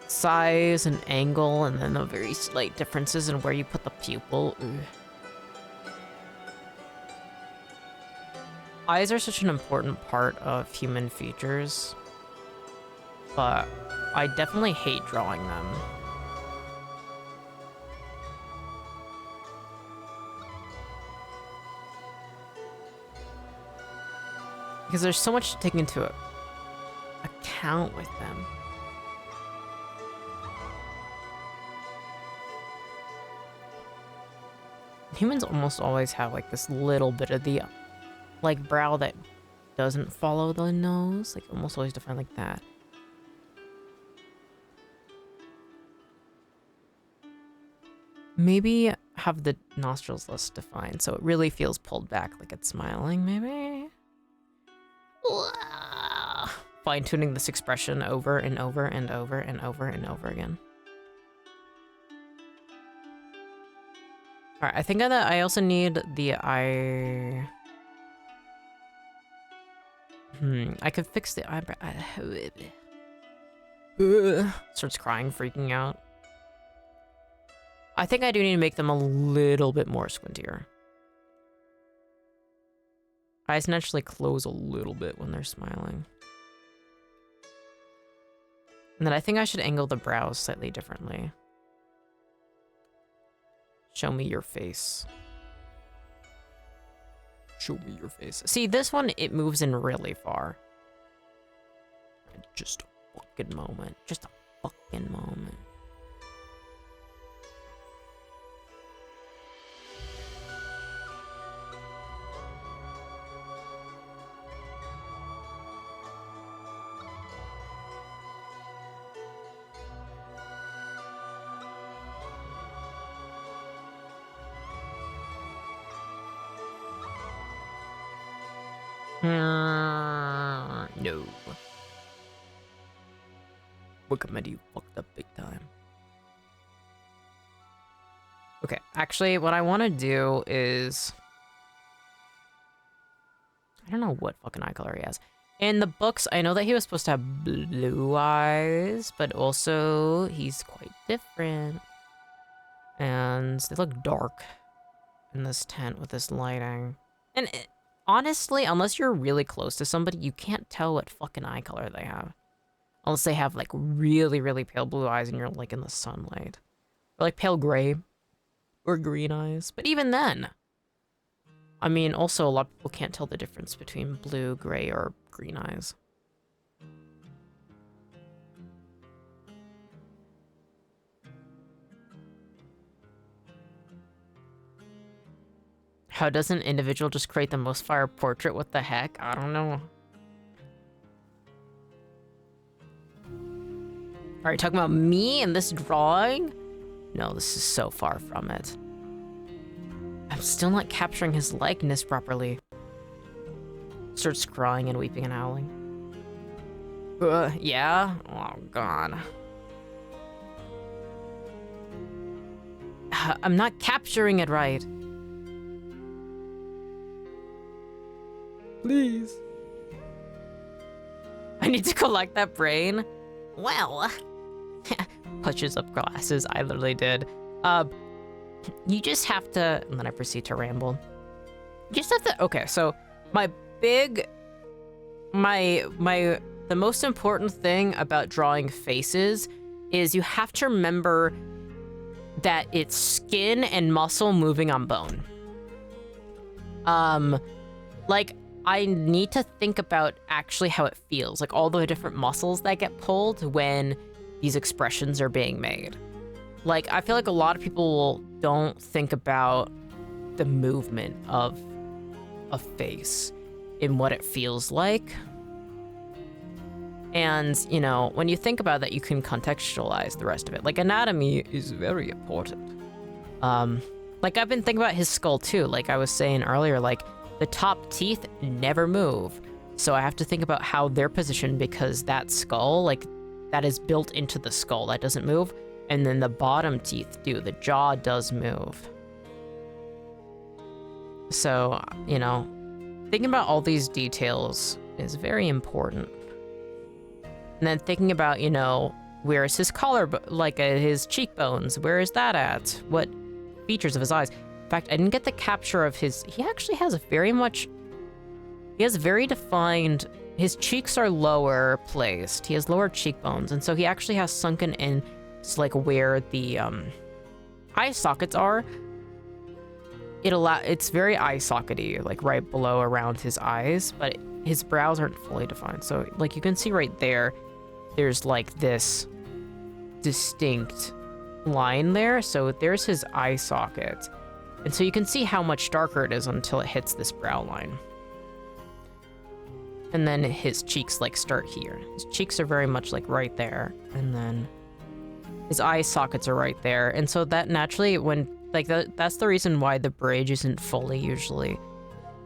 Size and angle, and then the very slight differences in where you put the pupil. Ugh. Eyes are such an important part of human features, but I definitely hate drawing them. Because there's so much to take into account with them. Humans almost always have like this little bit of the like brow that doesn't follow the nose, like almost always defined like that. Maybe have the nostrils less defined so it really feels pulled back like it's smiling, maybe? Fine-tuning this expression over and over and over and over and over again. Alright, I think that I also need the eye... I could fix the eyebrow. Starts crying, freaking out. I think I do need to make them a little bit more squintier. Eyes naturally close a little bit when they're smiling. And then I think I should angle the brows slightly differently. Show me your face. Show me your face. See, this one, it moves in really far. Just a fucking moment. Just a fucking moment. No. Wikimedia, you fucked up big time. Okay, actually, what I want to do is... I don't know what fucking eye color he has. In the books, I know that he was supposed to have blue eyes, but also he's quite different. And they look dark in this tent with this lighting. And honestly, unless you're really close to somebody, you can't tell what fucking eye color they have. Unless they have like really, really pale blue eyes and you're like in the sunlight. Or like pale gray or green eyes. But even then, I mean, also a lot of people can't tell the difference between blue, gray, or green eyes. How does an individual just create the most fire portrait? What the heck? I don't know. Are you talking about me and this drawing? No, this is so far from it. I'm still not capturing his likeness properly. Starts crying and weeping and howling. Yeah? Oh, God. I'm not capturing it right. Please. I need to collect that brain. Well. Pushes up glasses. I literally did. You just have to... And then I proceed to ramble. You just have to... Okay, so my big... The most important thing about drawing faces is you have to remember that it's skin and muscle moving on bone. Like, I need to think about actually how it feels, like all the different muscles that get pulled when these expressions are being made. Like, I feel like a lot of people don't think about the movement of a face and what it feels like. And, you know, when you think about that, you can contextualize the rest of it. Like, anatomy is very important. Like, I've been thinking about his skull too. Like I was saying earlier, like, the top teeth never move. So I have to think about how they're positioned because that skull, like, that is built into the skull that doesn't move, and then the bottom teeth do. The jaw does move. So, you know, thinking about all these details is very important. And then thinking about, you know, where is his collar, like his cheekbones? Where is that at? What features of his eyes? In fact, I didn't get the capture of his. He actually has he has very defined. His cheeks are lower placed. He has lower cheekbones, and so he actually has sunken in, like where the eye sockets are. It's very eye sockety, like right below around his eyes, but his brows aren't fully defined. So like you can see right there, there's like this distinct line there. So there's his eye socket. And so you can see how much darker it is until it hits this brow line. And then his cheeks like start here. His cheeks are very much like right there. And then his eye sockets are right there. And so that naturally, when like that's the reason why the bridge isn't fully usually,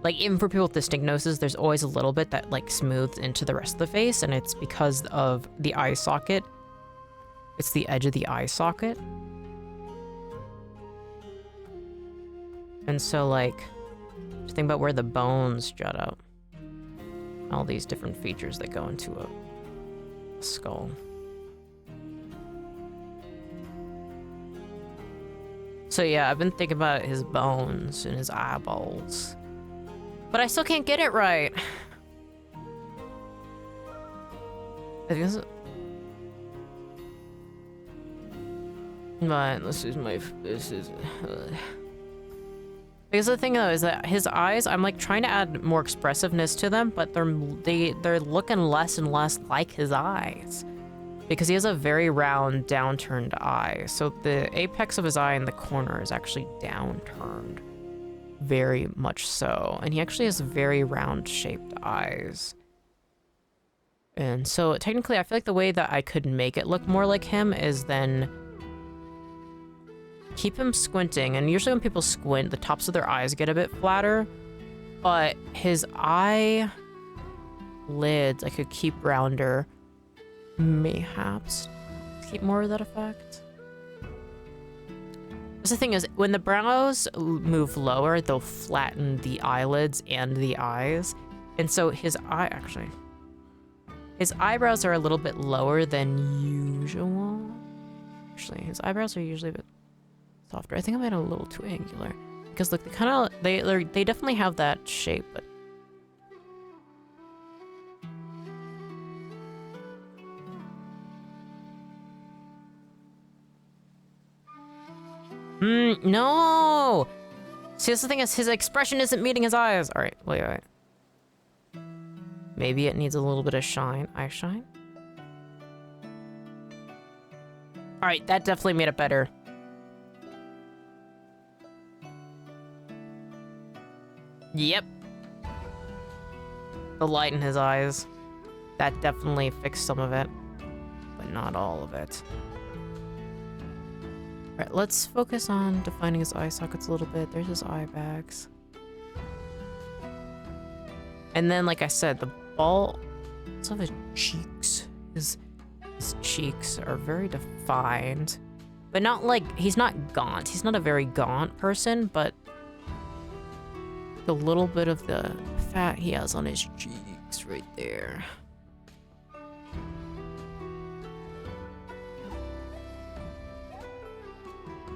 like even for people with distinct noses, there's always a little bit that like smooths into the rest of the face, and it's because of the eye socket. It's the edge of the eye socket. And so like, just think about where the bones jut out. All these different features that go into a skull. So yeah, I've been thinking about his bones and his eyeballs. But I still can't get it right. I think but this is because the thing though is that his eyes, I'm like trying to add more expressiveness to them, but they're looking less and less like his eyes. Because he has a very round, downturned eye. So the apex of his eye in the corner is actually downturned. Very much so. And he actually has very round-shaped eyes. And so technically, I feel like the way that I could make it look more like him is then keep him squinting. And usually when people squint, the tops of their eyes get a bit flatter. But his eye lids, I could keep rounder. Mayhaps keep more of that effect. Because the thing is, when the brows move lower, they'll flatten the eyelids and the eyes. And so his eyebrows are a little bit lower than usual. Actually, his eyebrows are usually a bit softer. I think I made it a little too angular. Because look, they definitely have that shape, but no! See, that's the thing is, his expression isn't meeting his eyes. All right, wait. Maybe it needs a little bit of eye shine. All right, that definitely made it better. Yep. The light in his eyes. That definitely fixed some of it, but not all of it. Alright, let's focus on defining his eye sockets a little bit. There's his eye bags. And then, like I said, the ball of his cheeks. His cheeks are very defined. But not like, he's not gaunt. He's not a very gaunt person, but the little bit of the fat he has on his cheeks right there.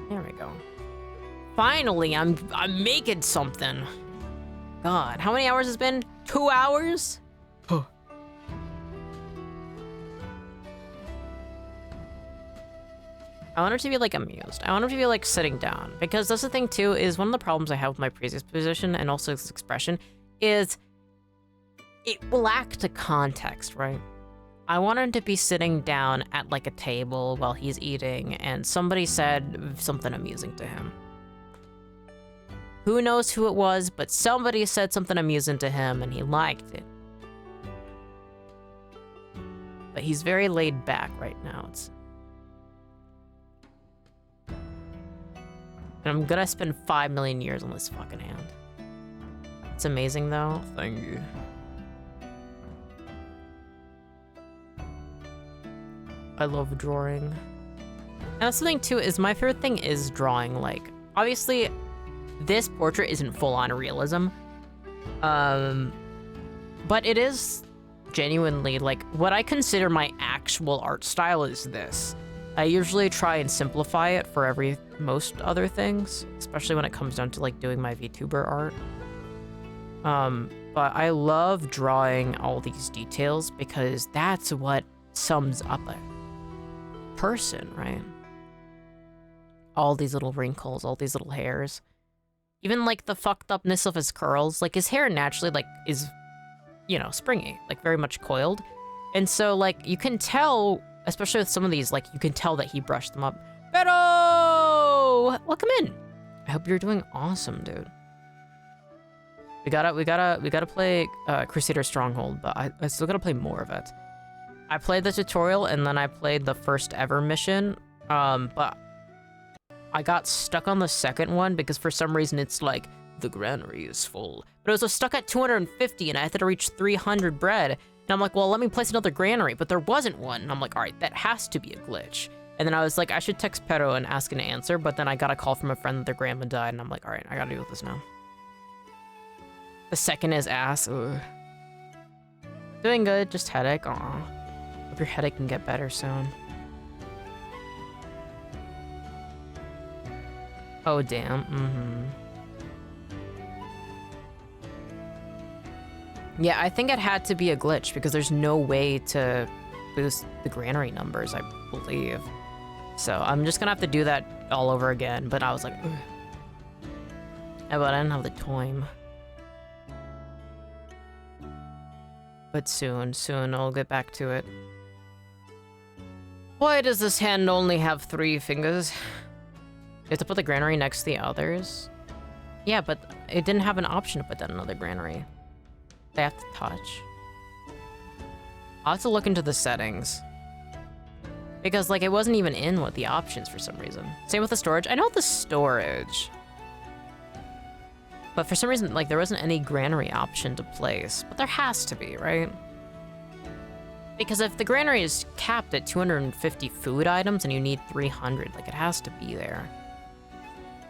There we go. Finally, I'm making something. God, how many hours has it been? 2 hours? Huh. I want her to be like amused. I want her to be like sitting down, because that's the thing too, is one of the problems I have with my previous position and also this expression is it lacked a context, right? I want him to be sitting down at like a table while he's eating and somebody said something amusing to him. Who knows who it was, but somebody said something amusing to him and he liked it. But he's very laid back right now. And I'm gonna spend 5 million years on this fucking hand. It's amazing though. Thank you. I love drawing. And that's something too, is my favorite thing is drawing, like, obviously, this portrait isn't full-on realism, but it is genuinely, like, what I consider my actual art style is this. I usually try and simplify it for most other things, especially when it comes down to, like, doing my VTuber art. But I love drawing all these details because that's what sums up a person, right? All these little wrinkles, all these little hairs. Even, like, the fucked upness of his curls. Like, his hair naturally, like, is, you know, springy. Like, very much coiled. And so, like, you can tell, especially with some of these, like, you can tell that he brushed them up. Pero! Welcome in. I hope you're doing awesome, dude. We gotta play Crusader Stronghold, but I still gotta play more of it. I played the tutorial, and then I played the first ever mission, but I got stuck on the second one because for some reason it's like, the granary is full. But it was stuck at 250 and I had to reach 300 bread. And I'm like, well, let me place another granary, but there wasn't one. And I'm like, all right, that has to be a glitch. And then I was like, I should text Pero and ask an answer, but then I got a call from a friend that their grandma died, and I'm like, all right, I gotta deal with this now. The second is ass. Ugh. Doing good, just headache. Aw. Hope your headache can get better soon. Oh, damn. Yeah, I think it had to be a glitch because there's no way to boost the granary numbers, I believe. So I'm just gonna have to do that all over again, but I was like, ugh. Yeah, but I didn't have the time. But soon I'll get back to it. Why does this hand only have 3 fingers? You have to put the granary next to the others? Yeah, but it didn't have an option to put down another granary. They have to touch. I'll have to look into the settings. Because, like, it wasn't even in with the options for some reason. Same with the storage. I know the storage. But for some reason, like, there wasn't any granary option to place. But there has to be, right? Because if the granary is capped at 250 food items and you need 300, like, it has to be there.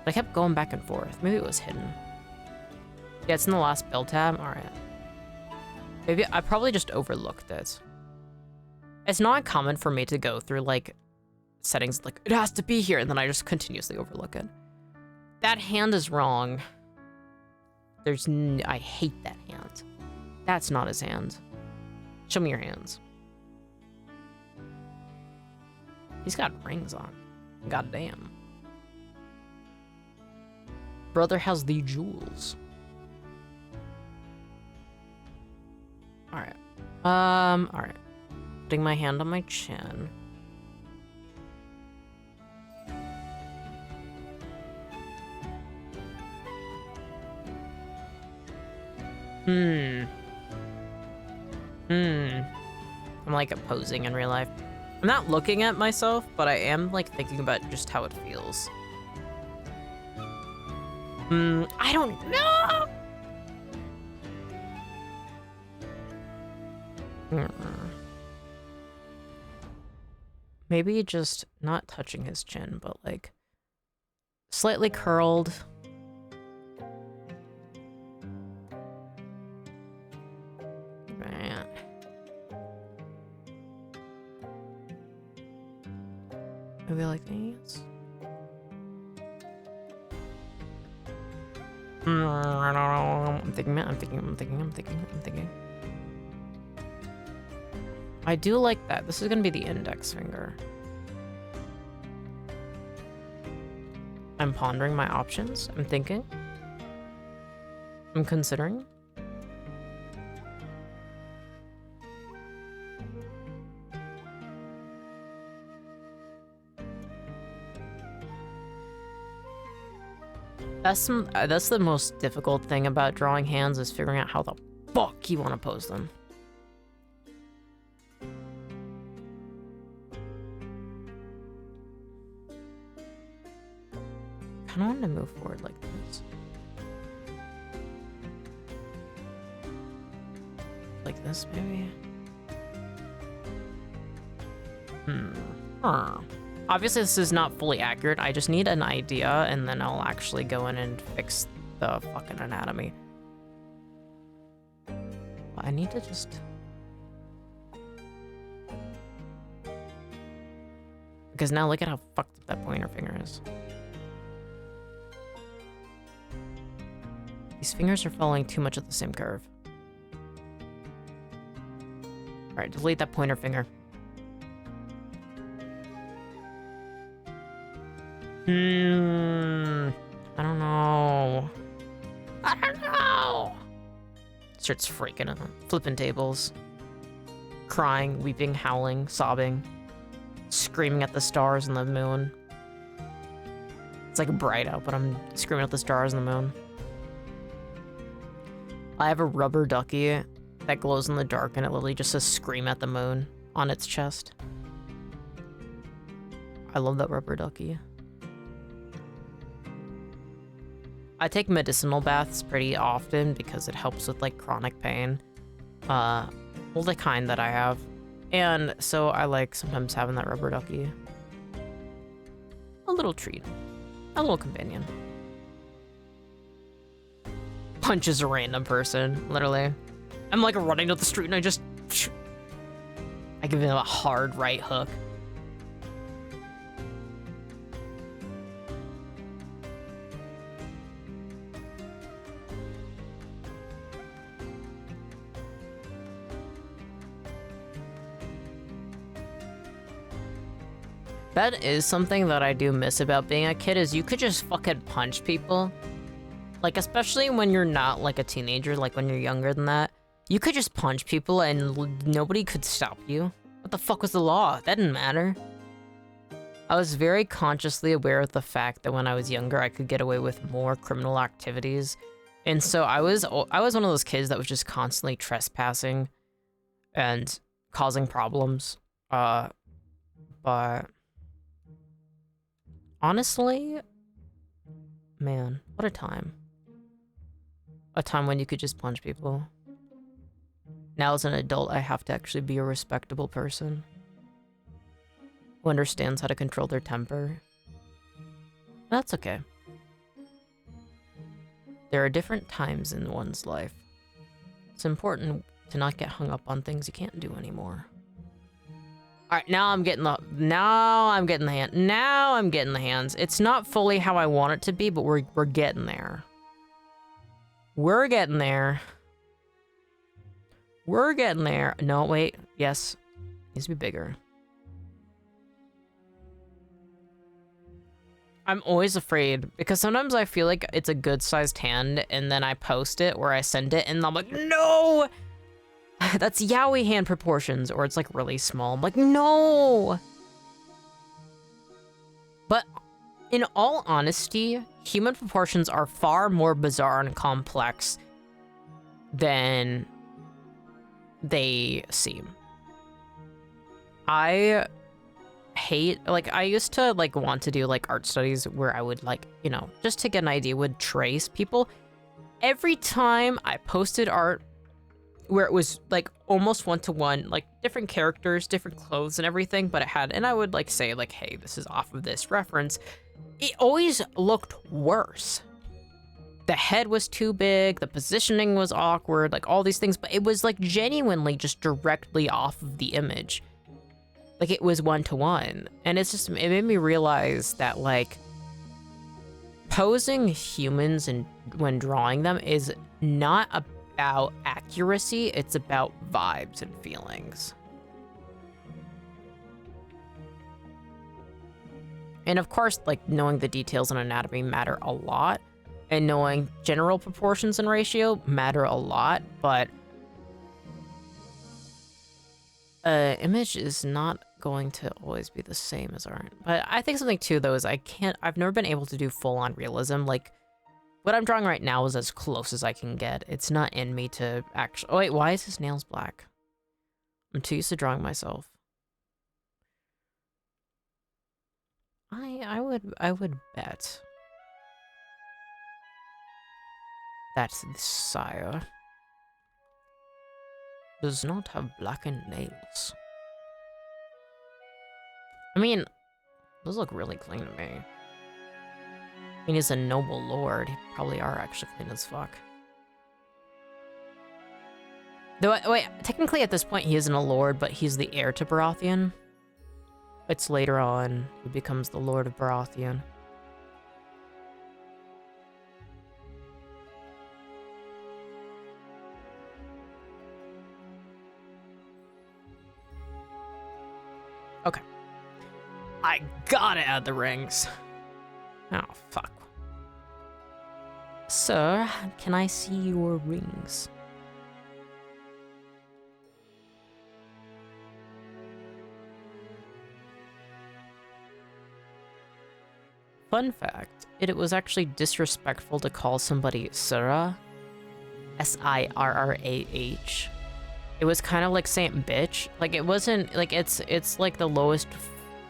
But I kept going back and forth. Maybe it was hidden. Yeah, it's in the last build tab. All right. Maybe I probably just overlooked it. It's not common for me to go through, like, settings like, it has to be here, and then I just continuously overlook it. That hand is wrong. I hate that hand. That's not his hand. Show me your hands. He's got rings on. God damn. Brother has the jewels. Alright. Alright. Putting my hand on my chin. I'm like posing in real life. I'm not looking at myself, but I am like thinking about just how it feels. I don't know. Maybe just not touching his chin, but like slightly curled. Man. Maybe like these. I'm thinking. I do like that. This is gonna be the index finger. I'm pondering my options. I'm thinking. I'm considering. That's the most difficult thing about drawing hands is figuring out how the fuck you want to pose them. I kind of want to move forward like this. Like this, maybe. Huh. Obviously, this is not fully accurate. I just need an idea, and then I'll actually go in and fix the fucking anatomy. I need to just... Because now look at how fucked up that pointer finger is. These fingers are following too much of the same curve. Alright, delete that pointer finger. I don't know. I don't know. Starts freaking out, flipping tables, crying, weeping, howling, sobbing, screaming at the stars and the moon. It's like bright out, but I'm screaming at the stars and the moon. I have a rubber ducky that glows in the dark, and it literally just says "scream at the moon" on its chest. I love that rubber ducky. I take medicinal baths pretty often because it helps with like chronic pain. Well, the kind that I have. And so I like sometimes having that rubber ducky. A little treat. A little companion. Punches a random person, literally. I'm like running down the street and I give him a hard right hook. That is something that I do miss about being a kid, is you could just fucking punch people. Like, especially when you're not like a teenager, like when you're younger than that. You could just punch people and nobody could stop you. What the fuck was the law? That didn't matter. I was very consciously aware of the fact that when I was younger, I could get away with more criminal activities. And so I was one of those kids that was just constantly trespassing and causing problems. But honestly, man, what a time. A time when you could just punch people. Now as an adult, I have to actually be a respectable person who understands how to control their temper. That's okay. There are different times in one's life. It's important to not get hung up on things you can't do anymore. Alright, now I'm getting the hands. It's not fully how I want it to be, but we're getting there. We're getting there. We're getting there. No, wait. Yes. Needs to be bigger. I'm always afraid because sometimes I feel like it's a good sized hand and then I post it or I send it and I'm like, no! That's yaoi hand proportions, or it's like really small. I'm like, no! But in all honesty, human proportions are far more bizarre and complex than they seem. I hate, like, I used to like want to do like art studies where I would like, you know, just to get an idea, would trace people. Every time I posted art where it was like almost one-to-one, like different characters, different clothes and everything, but it had, and I would like say like, hey, this is off of this reference. It always looked worse. The head was too big, the positioning was awkward, like all these things, but it was like genuinely just directly off of the image. Like it was one-to-one. And it's just, it made me realize that like posing humans and when drawing them is not about accuracy, it's about vibes and feelings. And of course, like knowing the details in anatomy matter a lot, and knowing general proportions and ratio matter a lot, but image is not going to always be the same as art. But I think something too though is I've never been able to do full-on realism. Like what I'm drawing right now is as close as I can get. It's not in me to actually, oh wait, why is his nails black? I'm too used to drawing myself. I would bet that the sire does not have blackened nails. I mean, those look really clean to me. I mean, he's a noble lord. He probably are actually clean as fuck. Though, wait, technically at this point he isn't a lord, but he's the heir to Baratheon. It's later on he becomes the Lord of Baratheon. Okay. I gotta add the rings. Oh, fuck. Sir, can I see your rings? Fun fact, it was actually disrespectful to call somebody Sirrah. S-I-R-R-A-H. It was kind of like saying bitch. Like, it wasn't, like, it's like the lowest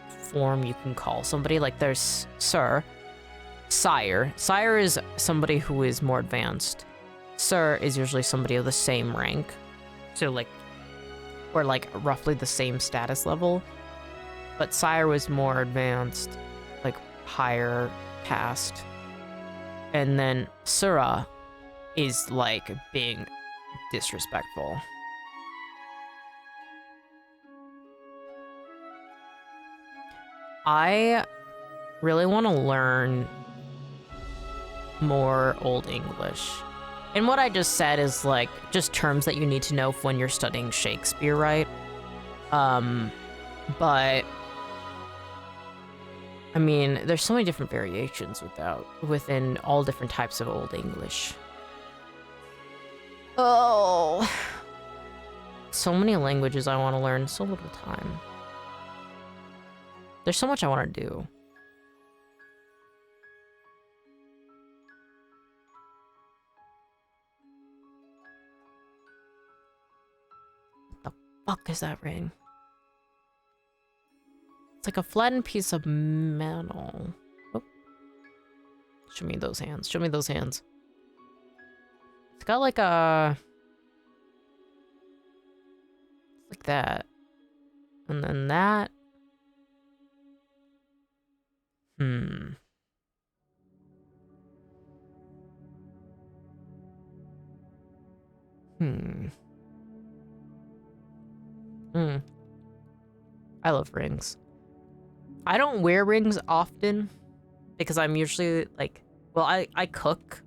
form you can call somebody. Like, there's sir, sire. Sire is somebody who is more advanced. Sir is usually somebody of the same rank. So, like, or, like, roughly the same status level. But sire was more advanced, like, higher caste. And then Sirrah is, like, being disrespectful. I really want to learn more Old English. And what I just said is, like, just terms that you need to know when you're studying Shakespeare, right? But I mean, there's so many different variations within all different types of Old English. Oh, so many languages I want to learn, so little time. There's so much I want to do. What the fuck is that ring? It's like a flattened piece of metal. Oh. Show me those hands. Show me those hands. It's got like a... like that. And then that. I love rings. I don't wear rings often because I'm usually like, well, I cook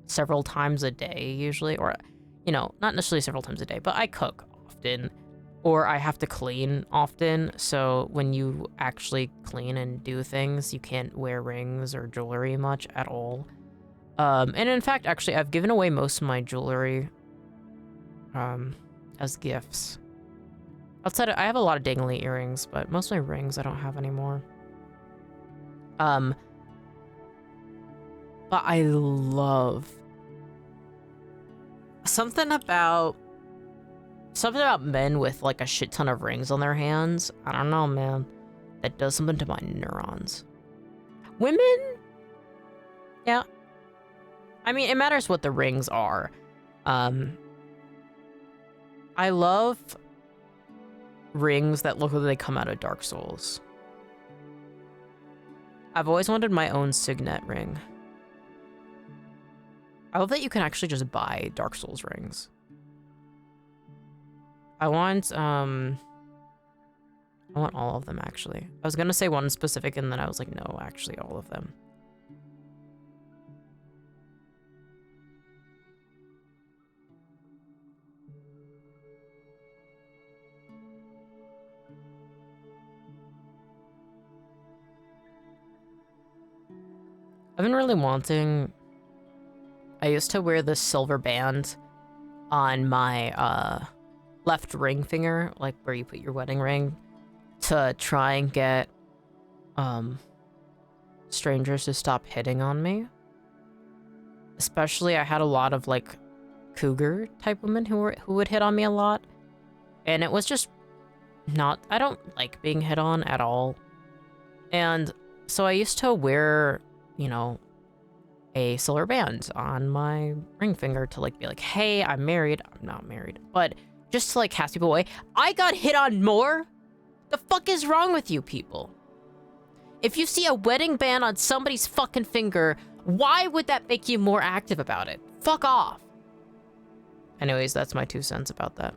several times a day usually, or, you know, not necessarily several times a day, but I cook often, or I have to clean often. So when you actually clean and do things, you can't wear rings or jewelry much at all. And in fact, actually, I've given away most of my jewelry as gifts. Outside of, I have a lot of dangly earrings, but most of my rings I don't have anymore. But I love something about men with like a shit ton of rings on their hands. I don't know, man. That does something to my neurons. Women? Yeah. I mean, it matters what the rings are. I love rings that look like they come out of Dark Souls. I've always wanted my own signet ring. I love that you can actually just buy Dark Souls rings. I want all of them, actually. I was gonna say one specific, and then I was like, no, actually, all of them. I've been really wanting... I used to wear this silver band on my left ring finger, like where you put your wedding ring, to try and get strangers to stop hitting on me. Especially, I had a lot of like cougar type women who would hit on me a lot, and it was just not... I don't like being hit on at all. And so I used to wear, you know, a silver band on my ring finger to like be like, hey, I'm married. I'm not married, but just to like cast people away. I got hit on more. The fuck is wrong with you people? If you see a wedding band on somebody's fucking finger, why would that make you more active about it? Fuck off. Anyways, that's my 2 cents about that.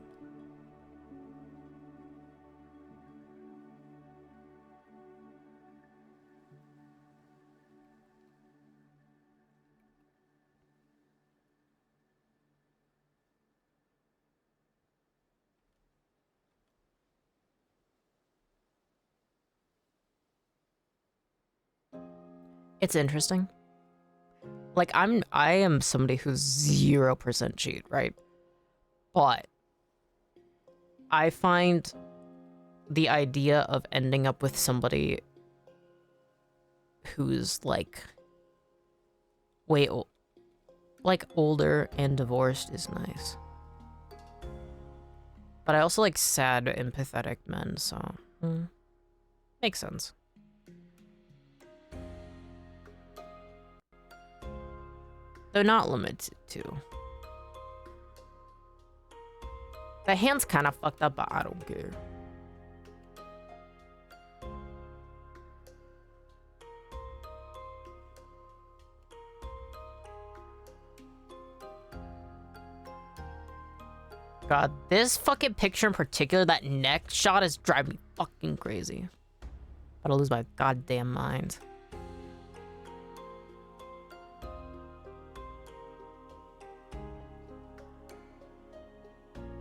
It's interesting. Like, I am somebody who's 0% cheat, right? But I find the idea of ending up with somebody who's like older and divorced is nice. But I also like sad, empathetic men, so makes sense. Though not limited to. The hand's kind of fucked up, but I don't care. God, this fucking picture in particular, that neck shot is driving me fucking crazy. About to lose my goddamn mind.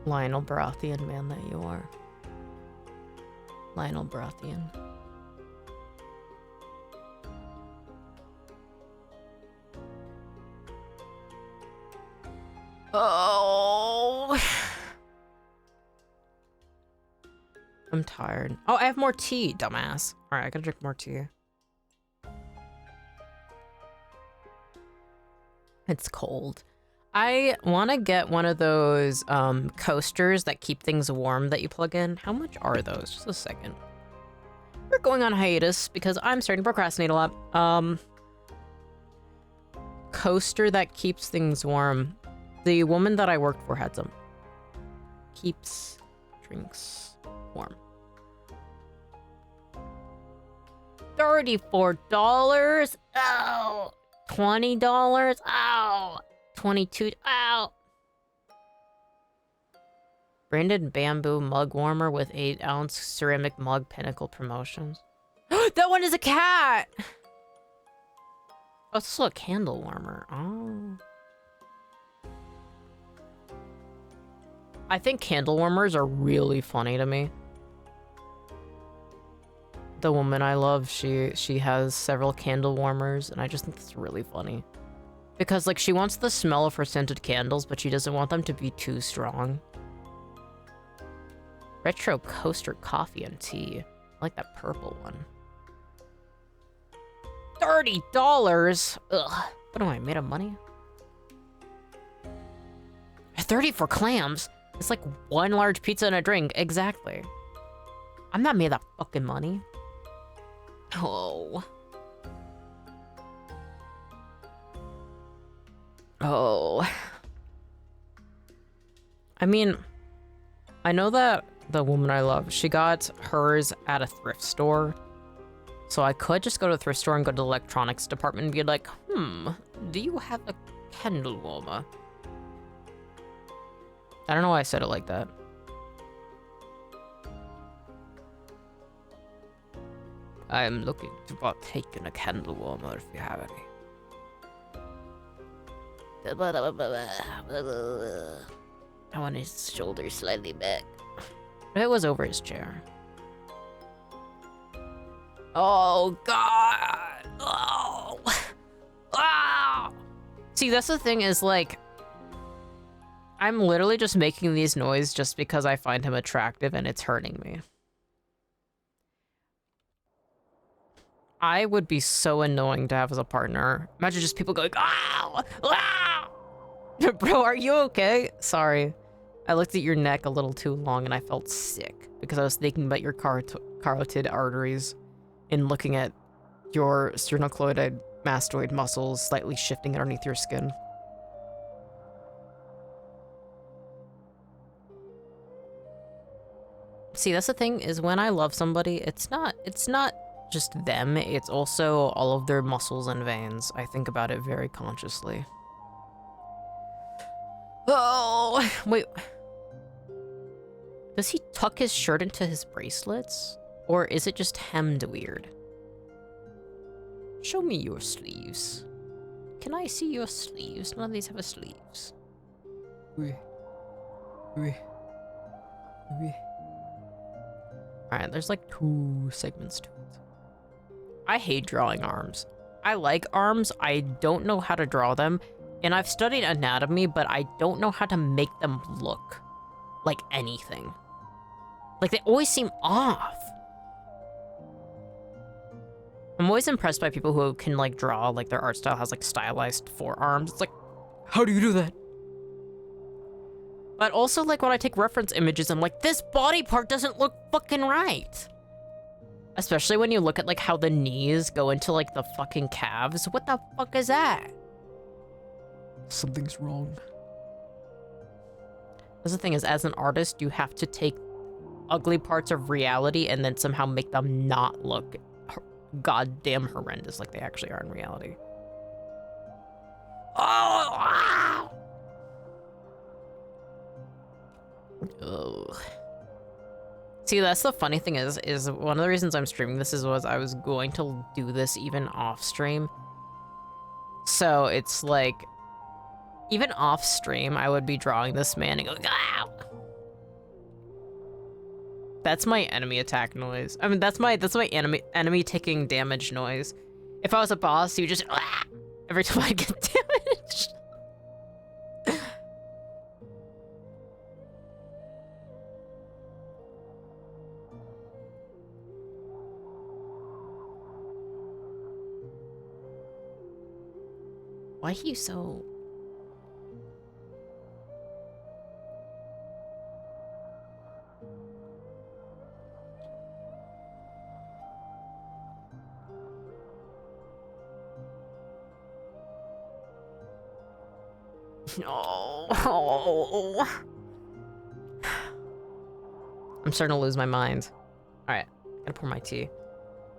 Lyonel Baratheon, man that you are. Lyonel Baratheon. Oh. I'm tired. Oh, I have more tea, dumbass. All right, I gotta drink more tea. It's cold. I want to get one of those coasters that keep things warm that you plug in. How much are those? Just a second. We're going on hiatus because I'm starting to procrastinate a lot. Coaster that keeps things warm. The woman that I worked for had some. Keeps drinks warm. $34. Oh. $20. Oh. 22. Ow. Branded bamboo mug warmer with 8-ounce ceramic mug pinnacle promotions. That one is a cat. Oh, it's also a candle warmer. Oh. I think candle warmers are really funny to me. The woman I love, she has several candle warmers, and I just think it's really funny. Because, like, she wants the smell of her scented candles, but she doesn't want them to be too strong. Retro coaster coffee and tea. I like that purple one. $30? Ugh. What am I, made of money? 30 for clams? It's like one large pizza and a drink. Exactly. I'm not made of that fucking money. Oh. Oh. I mean, I know that the woman I love, she got hers at a thrift store. So I could just go to the thrift store and go to the electronics department and be like, do you have a candle warmer? I don't know why I said it like that. I am looking to partake in a candle warmer if you have any. I want his shoulders slightly back. It was over his chair. Oh, God. Oh. Ah. See, that's the thing is, like, I'm literally just making these noises just because I find him attractive and it's hurting me. I would be so annoying to have as a partner. Imagine just people going, ow! Ah! Bro, are you okay? Sorry. I looked at your neck a little too long and I felt sick because I was thinking about your carotid arteries and looking at your sternocleidoid mastoid muscles slightly shifting underneath your skin. See, that's the thing, is when I love somebody, it's not just them, it's also all of their muscles and veins. I think about it very consciously. Oh, wait. Does he tuck his shirt into his bracelets? Or is it just hemmed weird? Show me your sleeves. Can I see your sleeves? None of these have a sleeves. Alright, there's like 2 segments to it. I hate drawing arms. I like arms, I don't know how to draw them, and I've studied anatomy, but I don't know how to make them look like anything. Like, they always seem off. I'm always impressed by people who can, like, draw, like, their art style has, like, stylized forearms. It's like, how do you do that? But also, like, when I take reference images, I'm like, this body part doesn't look fucking right. Especially when you look at, like, how the knees go into, like, the fucking calves. What the fuck is that? Something's wrong. That's the thing is, as an artist, you have to take ugly parts of reality and then somehow make them not look goddamn horrendous like they actually are in reality. Oh! Wow. Ugh. See, that's the funny thing is one of the reasons I'm streaming this was I was going to do this even off stream. So it's like, even off stream, I would be drawing this man and going, "Ow!" That's my enemy attack noise. I mean, that's my enemy taking damage noise. If I was a boss, you just every time I get damaged. Why are you so... No. Oh. I'm starting to lose my mind. Alright, gotta pour my tea.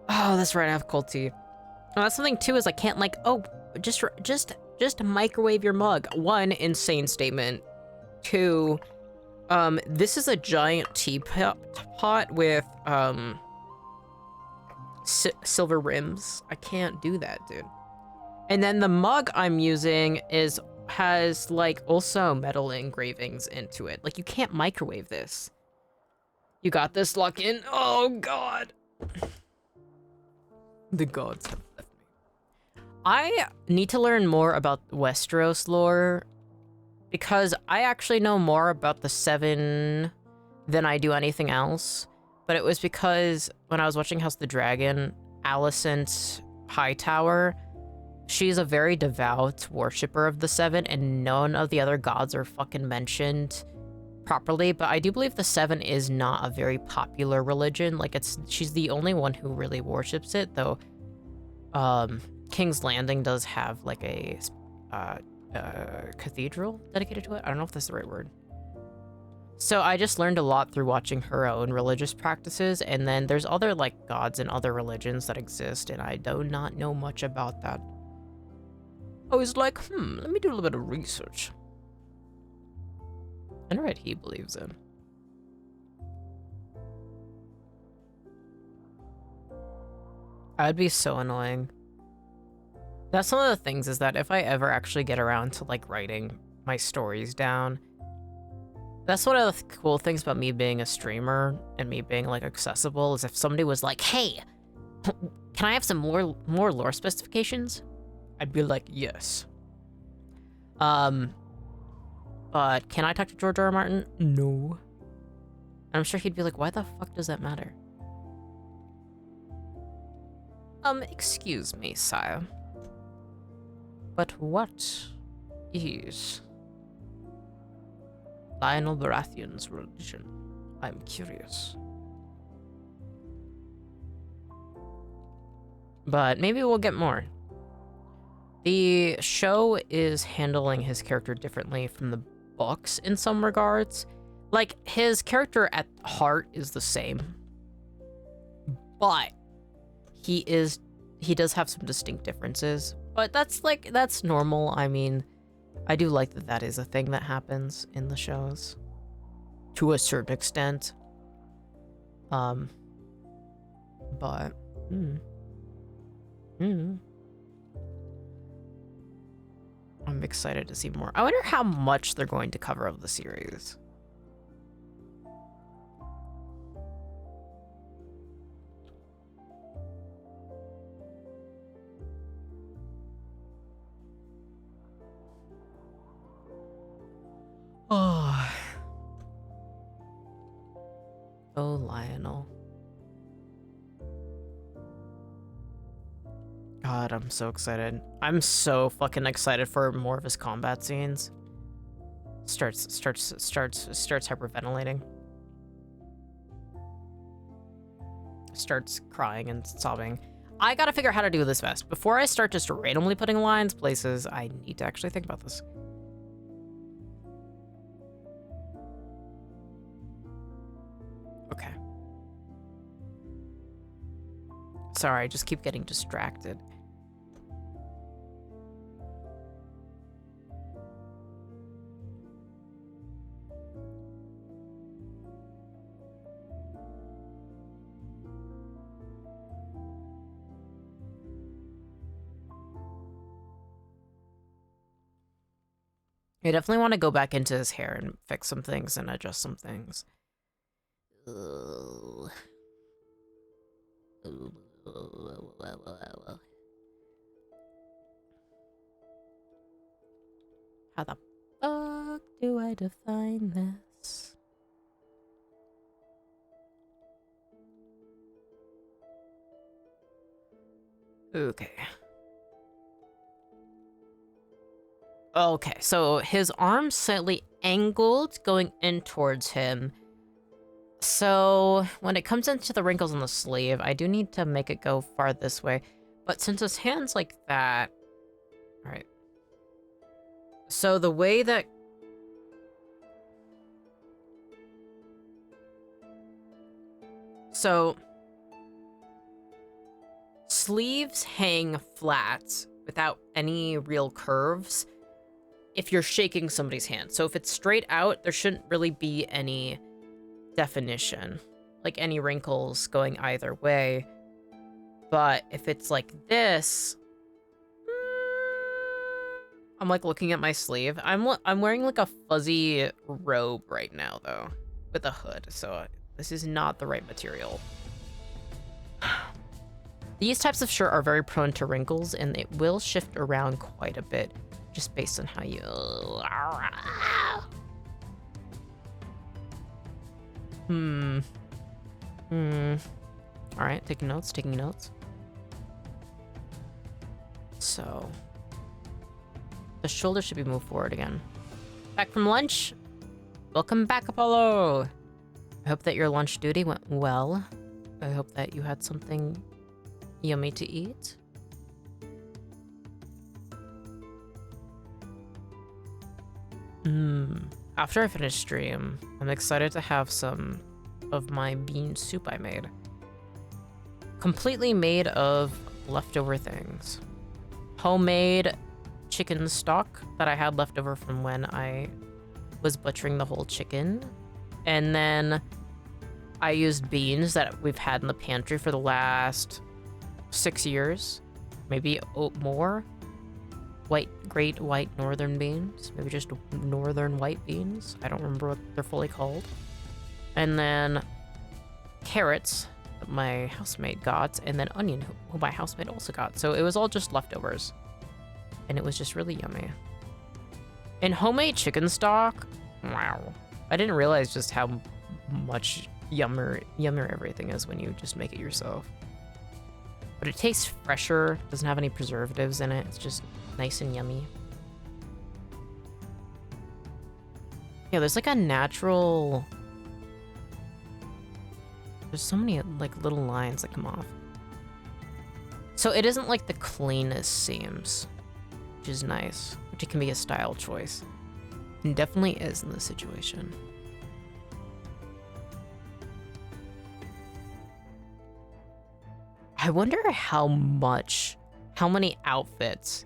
Oh, that's right, I have cold tea. Oh, that's something too, is I can't like, oh, just microwave your mug. 1, insane statement. 2, this is a giant teapot with, silver rims. I can't do that, dude. And then the mug I'm using has like also metal engravings into it. Like, you can't microwave this. You got this, Luckin? Oh god. The gods have left me. I need to learn more about Westeros lore because I actually know more about the 7 than I do anything else. But it was because when I was watching House of the Dragon, Alicent Hightower, she's a very devout worshiper of the 7, and none of the other gods are fucking mentioned properly. But I do believe the 7 is not a very popular religion. Like, she's the only one who really worships it, though. King's Landing does have like a cathedral dedicated to it. I don't know if that's the right word. So I just learned a lot through watching her own religious practices, and then there's other like gods in other religions that exist, and I do not know much about that. I was like, let me do a little bit of research. I know what he believes in. I'd be so annoying. That's one of the things, is that if I ever actually get around to like writing my stories down, that's one of the cool things about me being a streamer and me being like accessible, is if somebody was like, hey, can I have some more lore specifications? I'd be like, yes. But can I talk to George R. R. Martin? No. And I'm sure he'd be like, why the fuck does that matter? Excuse me, sire. But what is Lyonel Baratheon's religion? I'm curious. But maybe we'll get more. The show is handling his character differently from the books in some regards, Like, his character at heart is the same, but he does have some distinct differences. But that's normal. I mean, I do like that that is a thing that happens in the shows to a certain extent. But I'm excited to see more. I wonder how much they're going to cover of the series. Oh. Oh, Lyonel. God, I'm so excited. I'm so fucking excited for more of his combat scenes. Starts hyperventilating. Starts crying and sobbing. I gotta figure out how to do this best. Before I start just randomly putting lines places, I need to actually think about this. Okay. Sorry, I just keep getting distracted. I definitely want to go back into his hair and fix some things and adjust some things. How the fuck do I define this? Okay. Okay, so his arm's slightly angled going in towards him. So when it comes into the wrinkles on the sleeve, I do need to make it go far this way. But since his hand's like that... Alright. So the way that... So... Sleeves hang flat without any real curves if you're shaking somebody's hand. So if it's straight out, there shouldn't really be any definition, like any wrinkles going either way. But if it's like this, I'm like looking at my sleeve. I'm wearing like a fuzzy robe right now though, with a hood. So this is not the right material. These types of shirt are very prone to wrinkles and it will shift around quite a bit just based on how you... All right, taking notes. So, the shoulder should be moved forward again. Back from lunch? Welcome back, Apollo! I hope that your lunch duty went well. I hope that you had something yummy to eat. After I finish stream, I'm excited to have some of my bean soup I made. Completely made of leftover things. Homemade chicken stock that I had left over from when I was butchering the whole chicken. And then I used beans that we've had in the pantry for the last 6 years, maybe more. Great white northern beans, maybe just northern white beans. I don't remember what they're fully called. And then carrots that my housemate got, and then onion who my housemate also got. So it was all just leftovers, and it was just really yummy. And homemade chicken stock, wow! I didn't realize just how much yummier everything is when you just make it yourself. But it tastes fresher, doesn't have any preservatives in it. It's just nice and yummy. Yeah, there's like a natural... There's so many like little lines that come off. So it isn't like the cleanest seams, which is nice, which it can be a style choice. And definitely is in this situation. I wonder how many outfits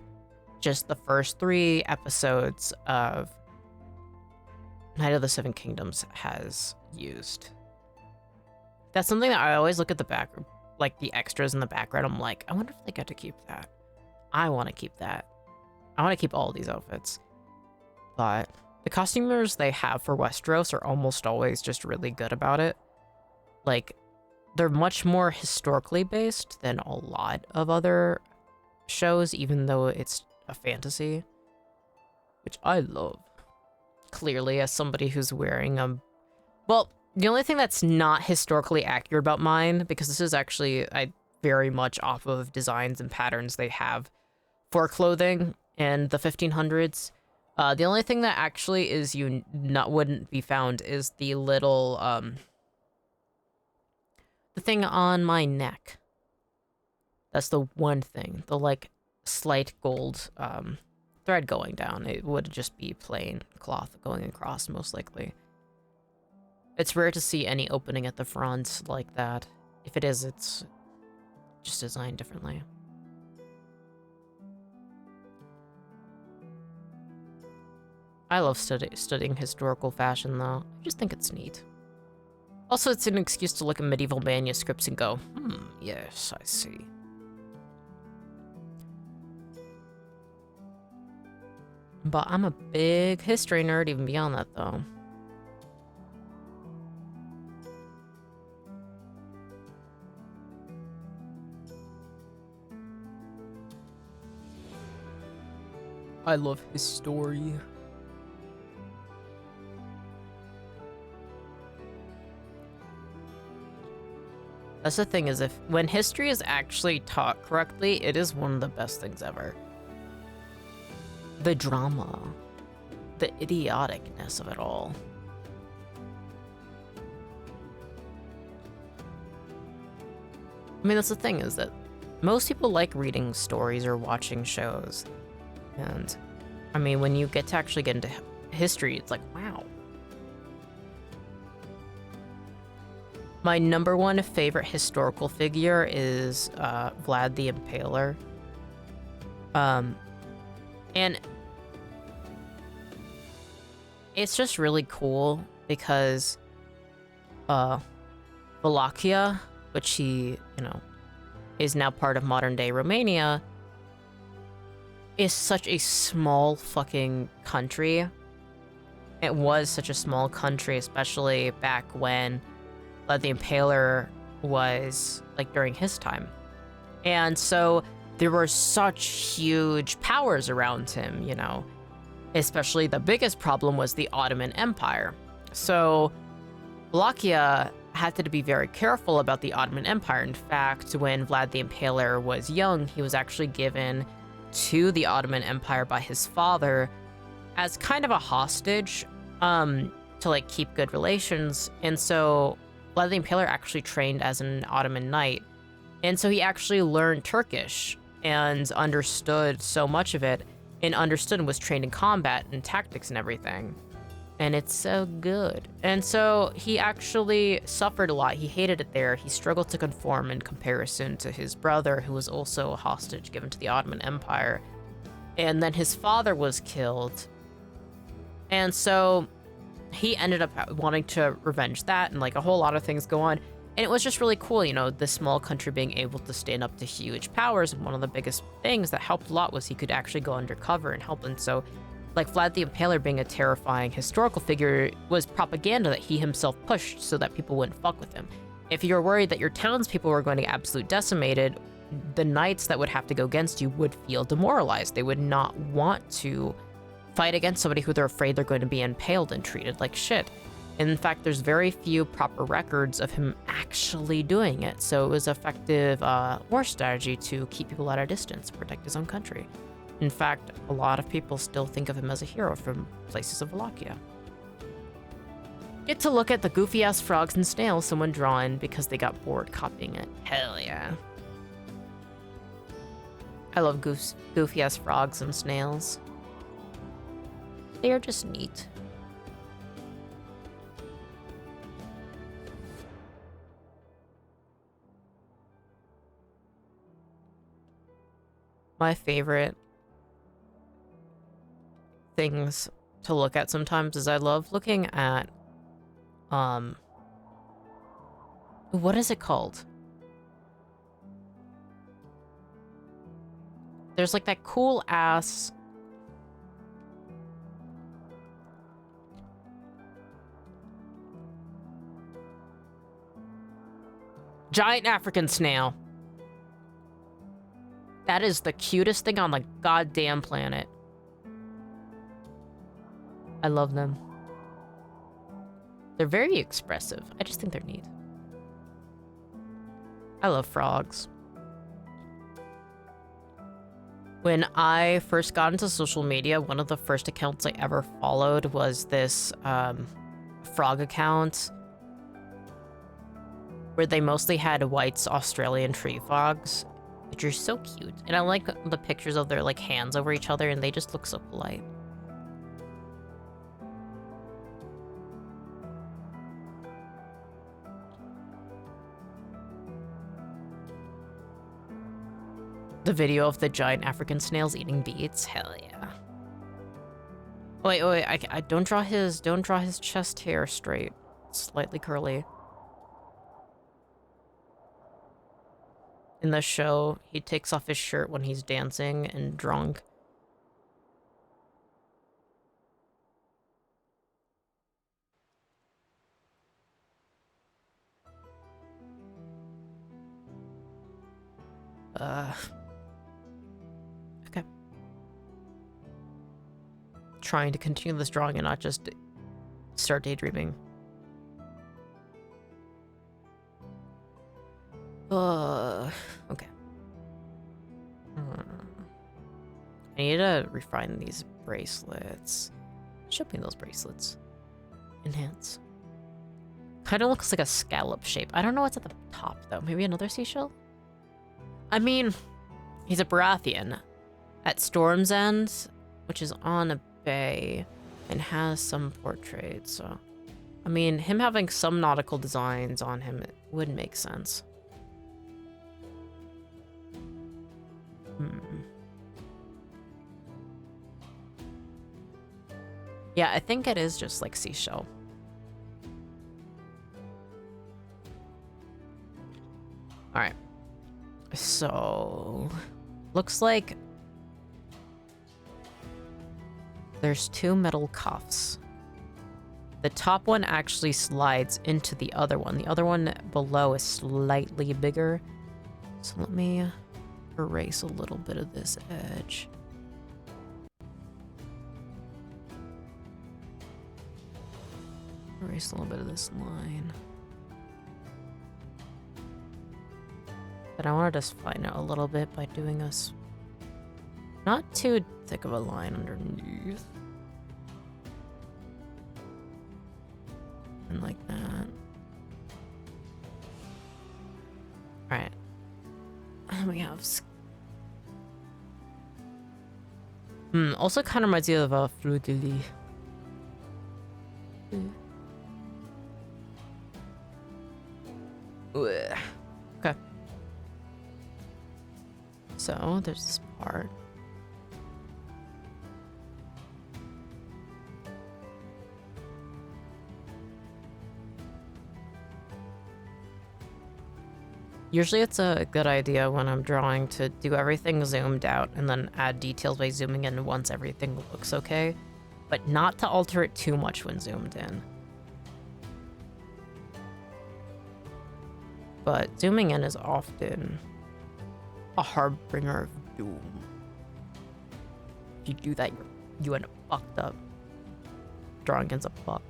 just the first 3 episodes of Night of the Seven Kingdoms has used. That's something that I always look at the back, like the extras in the background. I'm like, I wonder if they get to keep that. I want to keep that. I want to keep all of these outfits. But the costumers they have for Westeros are almost always just really good about it. Like, they're much more historically based than a lot of other shows, even though it's a fantasy, which I love. Clearly, as somebody who's wearing well, the only thing that's not historically accurate about mine, because this is actually I very much off of designs and patterns they have for clothing in the 1500s. The only thing that actually is wouldn't be found is the little the thing on my neck. That's the one thing. The like slight gold thread going down. It would just be plain cloth going across, most likely. It's rare to see any opening at the front like that. If it is, it's just designed differently. I love studying historical fashion, though. I just think it's neat. Also, it's an excuse to look at medieval manuscripts and go, yes, I see. But I'm a big history nerd even beyond that, though. I love his story. That's the thing, is when history is actually taught correctly, it is one of the best things ever. The drama, the idioticness of it all. I mean, that's the thing, is that most people like reading stories or watching shows. And, I mean, when you get to actually get into history, it's like, wow. My number one favorite historical figure is Vlad the Impaler. And it's just really cool because Wallachia, which he, is now part of modern day Romania, is such a small fucking country. It was such a small country, especially back when Vlad the Impaler was, like, during his time. And so there were such huge powers around him, Especially the biggest problem was the Ottoman Empire. So Wallachia had to be very careful about the Ottoman Empire. In fact, when Vlad the Impaler was young, he was actually given to the Ottoman Empire by his father as kind of a hostage to, like, keep good relations. And so Vlad the Impaler actually trained as an Ottoman knight. And so he actually learned Turkish and understood so much of it, and understood and was trained in combat and tactics and everything. And it's so good. And so he actually suffered a lot. He hated it there. He struggled to conform in comparison to his brother, who was also a hostage given to the Ottoman Empire. And then his father was killed. And so he ended up wanting to revenge that, and like a whole lot of things go on. And it was just really cool, this small country being able to stand up to huge powers. And one of the biggest things that helped a lot was he could actually go undercover and help. And so, like, Vlad the Impaler being a terrifying historical figure was propaganda that he himself pushed so that people wouldn't fuck with him. If you were worried that your townspeople were going to get absolutely decimated, the knights that would have to go against you would feel demoralized. They would not want to fight against somebody who they're afraid they're going to be impaled and treated like shit. And in fact, there's very few proper records of him actually doing it. So it was an effective war strategy to keep people at a distance, protect his own country. In fact, a lot of people still think of him as a hero from places of Wallachia. Get to look at the goofy-ass frogs and snails someone drawn because they got bored copying it. Hell yeah. I love goofy-ass frogs and snails. They are just neat. my favorite things to look at sometimes is I love looking at, what is it called? There's like that cool ass giant African snail. That is the cutest thing on the goddamn planet. I love them. They're very expressive. I just think they're neat. I love frogs. When I first got into social media, one of the first accounts I ever followed was this frog account where they mostly had White's Australian tree frogs, which are so cute. And I like the pictures of their like hands over each other, and they just look so polite. The video of the giant African snails eating beets? Hell yeah. Oh, wait, I don't draw his chest hair straight. It's slightly curly. In the show, he takes off his shirt when he's dancing and drunk. Okay. Trying to continue this drawing and not just start daydreaming. Okay. I need to refine these bracelets. Show me those bracelets. Enhance. Kind of looks like a scallop shape. I don't know what's at the top, though. Maybe another seashell? I mean, he's a Baratheon at Storm's End, which is on a bay and has some portraits, so... I mean, him having some nautical designs on him would make sense. Yeah, I think it is just like seashell. Alright. So... looks like... there's two metal cuffs. The top one actually slides into the other one. The other one below is slightly bigger. So let me erase a little bit of this edge. Erase a little bit of this line. But I want to just fine it a little bit by doing this. Not too thick of a line underneath. And like that. Alright. And we have... also kind of reminds me of a fleur de lis. Okay. So, there's this part. Usually it's a good idea when I'm drawing to do everything zoomed out and then add details by zooming in once everything looks okay, but not to alter it too much when zoomed in. But zooming in is often a harbinger of doom. If you do that, you end up fucked up. Drawing ends up fucked.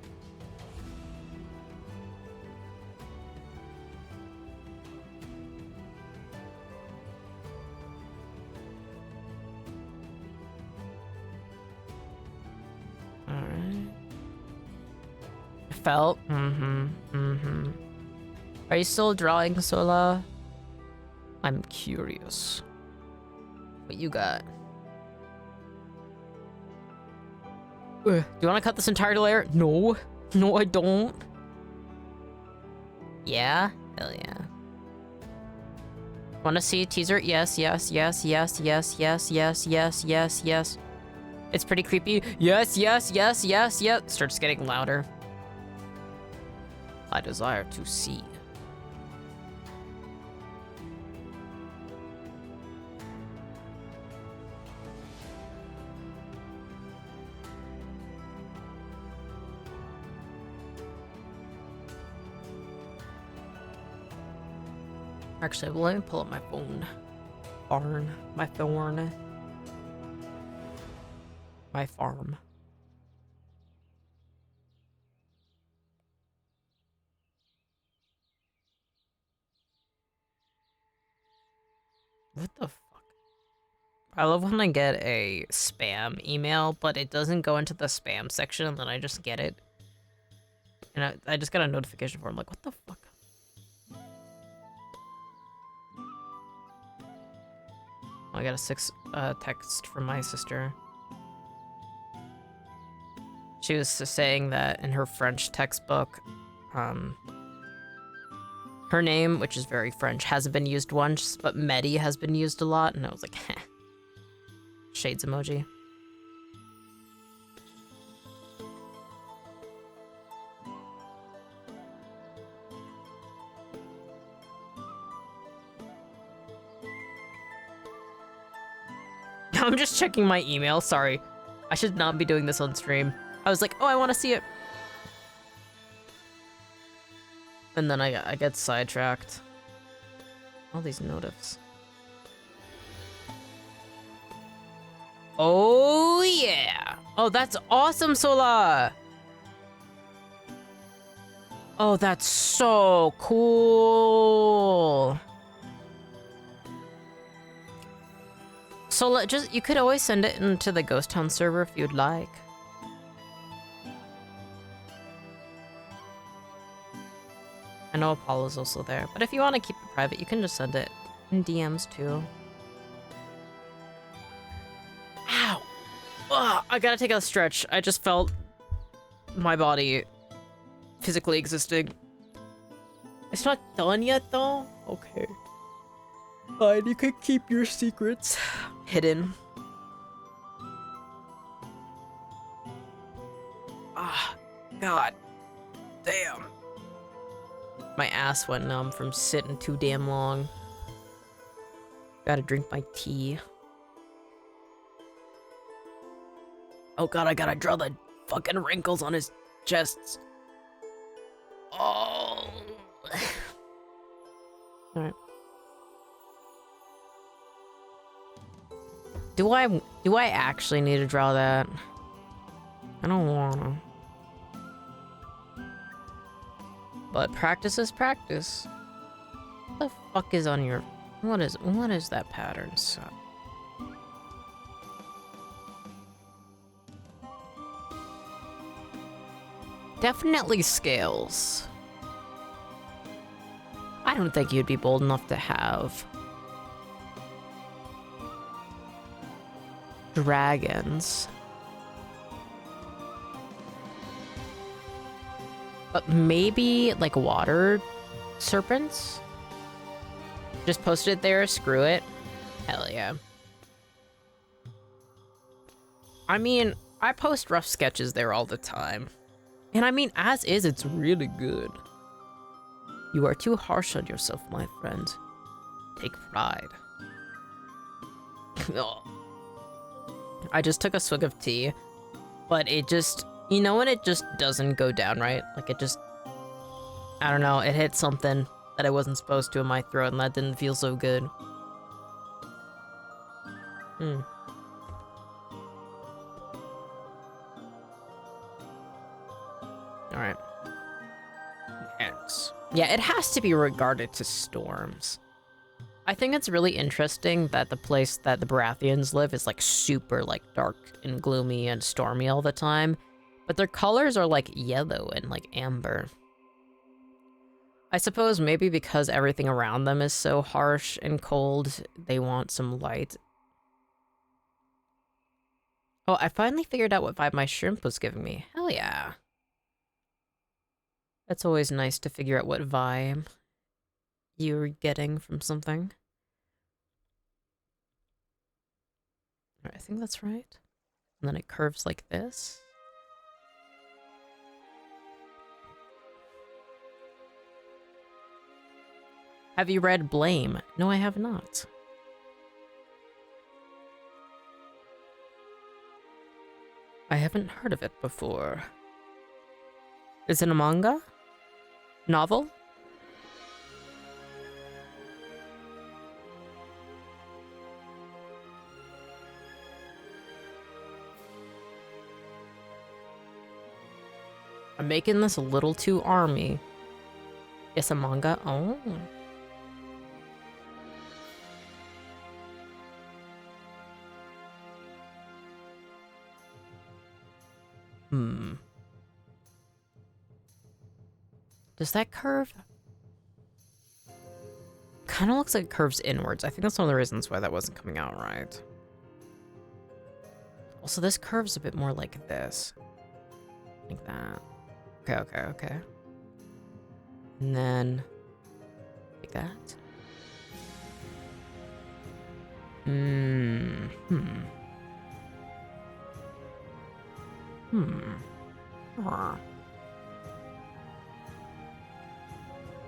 Felt. Are you still drawing, Sola? I'm curious. What you got? Do you want to cut this entire layer? No. No, I don't. Yeah? Hell yeah. Want to see a teaser? Yes, yes, yes, yes, yes, yes, yes, yes, yes, yes. It's pretty creepy. Yes, yes, yes, yes, yes. Starts getting louder. I desire to see. Actually, let me pull up my phone. My thorn. My farm. What the fuck? I love when I get a spam email, but it doesn't go into the spam section, and then I just get it. And I just got a notification for it. I'm like, what the fuck? I got a text from my sister. She was saying that in her French textbook, her name, which is very French, hasn't been used once, but Medi has been used a lot, and I was like, heh. Shades emoji. I'm just checking my email, sorry. I should not be doing this on stream. I was like, oh, I want to see it. And then I get sidetracked. All these notifs. Oh, yeah. Oh, that's awesome, Sola. Oh, that's so cool. Sola, you could always send it into the Ghost Town server if you'd like. I know Apollo's also there, but if you want to keep it private, you can just send it in DMs too. Ow! Ugh, I gotta take a stretch. I just felt my body physically existing. It's not done yet, though? Okay. Fine, you can keep your secrets hidden. Ah, God. Damn. My ass went numb from sitting too damn long. Gotta drink my tea. Oh god, I gotta draw the fucking wrinkles on his chest. Oh. Alright. Do I actually need to draw that? I don't wanna. But practice is practice. What the fuck is on your... What is that pattern? So... Definitely scales. I don't think you'd be bold enough to have... dragons. But maybe, like, water serpents? Just post it there, screw it. Hell yeah. I mean, I post rough sketches there all the time. And I mean, as is, it's really good. You are too harsh on yourself, my friend. Take pride. Oh. I just took a swig of tea, but it just... You know when it just doesn't go down right? Like it just... I don't know, it hit something that I wasn't supposed to in my throat and that didn't feel so good. Alright. Yes. Yeah, it has to be regarded to storms. I think it's really interesting that the place that the Baratheons live is like super like dark and gloomy and stormy all the time. But their colors are like yellow and like amber. I suppose maybe because everything around them is so harsh and cold, they want some light. Oh, I finally figured out what vibe my shrimp was giving me. Hell yeah. It's always nice to figure out what vibe you're getting from something. Alright, I think that's right. And then it curves like this. Have you read Blame? No, I have not. I haven't heard of it before. Is it a manga? Novel? I'm making this a little too army. It's a manga? Oh. Does that curve? Kind of looks like it curves inwards. I think that's one of the reasons why that wasn't coming out right. Also, this curves a bit more like this. Like that. Okay. And then like that.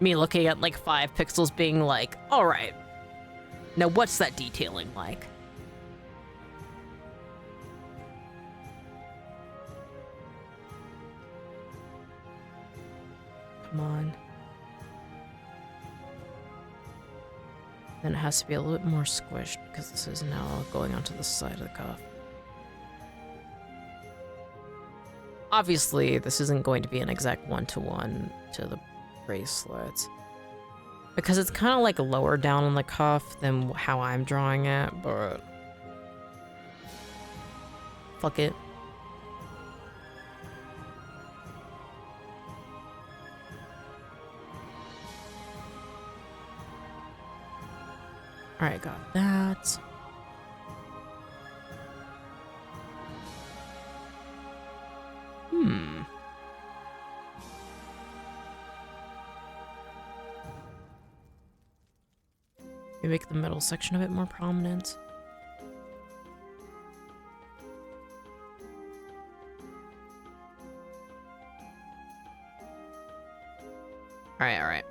Me looking at like 5 pixels being like, all right, now what's that detailing like? Come on. Then it has to be a little bit more squished because this is now going onto the side of the cuff. Obviously, this isn't going to be an exact one-to-one to the bracelet because it's kind of like lower down on the cuff than how I'm drawing it, but fuck it. All right, got that. You make the middle section a bit more prominent. All right.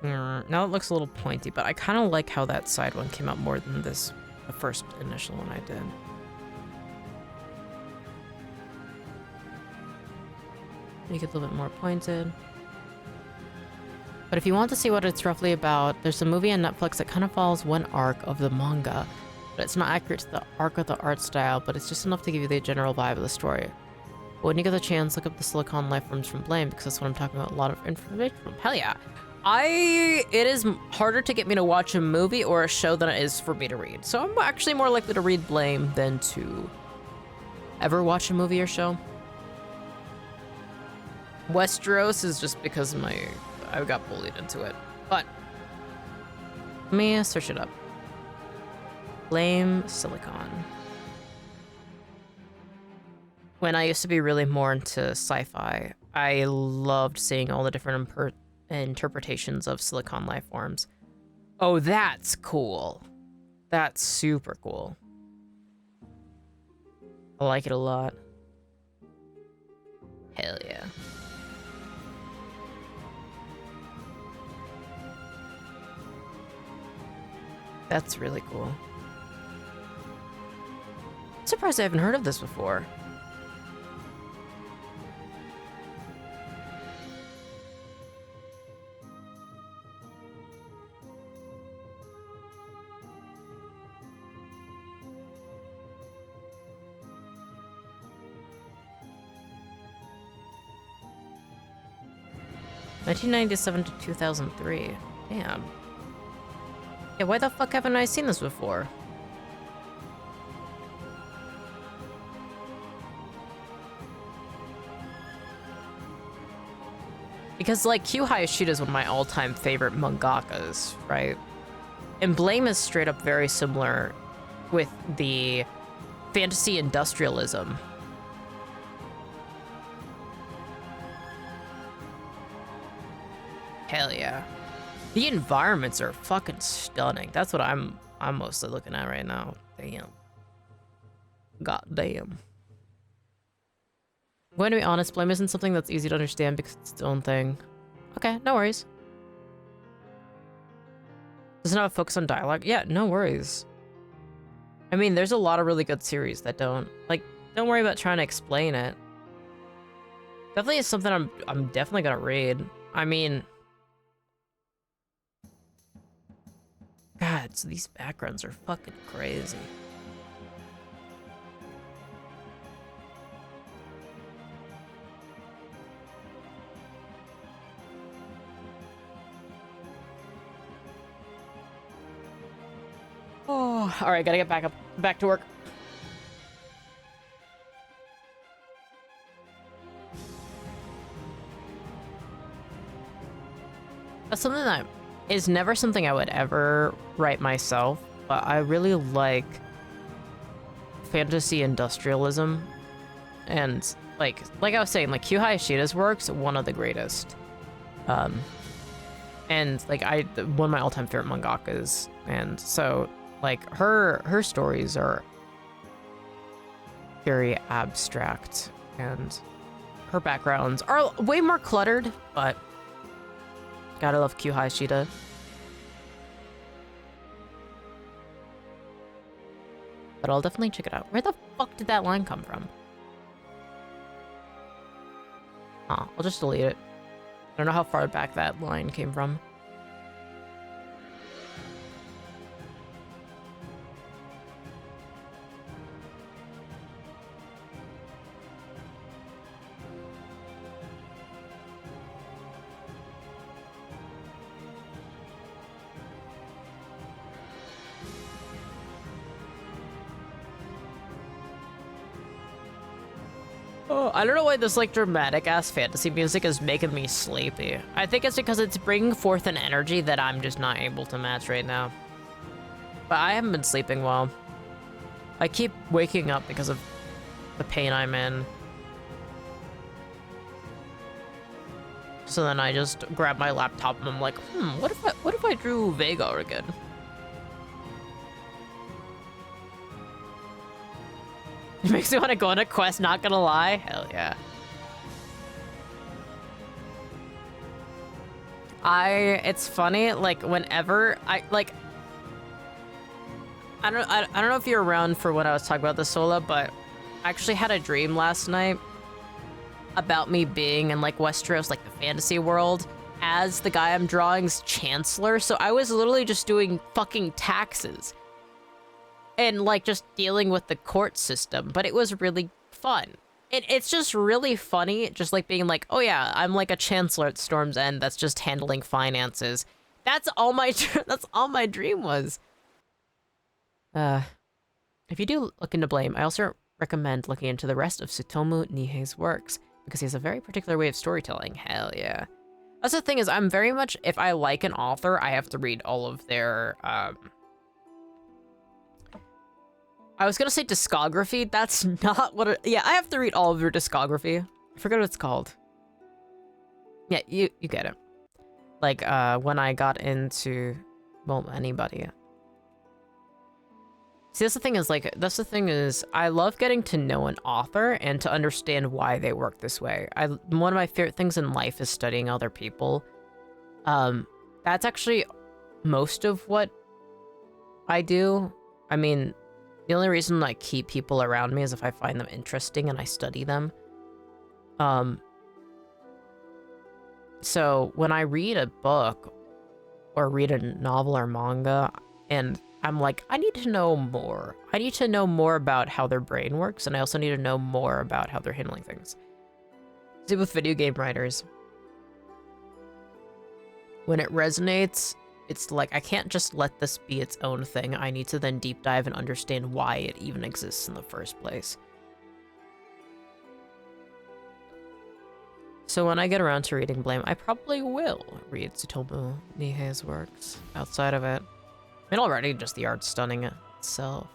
Now it looks a little pointy, but I kind of like how that side one came out more than this, the first initial one I did. Make it a little bit more pointed. But if you want to see what it's roughly about, there's a movie on Netflix that kind of follows one arc of the manga, but it's not accurate to the arc of the art style, but it's just enough to give you the general vibe of the story. But when you get the chance, look up the Silicon Life Forms from Blame, because that's what I'm talking about, a lot of information from. Hell yeah. It is harder to get me to watch a movie or a show than it is for me to read. So I'm actually more likely to read Blame than to ever watch a movie or show. Westeros is just because I got bullied into it. But let me search it up. Blame Silicon. When I used to be really more into sci-fi, I loved seeing all the different interpretations of Silicon life forms. Oh, that's cool. That's super cool. I like it a lot. Hell yeah. That's really cool. I'm surprised I haven't heard of this before. (1997 to 2003). Damn. Yeah, why the fuck haven't I seen this before? Because, like, Q Hayashida is one of my all-time favorite mangakas, right? And Blame is straight up very similar with the fantasy industrialism. Hell yeah. The environments are fucking stunning. That's what I'm mostly looking at right now. Damn. God damn. I'm going to be honest, blame isn't something that's easy to understand because it's its own thing. Okay, no worries. Doesn't have a focus on dialogue? Yeah, no worries. I mean, there's a lot of really good series that don't. Like, don't worry about trying to explain it. Definitely is something I'm definitely gonna read. I mean... God, so these backgrounds are fucking crazy. Oh, all right, gotta get back to work. That's something that is never something I would ever write myself, but I really like fantasy industrialism, and like I was saying, like Q Hayashida's works, one of the greatest. And like one of my all-time favorite mangakas, and so like her stories are very abstract, and her backgrounds are way more cluttered, but gotta love Q Hayashida. But I'll definitely check it out. Where the fuck did that line come from? I'll just delete it. I don't know how far back that line came from. Oh, I don't know why this like dramatic ass fantasy music is making me sleepy. I think it's because it's bringing forth an energy that I'm just not able to match right now. But I haven't been sleeping well. I keep waking up because of the pain I'm in. So then I just grab my laptop and I'm like, what if I drew Vega again? It makes me want to go on a quest, not gonna lie. Hell yeah. It's funny, like, whenever I don't know if you're around for when I was talking about the Sola, but I actually had a dream last night about me being in, like, Westeros, like, the fantasy world, as the guy I'm drawing's chancellor. So I was literally just doing fucking taxes. And, like, just dealing with the court system, but it was really fun. It's just really funny, just, like, being like, oh yeah, I'm, like, a chancellor at Storm's End that's just handling finances. That's all my dream was. If you do look into Blame, I also recommend looking into the rest of Tsutomu Nihei's works, because he has a very particular way of storytelling. Hell yeah. That's the thing is, I'm very much, if I like an author, I have to read all of their, I was gonna say discography. That's not what yeah, I have to read all of their discography. I forget what it's called. Yeah, you get it. Like, when I got into, well, anybody. See, that's the thing is, I love getting to know an author and to understand why they work this way. One of my favorite things in life is studying other people. That's actually most of what I do. I mean, the only reason I keep people around me is if I find them interesting and I study them. So when I read a book or read a novel or manga and I'm like, I need to know more. I need to know more about how their brain works, and I also need to know more about how they're handling things. See, with video game writers, when it resonates, it's like, I can't just let this be its own thing. I need to then deep dive and understand why it even exists in the first place. So when I get around to reading Blame, I probably will read Tsutomu Nihei's works outside of it. I mean, already just the art's stunning itself.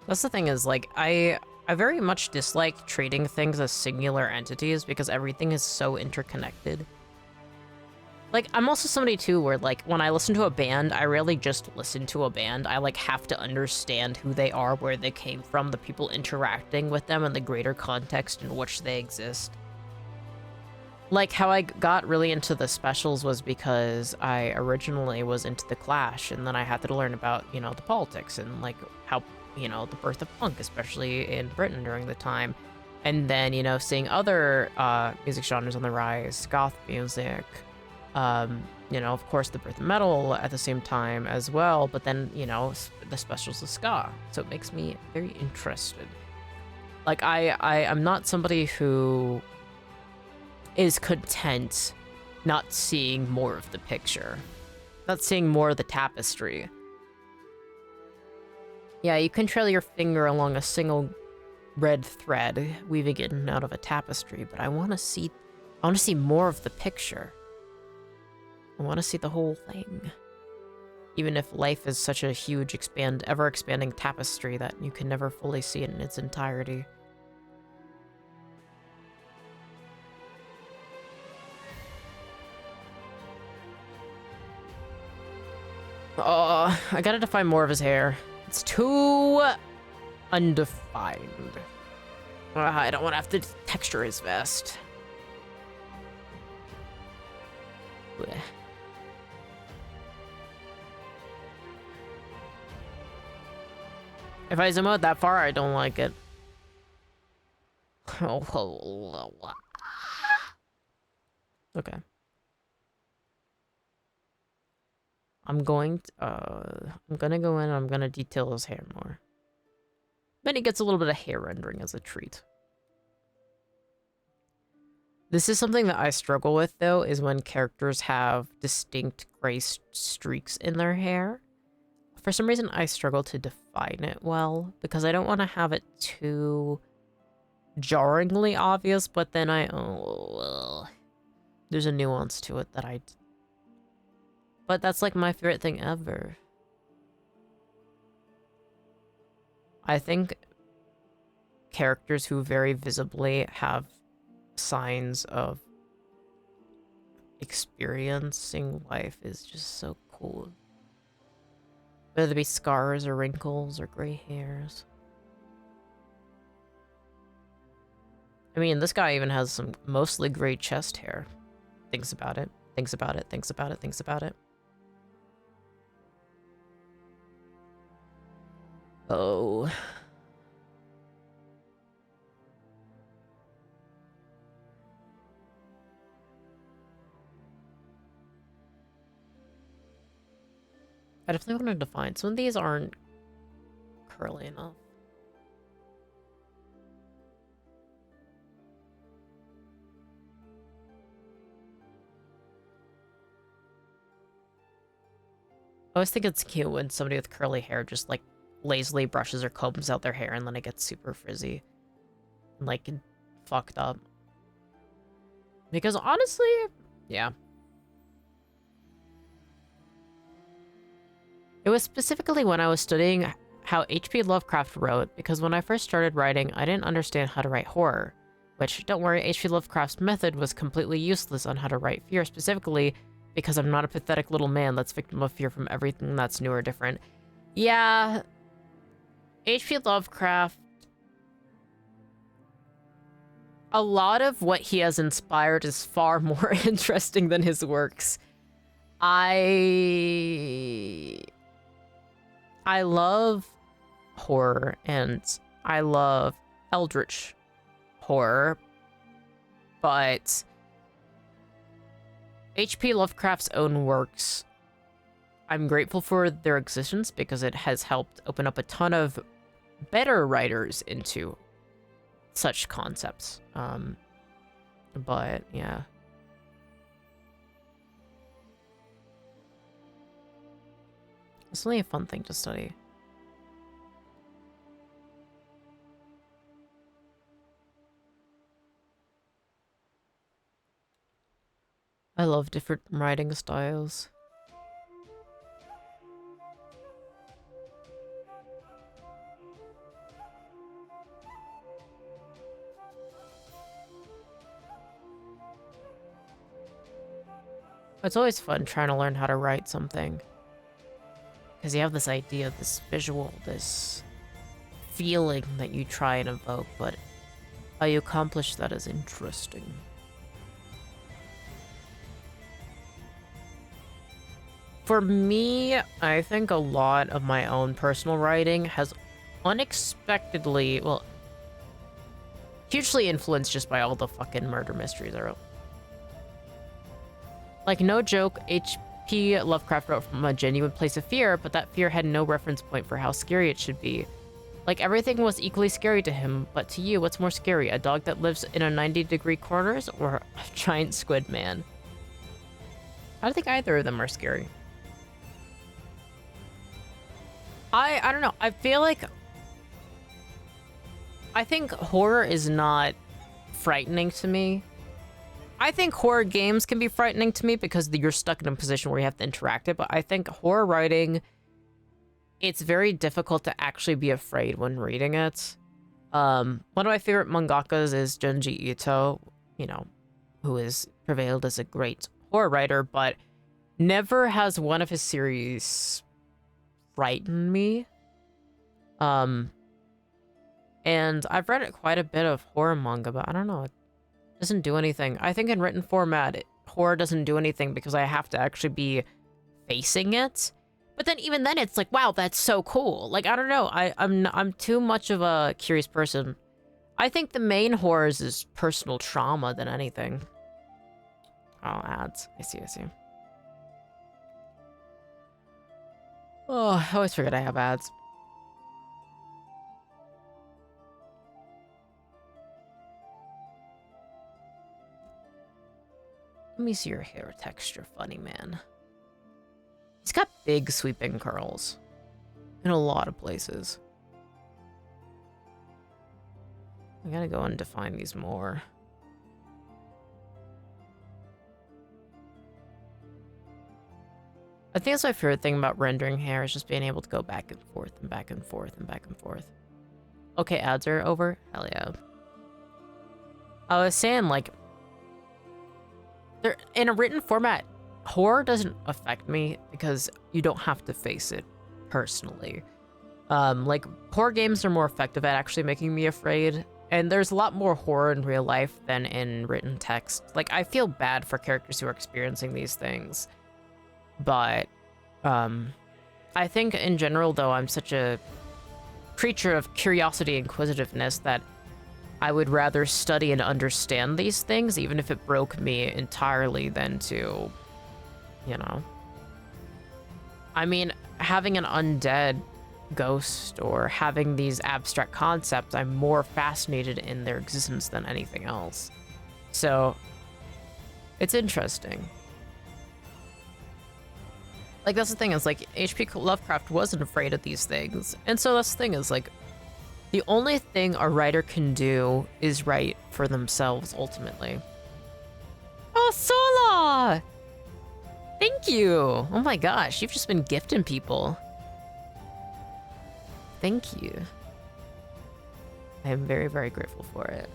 That's the thing is, like, I I very much dislike treating things as singular entities because everything is so interconnected. Like, I'm also somebody too where, like, when I listen to a band, I rarely just listen to a band. I, like, have to understand who they are, where they came from, the people interacting with them, and the greater context in which they exist. Like, how I got really into the specials was because I originally was into The Clash, and then I had to learn about, you know, the politics and, like, how, you know, the birth of punk, especially in Britain during the time. And then, you know, seeing other music genres on the rise, goth music, you know, of course, the birth of metal at the same time as well, but then, you know, the specials of ska. So it makes me very interested. Like, I'm not somebody who is content not seeing more of the picture, not seeing more of the tapestry. Yeah, you can trail your finger along a single red thread, weaving it in and out of a tapestry, but I want to see more of the picture. I want to see the whole thing. Even if life is such a huge, ever-expanding tapestry that you can never fully see it in its entirety. Oh, I gotta define more of his hair. It's too undefined. I don't want to have to texture his vest. Blech. If I zoom out that far, I don't like it. Okay. I'm gonna go in and I'm gonna detail his hair more. Then he gets a little bit of hair rendering as a treat. This is something that I struggle with, though, is when characters have distinct gray streaks in their hair. For some reason, I struggle to define it well, because I don't want to have it too jarringly obvious, but then there's a nuance to it that but that's like my favorite thing ever. I think characters who very visibly have signs of experiencing life is just so cool. Whether they be scars or wrinkles or gray hairs. I mean, this guy even has some mostly gray chest hair. Thinks about it, thinks about it, thinks about it, thinks about it. Oh. I definitely wanted to find some of these aren't curly enough. I always think it's cute when somebody with curly hair just like lazily brushes or combs out their hair and then it gets super frizzy and like fucked up. Because honestly, yeah. It was specifically when I was studying how H.P. Lovecraft wrote, because when I first started writing, I didn't understand how to write horror. Which, don't worry, H.P. Lovecraft's method was completely useless on how to write fear, specifically because I'm not a pathetic little man that's victim of fear from everything that's new or different. Yeah, H.P. Lovecraft, a lot of what he has inspired is far more interesting than his works. I love horror, and I love eldritch horror, but H.P. Lovecraft's own works, I'm grateful for their existence because it has helped open up a ton of better writers into such concepts. But yeah. It's only a fun thing to study. I love different writing styles. It's always fun trying to learn how to write something. Because you have this idea, this visual, this feeling that you try and evoke, but how you accomplish that is interesting. For me, I think a lot of my own personal writing has unexpectedly, well, hugely influenced just by all the fucking murder mysteries I wrote. Like, no joke, H.P. Lovecraft wrote from a genuine place of fear, but that fear had no reference point for how scary it should be. Like, everything was equally scary to him, but to you, what's more scary? A dog that lives in a 90-degree corners or a giant squid man? I don't think either of them are scary. I don't know. I feel like... I think horror is not frightening to me. I think horror games can be frightening to me because you're stuck in a position where you have to interact it, but I think horror writing, it's very difficult to actually be afraid when reading it. One of my favorite mangakas is Junji Ito, you know, who is prevailed as a great horror writer, but never has one of his series frightened me. And I've read quite a bit of horror manga, but I don't know, it doesn't do anything. I think in written format, horror doesn't do anything because I have to actually be facing it. But then even then, it's like, wow, that's so cool. Like, I don't know, I'm too much of a curious person. I think the main horrors is personal trauma than anything. Oh, ads. I see. Oh, I always forget I have ads. Let me see your hair texture, funny man. He's got big sweeping curls in a lot of places. I gotta go and define these more. I think that's my favorite thing about rendering hair is just being able to go back and forth and back and forth and back and forth. Okay, ads are over? Hell yeah. I was saying, like, in a written format, horror doesn't affect me because you don't have to face it personally. Like, horror games are more effective at actually making me afraid, and there's a lot more horror in real life than in written text. Like, I feel bad for characters who are experiencing these things. But, I think in general, though, I'm such a creature of curiosity and inquisitiveness that I would rather study and understand these things, even if it broke me entirely, than to, you know. I mean, having an undead ghost or having these abstract concepts, I'm more fascinated in their existence than anything else. So, it's interesting. Like, that's the thing, is like, H.P. Lovecraft wasn't afraid of these things. And so that's the thing, is like, the only thing a writer can do is write for themselves, ultimately. Oh, Sola! Thank you! Oh my gosh, you've just been gifting people. Thank you. I am very, very grateful for it.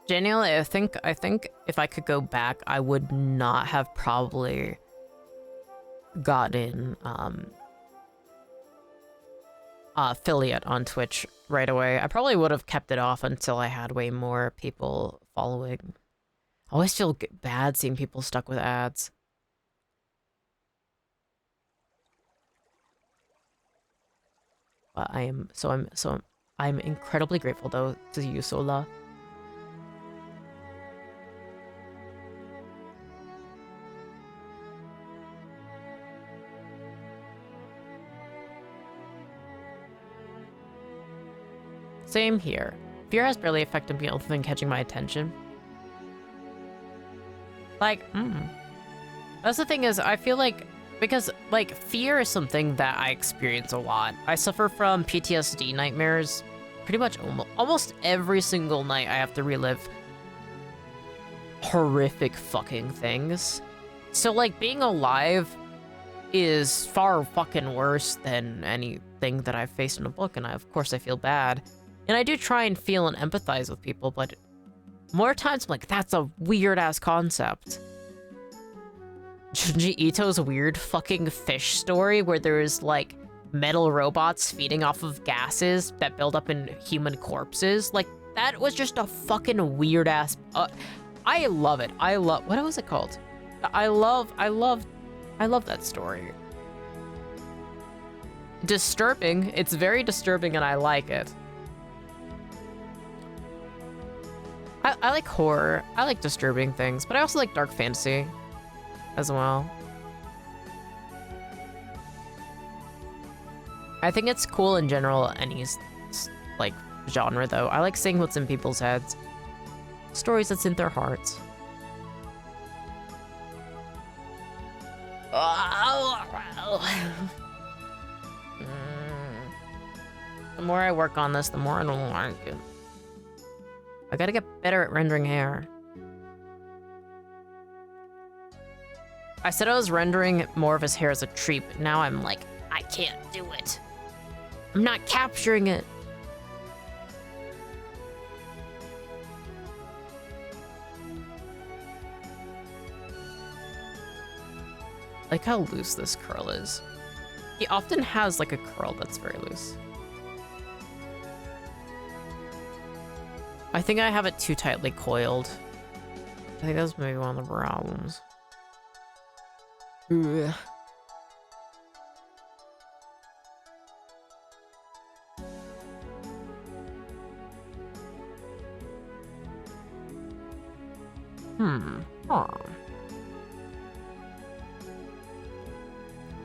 Genuinely, I think if I could go back, I would not have probably gotten affiliate on Twitch right away. I probably would have kept it off until I had way more people following. I always feel bad seeing people stuck with ads. But I'm incredibly grateful though to you, Sola. Same here. Fear has barely affected me other than catching my attention. Like, That's the thing is, I feel like, because, like, fear is something that I experience a lot. I suffer from PTSD nightmares. Pretty much almost every single night I have to relive horrific fucking things. So, like, being alive is far fucking worse than anything that I've faced in a book, and of course I feel bad. And I do try and feel and empathize with people, but more times I'm like, that's a weird-ass concept. Junji Ito's weird fucking fish story where there's, like, metal robots feeding off of gases that build up in human corpses. Like, that was just a fucking weird-ass... I love it. What was it called? I love that story. Disturbing. It's very disturbing and I like it. I like horror. I like disturbing things, but I also like dark fantasy as well. I think it's cool in general, any, like, genre, though. I like seeing what's in people's heads. Stories that's in their hearts. The more I work on this, the more I don't like it. I gotta get better at rendering hair. I said I was rendering more of his hair as a tree, but now I'm like, I can't do it. I'm not capturing it. Like how loose this curl is. He often has like a curl that's very loose. I think I have it too tightly coiled. I think that's maybe one of the problems. Ugh.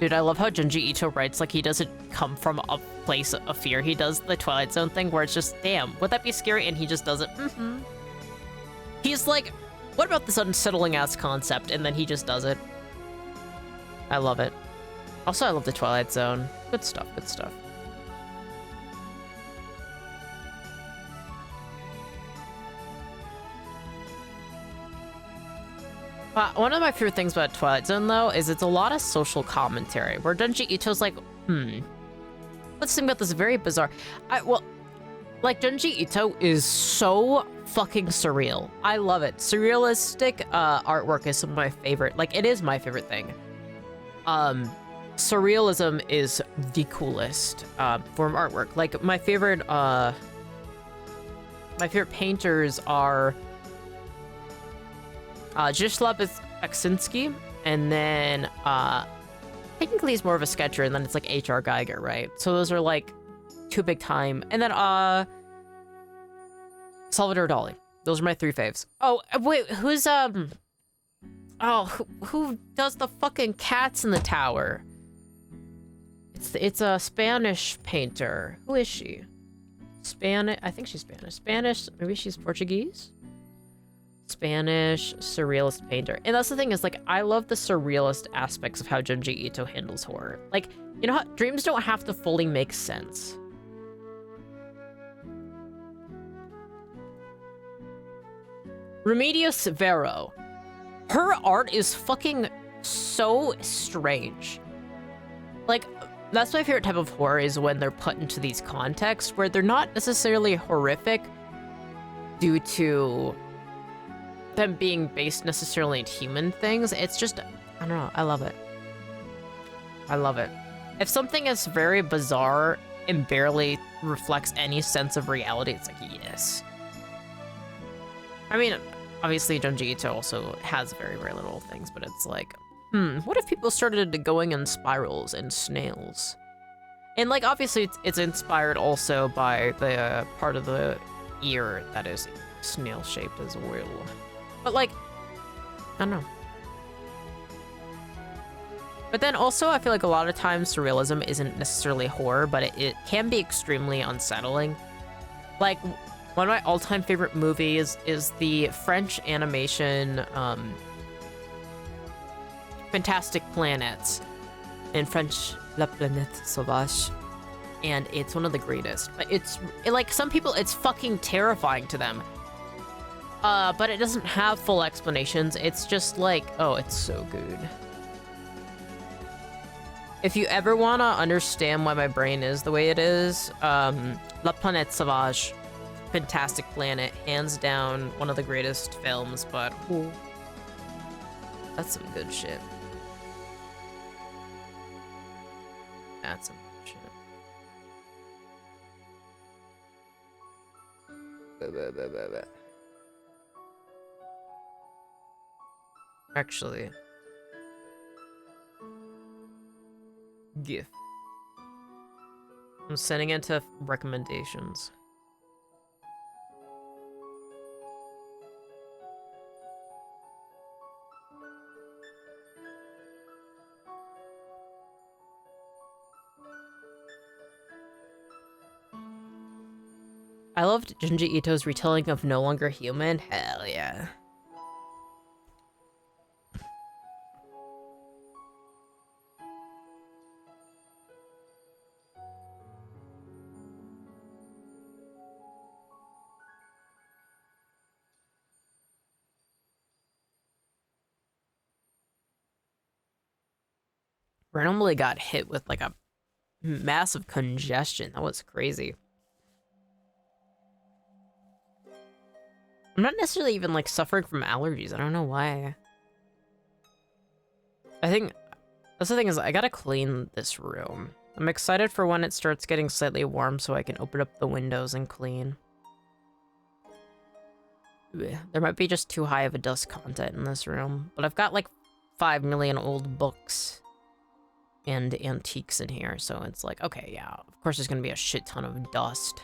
Dude, I love how Junji Ito writes like he doesn't come from a place of fear. He does the Twilight Zone thing where it's just, damn, would that be scary? And he just does it. He's like, what about this unsettling ass concept? And then he just does it. I love it. Also, I love the Twilight Zone. Good stuff, good stuff. One of my favorite things about Twilight Zone, though, is it's a lot of social commentary, where Junji Ito's like, let's think about this very bizarre... like, Junji Ito is so fucking surreal. I love it. Surrealistic artwork is some of my favorite... Like, it is my favorite thing. Surrealism is the coolest form of artwork. Like, my favorite painters are... Zdzisław Aksinski, and then technically he's more of a sketcher, and then it's like H.R. Geiger, right? So those are like two big time, and then Salvador Dali. Those are my three faves. Oh wait, who's who does the fucking cats in the tower? It's a Spanish painter. Who is she? Spanish? I think she's Spanish. Spanish? Maybe she's Portuguese. Spanish surrealist painter. And that's the thing is, like, I love the surrealist aspects of how Junji Ito handles horror. Like, you know how dreams don't have to fully make sense. Remedios Vero. Her art is fucking so strange. Like, that's my favorite type of horror, is when they're put into these contexts where they're not necessarily horrific due to them being based necessarily in human things. It's just, I don't know, I love it. I love it. If something is very bizarre and barely reflects any sense of reality, it's like, yes. I mean, obviously Junji Ito also has very, very little things, but it's like, what if people started going in spirals and snails? And like, obviously it's inspired also by the part of the ear that is snail-shaped as well. But like, I don't know. But then also, I feel like a lot of times surrealism isn't necessarily horror, but it can be extremely unsettling. Like, one of my all-time favorite movies is the French animation, Fantastic Planets. In French, La Planète Sauvage. And it's one of the greatest. But like, some people, it's fucking terrifying to them. But it doesn't have full explanations. It's just like, oh, it's so good. If you ever want to understand why my brain is the way it is, La Planète Sauvage, fantastic planet, hands down one of the greatest films, but ooh, that's some good shit. That's some good shit. Actually, GIF. I'm sending it to recommendations. I loved Junji Ito's retelling of No Longer Human. Hell yeah. Randomly got hit with like a massive congestion. That was crazy. I'm not necessarily even like suffering from allergies. I don't know why. I think that's the thing is I gotta clean this room. I'm excited for when it starts getting slightly warm so I can open up the windows and clean. There might be just too high of a dust content in this room, but I've got like 5 million old books and antiques in here, so it's like, okay, yeah, of course there's gonna be a shit ton of dust.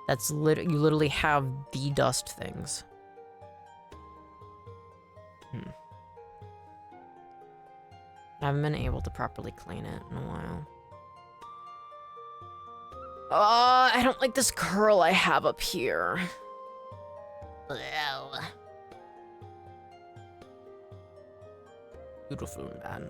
That's you literally have the dust things. I haven't been able to properly clean it in a while. I don't like this curl I have up here. Ew. Beautiful, man.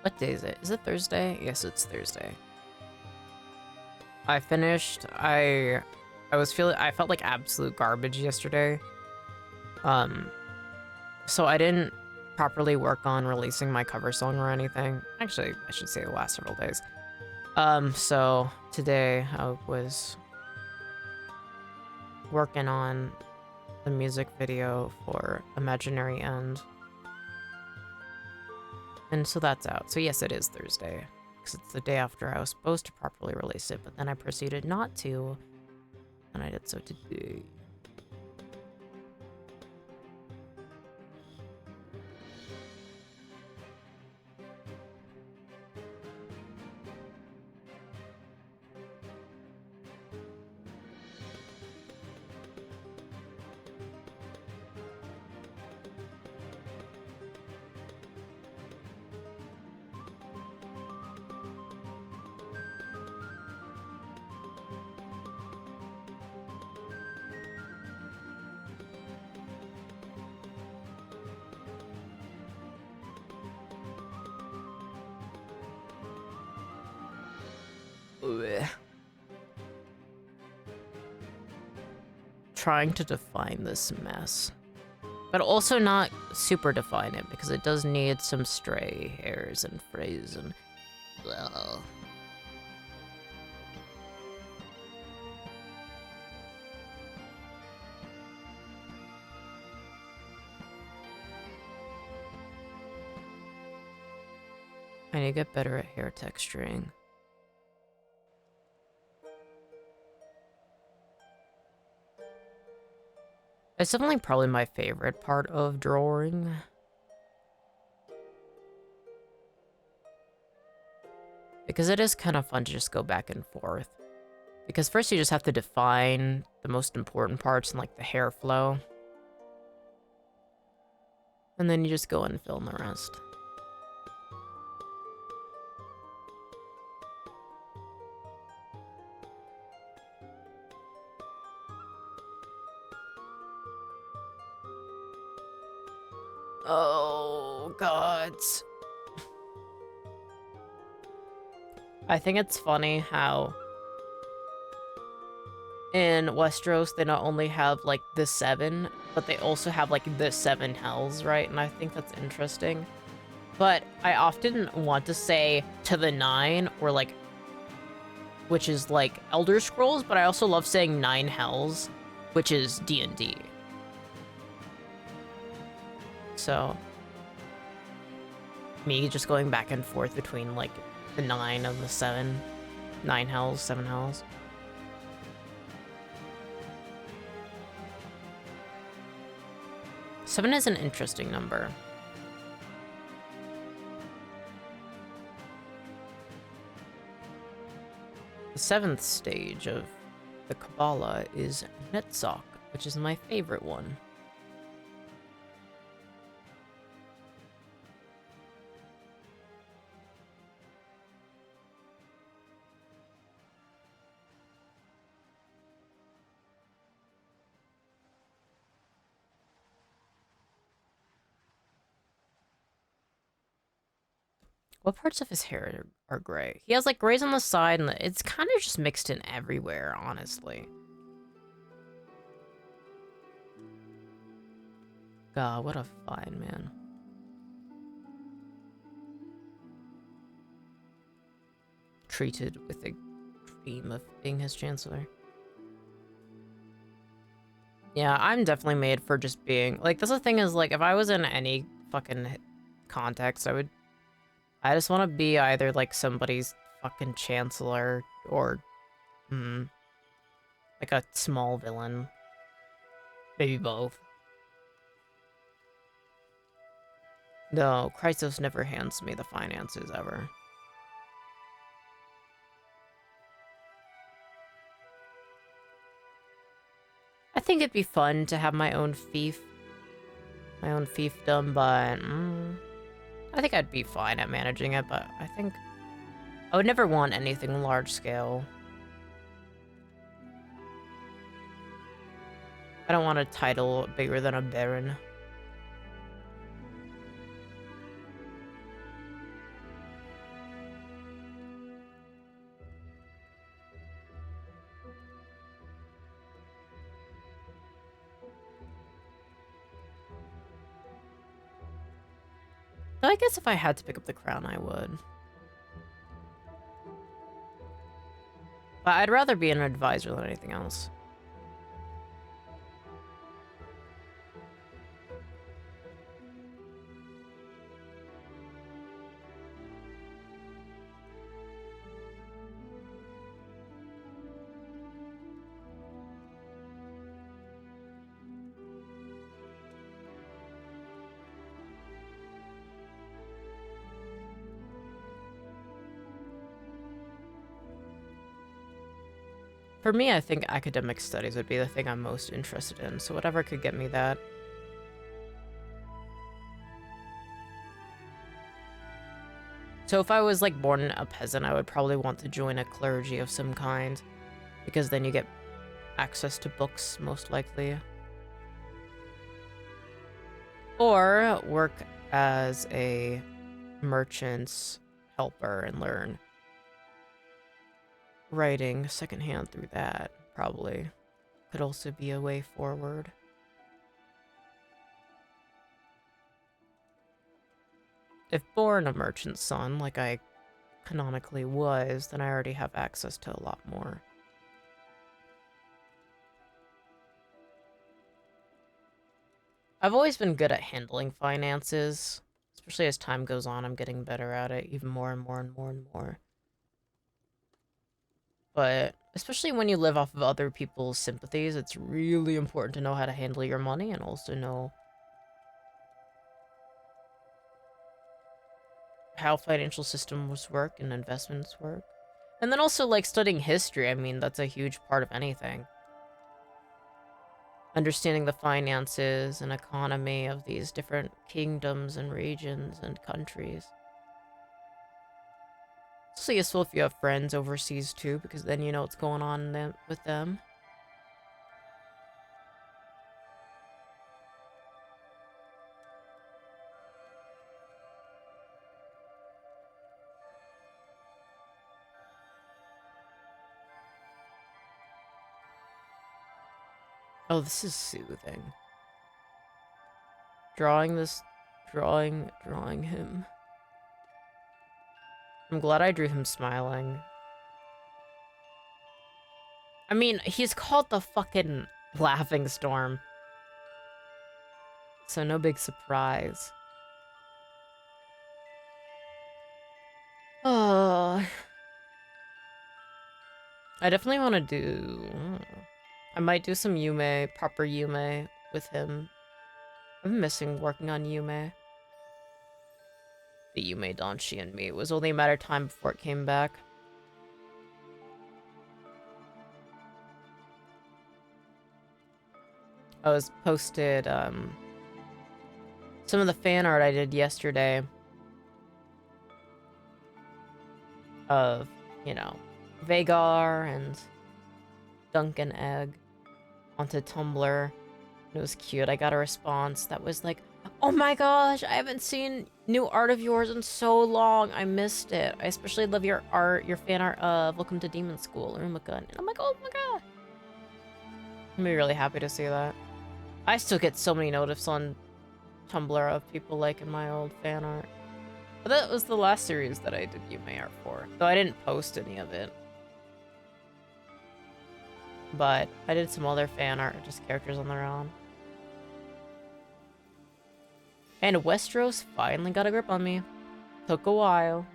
What day is it? Is it Thursday? Yes, it's Thursday. I finished. I felt like absolute garbage yesterday. So I didn't properly work on releasing my cover song or anything. Actually, I should say the last several days. So today I was working on the music video for Imaginary End. And so that's out. So yes, it is Thursday, because it's the day after I was supposed to properly release it, but then I proceeded not to, and I did so today. Trying to define this mess, but also not super define it, because it does need some stray hairs and frays and well. I need to get better at hair texturing. It's definitely probably my favorite part of drawing. Because it is kind of fun to just go back and forth. Because first you just have to define the most important parts and like the hair flow. And then you just go and fill in the rest. Oh, God. I think it's funny how in Westeros they not only have like the 7, but they also have like the 7 hells, right? And I think that's interesting. But I often want to say to the 9 or like, which is like Elder Scrolls, but I also love saying 9 hells, which is D&D. So me just going back and forth between like the 9 and the 7. 9 hells, 7 hells. Seven is an interesting number. The 7th stage of the Kabbalah is Netzach, which is my favorite one. What parts of his hair are gray? He has like grays on the side, and it's kind of just mixed in everywhere, honestly. God, what a fine man. Treated with a dream of being his chancellor. Yeah, I'm definitely made for just being like, that's the thing is like, if I was in any fucking context, I just want to be either like somebody's fucking chancellor or like a small villain. Maybe both. No, Chrysos never hands me the finances ever. I think it'd be fun to have my own fief. My own fiefdom, but I think I'd be fine at managing it, but I think I would never want anything large scale. I don't want a title bigger than a baron. Though I guess if I had to pick up the crown, I would. But I'd rather be an advisor than anything else. For me, I think academic studies would be the thing I'm most interested in, so whatever could get me that. So if I was like born a peasant, I would probably want to join a clergy of some kind, because then you get access to books, most likely. Or work as a merchant's helper and learn writing secondhand through that, probably. Could also be a way forward. If born a merchant's son, like I canonically was, then I already have access to a lot more. I've always been good at handling finances. Especially as time goes on, I'm getting better at it, even more and more and more and more. But especially when you live off of other people's sympathies, it's really important to know how to handle your money and also know how financial systems work and investments work. And then also, like, studying history, I mean, that's a huge part of anything. Understanding the finances and economy of these different kingdoms and regions and countries. It's also useful if you have friends overseas too, because then you know what's going on with them. Oh, this is soothing. Drawing him. I'm glad I drew him smiling. I mean, he's called the fucking Laughing Storm. So no big surprise. Oh. I definitely want to do... I might do some Yume, proper Yume with him. I'm missing working on Yume. The Yume Danshi and me. It was only a matter of time before it came back. I was posted, some of the fan art I did yesterday of, you know, Vagar and Duncan Egg onto Tumblr. It was cute. I got a response that was like, oh my gosh, I haven't seen new art of yours in so long. I missed it. I especially love your art, your fan art of Welcome to Demon School, Urumaka. And I'm like, oh my god. I'm really happy to see that. I still get so many notifs on Tumblr of people liking my old fan art. But that was the last series that I did Yume art for. Though I didn't post any of it. But I did some other fan art, just characters on their own. And Westeros finally got a grip on me. Took a while.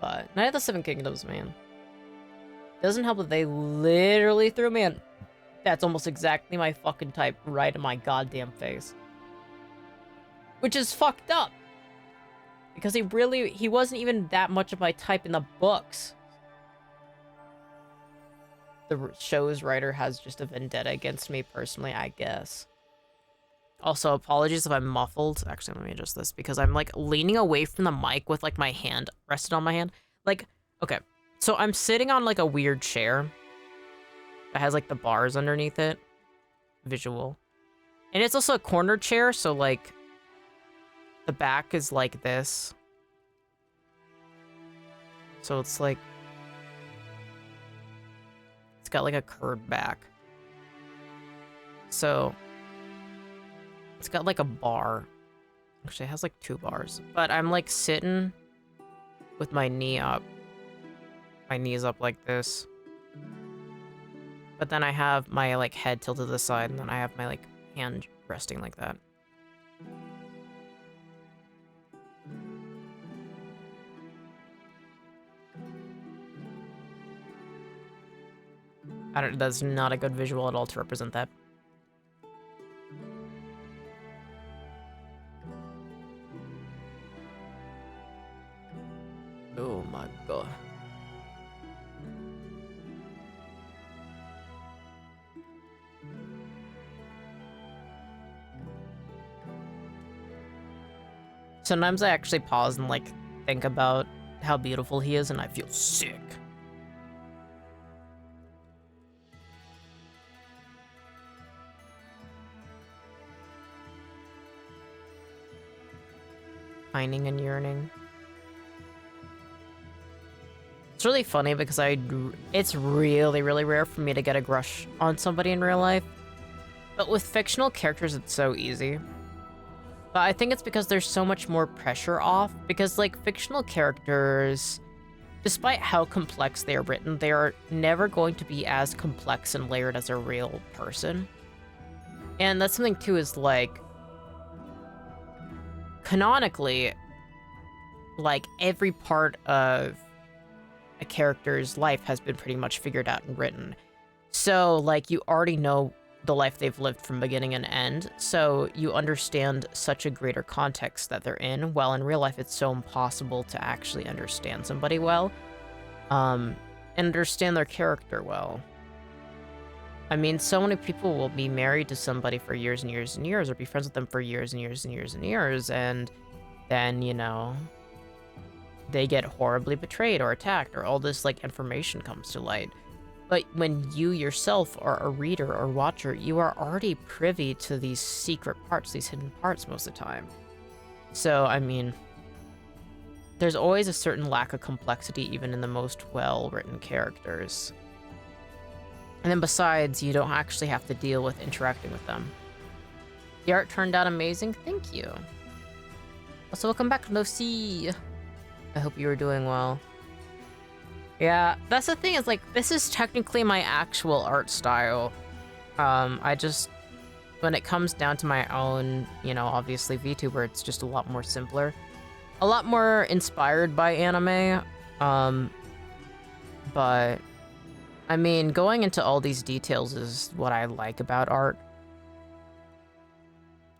But Night of the Seven Kingdoms, man. Doesn't help that they literally threw me in. That's almost exactly my fucking type right in my goddamn face. Which is fucked up. Because he wasn't even that much of my type in the books. The show's writer has just a vendetta against me personally, I guess. Also, apologies if I'm muffled. Actually, let me adjust this because I'm like leaning away from the mic with like my hand rested on my hand. Like, okay. So I'm sitting on like a weird chair that has like the bars underneath it. Visual. And it's also a corner chair, so like the back is like this. So it's like it's got like a curved back. So it's got like a bar. Actually, it has like 2 bars. But I'm like sitting with my knee up. My knee's up like this. But then I have my like head tilted to the side, and then I have my like hand resting like that. That's not a good visual at all to represent that. Oh my god. Sometimes I actually pause and like think about how beautiful he is and I feel sick. Pining and yearning. It's really funny because it's really, really rare for me to get a crush on somebody in real life. But with fictional characters, it's so easy. But I think it's because there's so much more pressure off. Because, like, fictional characters, despite how complex they are written, they are never going to be as complex and layered as a real person. And that's something, too, is, like, canonically, like, every part of a character's life has been pretty much figured out and written. So, like, you already know the life they've lived from beginning and end, so you understand such a greater context that they're in, while in real life it's so impossible to actually understand somebody well, and understand their character well. I mean, so many people will be married to somebody for years and years and years, or be friends with them for years and years and years and years, and then, you know, they get horribly betrayed or attacked, or all this, like, information comes to light. But when you yourself are a reader or watcher, you are already privy to these secret parts, these hidden parts most of the time. So, I mean, there's always a certain lack of complexity even in the most well-written characters. And then besides, you don't actually have to deal with interacting with them. The art turned out amazing. Thank you. Also, welcome back, Lucy. I hope you were doing well. Yeah, that's the thing is, like, this is technically my actual art style. I just, when it comes down to my own, you know, obviously VTuber, it's just a lot more simpler. A lot more inspired by anime. But, I mean, going into all these details is what I like about art.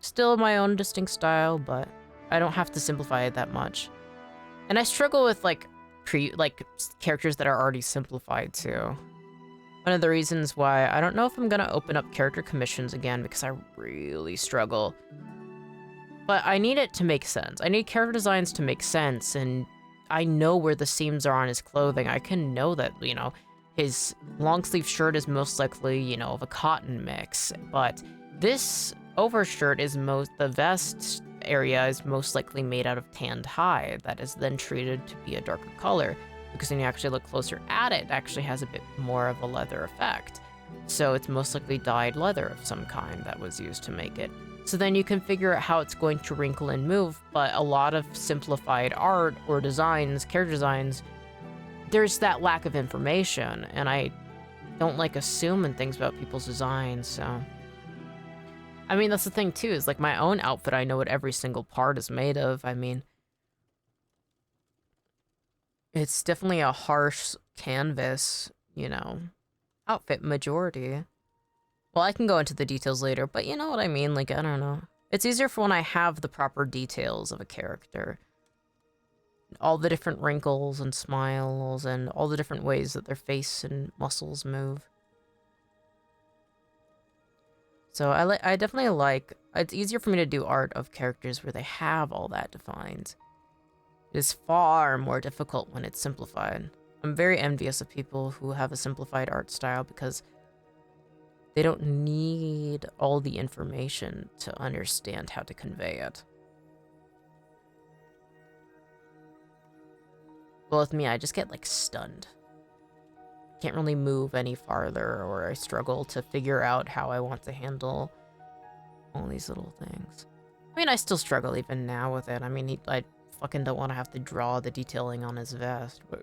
Still my own distinct style, but I don't have to simplify it that much. And I struggle with, like, characters that are already simplified, too. One of the reasons why I don't know if I'm gonna open up character commissions again, because I really struggle. But I need it to make sense. I need character designs to make sense, and I know where the seams are on his clothing. I can know that, you know, his long sleeve shirt is most likely, you know, of a cotton mix, but this overshirt is the vest area is most likely made out of tanned hide that is then treated to be a darker color, because when you actually look closer at it, it actually has a bit more of a leather effect. So it's most likely dyed leather of some kind that was used to make it. So then you can figure out how it's going to wrinkle and move, but a lot of simplified art or designs, character designs, there's that lack of information, and I don't like assuming things about people's designs, so. I mean, that's the thing too, is like my own outfit, I know what every single part is made of. I mean, it's definitely a harsh canvas, you know, outfit majority. Well, I can go into the details later, but you know what I mean? Like, I don't know. It's easier for when I have the proper details of a character. All the different wrinkles and smiles and all the different ways that their face and muscles move. So I definitely like, it's easier for me to do art of characters where they have all that defined. It is far more difficult when it's simplified. I'm very envious of people who have a simplified art style because they don't need all the information to understand how to convey it. Well, with me, I just get, like, stunned. Can't really move any farther, or I struggle to figure out how I want to handle all these little things. I mean, I still struggle even now with it. I mean, I fucking don't want to have to draw the detailing on his vest, but...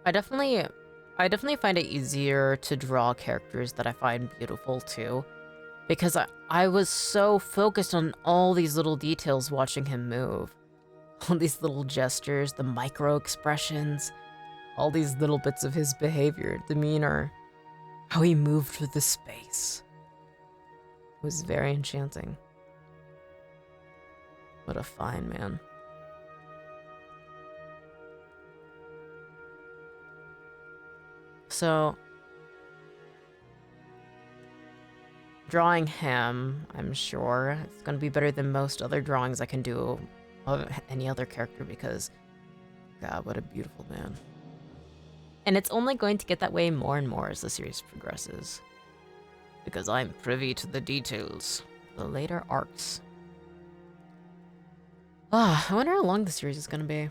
I definitely find it easier to draw characters that I find beautiful too, because I was so focused on all these little details watching him move. All these little gestures, the micro expressions, all these little bits of his behavior, demeanor, how he moved through the space. It was very enchanting. What a fine man. So, drawing him, I'm sure, it's going to be better than most other drawings I can do of any other character because, God, what a beautiful man. And it's only going to get that way more and more as the series progresses. Because I'm privy to the details, the later arcs. Ah, I wonder how long the series is going to be.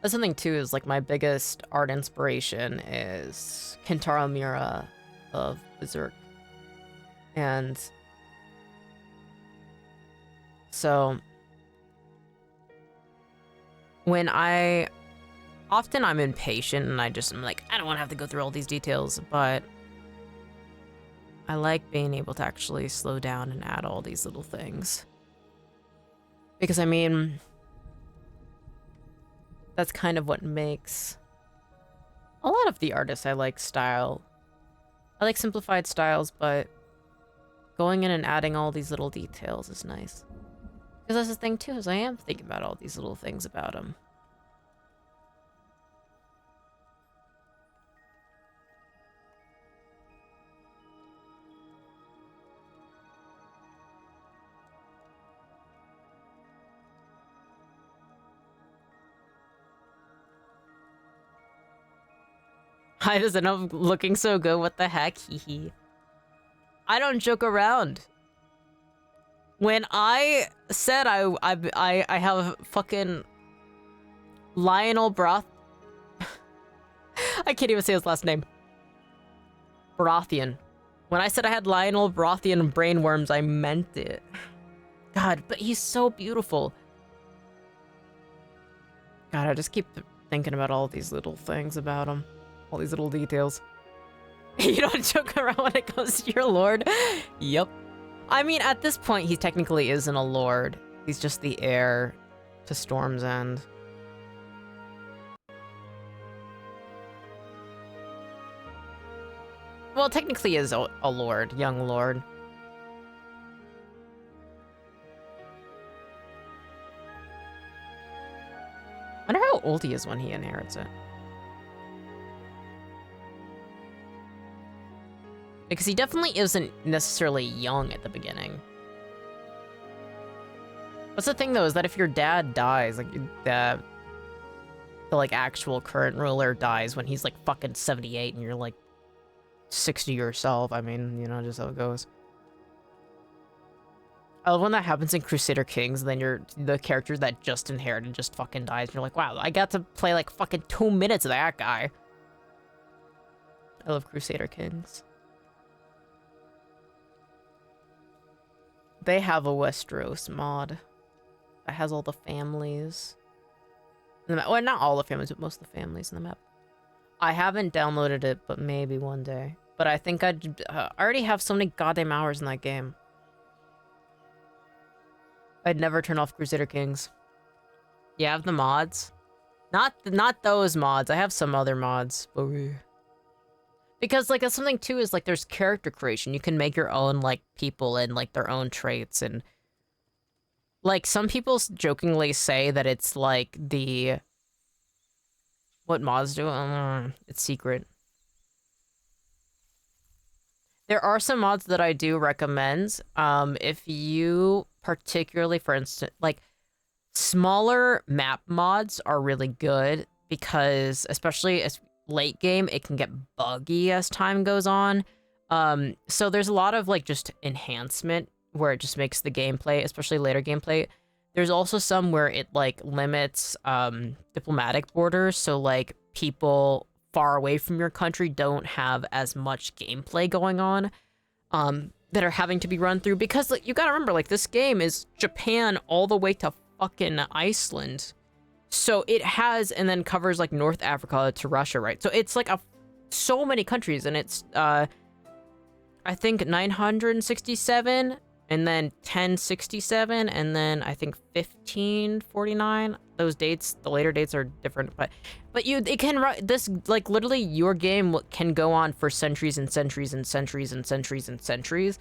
That's something too, is like my biggest art inspiration is Kentaro Miura of Berserk. And so when often I'm impatient and I'm like, I don't want to have to go through all these details, but I like being able to actually slow down and add all these little things. Because I mean, that's kind of what makes a lot of the artists I like style. I like simplified styles, but going in and adding all these little details is nice. Because that's the thing too, is I am thinking about all these little things about him. I just end up looking so good. What the heck? Hee hee. I don't joke around. When I said I have fucking Lyonel I can't even say his last name. Baratheon. When I said I had Lyonel Baratheon brainworms, I meant it. God, but he's so beautiful. God, I just keep thinking about all these little things about him. All these little details. You don't joke around when it comes to your lord? Yep. I mean, at this point, he technically isn't a lord. He's just the heir to Storm's End. Well, technically he is a lord, young lord. I wonder how old he is when he inherits it. Because he definitely isn't necessarily young at the beginning. What's the thing though, is that if your dad dies, like the like actual current ruler dies when he's like fucking 78 and you're like 60 yourself. I mean, you know, just how it goes. I love when that happens in Crusader Kings, and then the character that just inherited just fucking dies. And you're like, wow, I got to play like fucking 2 minutes of that guy. I love Crusader Kings. They have a Westeros mod that has all the families. Well, not all the families, but most of the families in the map. I haven't downloaded it, but maybe one day. But I think I already have so many goddamn hours in that game. I'd never turn off Crusader Kings. You have the mods? Not those mods. I have some other mods. Because, like, that's something, too, is, like, there's character creation. You can make your own, like, people and, like, their own traits. And, like, some people jokingly say that it's, like, the... What mods do? It's secret. There are some mods that I do recommend. If you particularly, for instance, like smaller map mods are really good because, especially as late game, it can get buggy as time goes on. So there's a lot of like just enhancement where it just makes the gameplay, especially later gameplay. There's also some where it like limits diplomatic borders, so like people far away from your country don't have as much gameplay going on that are having to be run through, because like, you gotta remember, like, this game is Japan all the way to fucking Iceland, so it has, and then covers like North Africa to Russia, right? So it's like so many countries, and it's I think 967, and then 1067, and then I think 1549. Those dates, the later dates are different, but it can run this, like, literally your game can go on for centuries and centuries and centuries and centuries and centuries.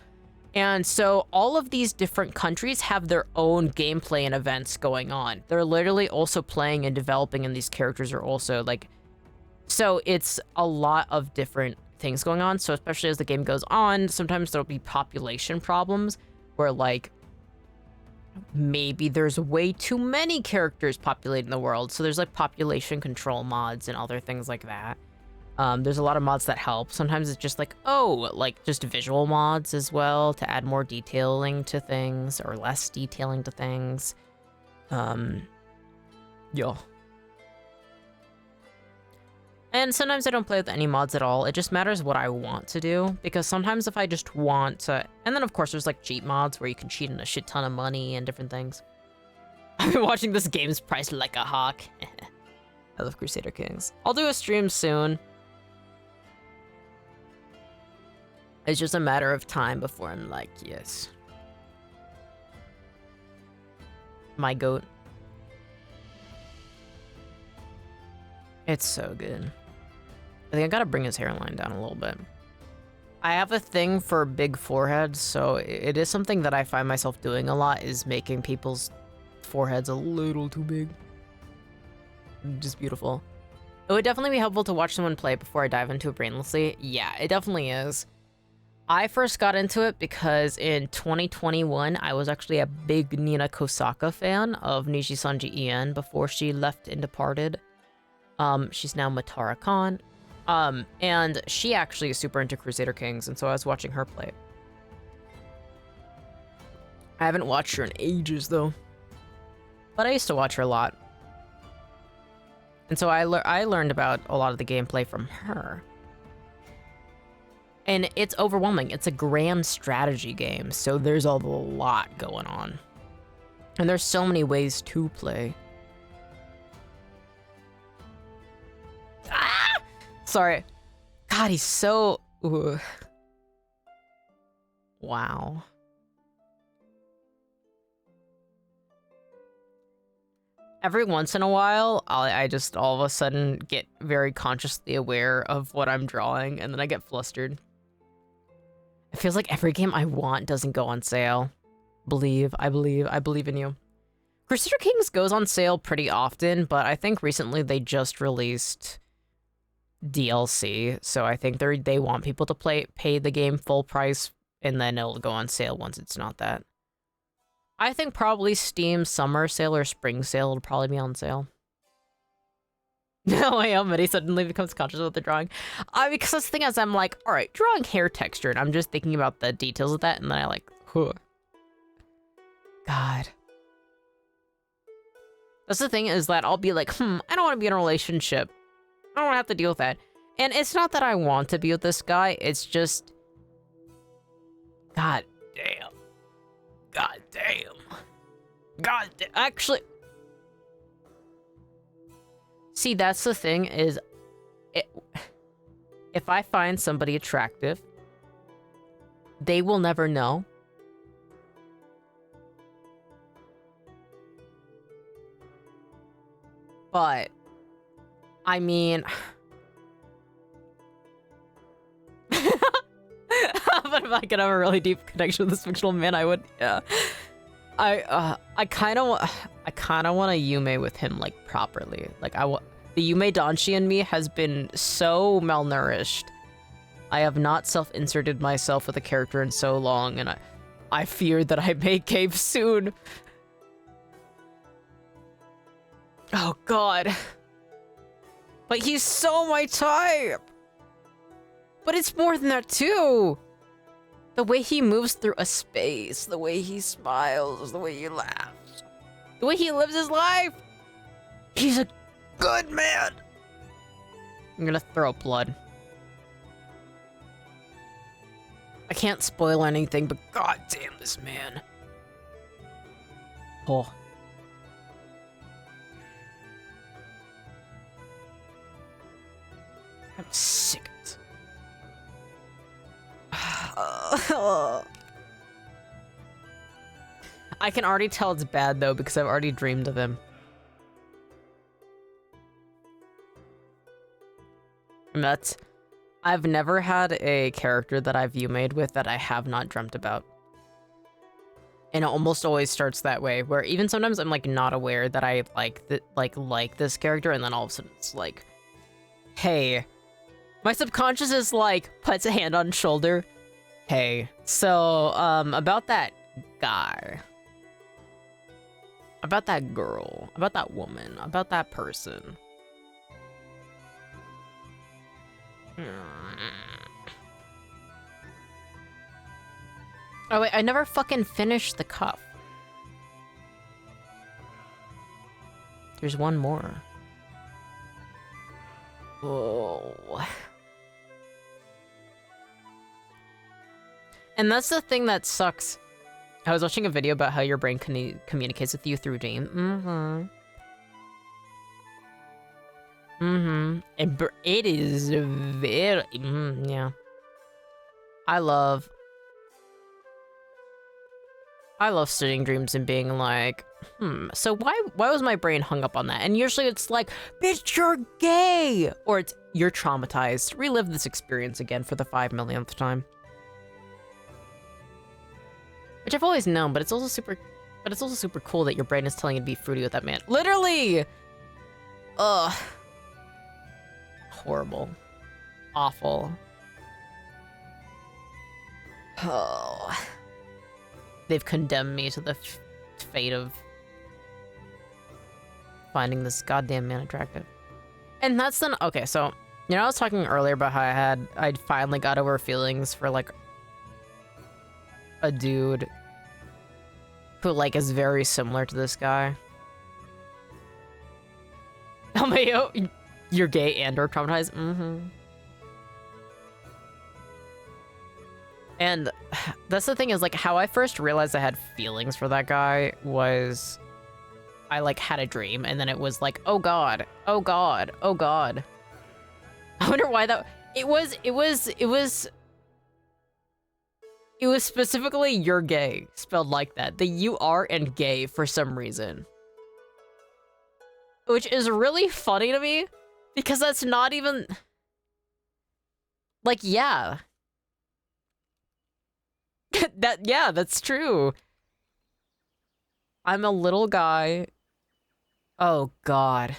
And so all of these different countries have their own gameplay and events going on. They're literally also playing and developing, and these characters are also like, so it's a lot of different things going on. So especially as the game goes on, sometimes there'll be population problems where, like, maybe there's way too many characters populating the world. So there's, like, population control mods and other things like that. There's a lot of mods that help. Sometimes it's just like, oh, like, just visual mods as well to add more detailing to things or less detailing to things. Yeah. And sometimes I don't play with any mods at all. It just matters what I want to do, because sometimes if I just want to... And then, of course, there's, like, cheat mods where you can cheat in a shit ton of money and different things. I've been watching this game's price like a hawk. I love Crusader Kings. I'll do a stream soon. It's just a matter of time before I'm like, yes. My goat. It's so good. I think I gotta bring his hairline down a little bit. I have a thing for big foreheads, so it is something that I find myself doing a lot, is making people's foreheads a little too big. Just beautiful. It would definitely be helpful to watch someone play before I dive into it brainlessly. Yeah, it definitely is. I first got into it because in 2021, I was actually a big Nina Kosaka fan of Niji Sanji Ien before she left and departed. She's now Matara Khan. And she actually is super into Crusader Kings, and so I was watching her play. I haven't watched her in ages, though. But I used to watch her a lot. And so I learned about a lot of the gameplay from her. And it's overwhelming. It's a grand strategy game, so there's a lot going on. And there's so many ways to play. Ah! Sorry. God, he's so... Ooh. Wow. Every once in a while, I just all of a sudden get very consciously aware of what I'm drawing, and then I get flustered. It feels like every game I want doesn't go on sale. I believe in you. Crusader Kings goes on sale pretty often, but I think recently they just released DLC, so I think they want people to pay the game full price, and then it'll go on sale once it's not that. I think probably Steam summer sale or spring sale will probably be on sale. No, he suddenly becomes conscious of the drawing. Because that's the thing is, I'm like, all right, drawing hair texture, and I'm just thinking about the details of that, and then I like, huh. God. That's the thing is that I'll be like, I don't want to be in a relationship. I don't want to have to deal with that. And it's not that I want to be with this guy, it's just... God damn. God damn. God damn. Actually... See, that's the thing is... If I find somebody attractive, they will never know. But... I mean... But if I could have a really deep connection with this fictional man, I would, yeah. I kind of want a Yume with him, like, properly. Like, the Yume Danshi in me has been so malnourished. I have not self-inserted myself with a character in so long, and I fear that I may cave soon. Oh, God. But he's so my type! But it's more than that, too! The way he moves through a space, the way he smiles, the way he laughs, the way he lives his life! He's a good man! I'm gonna throw up blood. I can't spoil anything, but goddamn this man. Oh. I'm sick of it. I can already tell it's bad though because I've already dreamed of him. And I've never had a character that I've Yume'd with that I have not dreamt about. And it almost always starts that way, where even sometimes I'm like not aware that I like this character, and then all of a sudden it's like, hey, my subconscious is like puts a hand on shoulder. Hey, so about that guy, about that girl, about that woman, about that person. Oh wait, I never fucking finished the cuff. There's one more. Oh. And that's the thing that sucks. I was watching a video about how your brain communicates with you through dream. It is very... yeah. I love studying dreams and being like, so why was my brain hung up on that? And usually it's like, bitch, you're gay! Or it's, you're traumatized. Relive this experience again for the 5 millionth time. Which I've always known, but it's also super cool that your brain is telling you to be fruity with that man. Literally! Ugh. Horrible. Awful. Oh. They've condemned me to the fate of finding this goddamn man attractive. And that's then, okay, so You know, I was talking earlier about how I'd finally got over feelings for, like, a dude who, like, is very similar to this guy. LMAO, you're gay and or traumatized? Mm-hmm. And that's the thing is, like, how I first realized I had feelings for that guy was I, like, had a dream, and then it was like, oh god, oh god, oh god. I wonder why that... It was specifically "you're gay" spelled like that. The "you are" and "gay" for some reason. Which is really funny to me, because that's not even... Like, yeah. Yeah, that's true. I'm a little guy. Oh, God.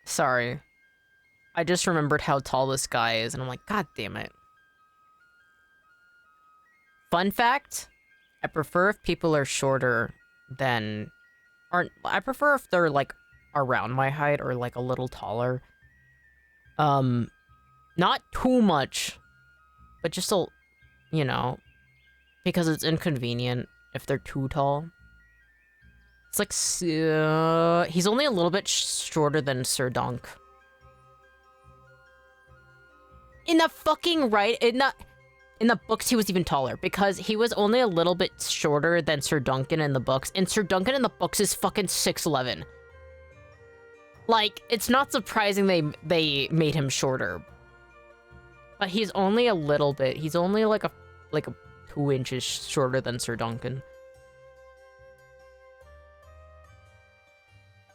Sorry. I just remembered how tall this guy is, and I'm like, God damn it. Fun fact, I prefer if people are shorter than... I prefer if they're, like, around my height or, like, a little taller. Not too much, but just a... You know, because it's inconvenient if they're too tall. It's like... he's only a little bit shorter than Sir Dunk. In the fucking right... In the books, he was even taller, because he was only a little bit shorter than Sir Duncan in the books, and Sir Duncan in the books is fucking 6'11". Like, it's not surprising they made him shorter. But he's only a little bit. He's only like a 2 inches shorter than Sir Duncan.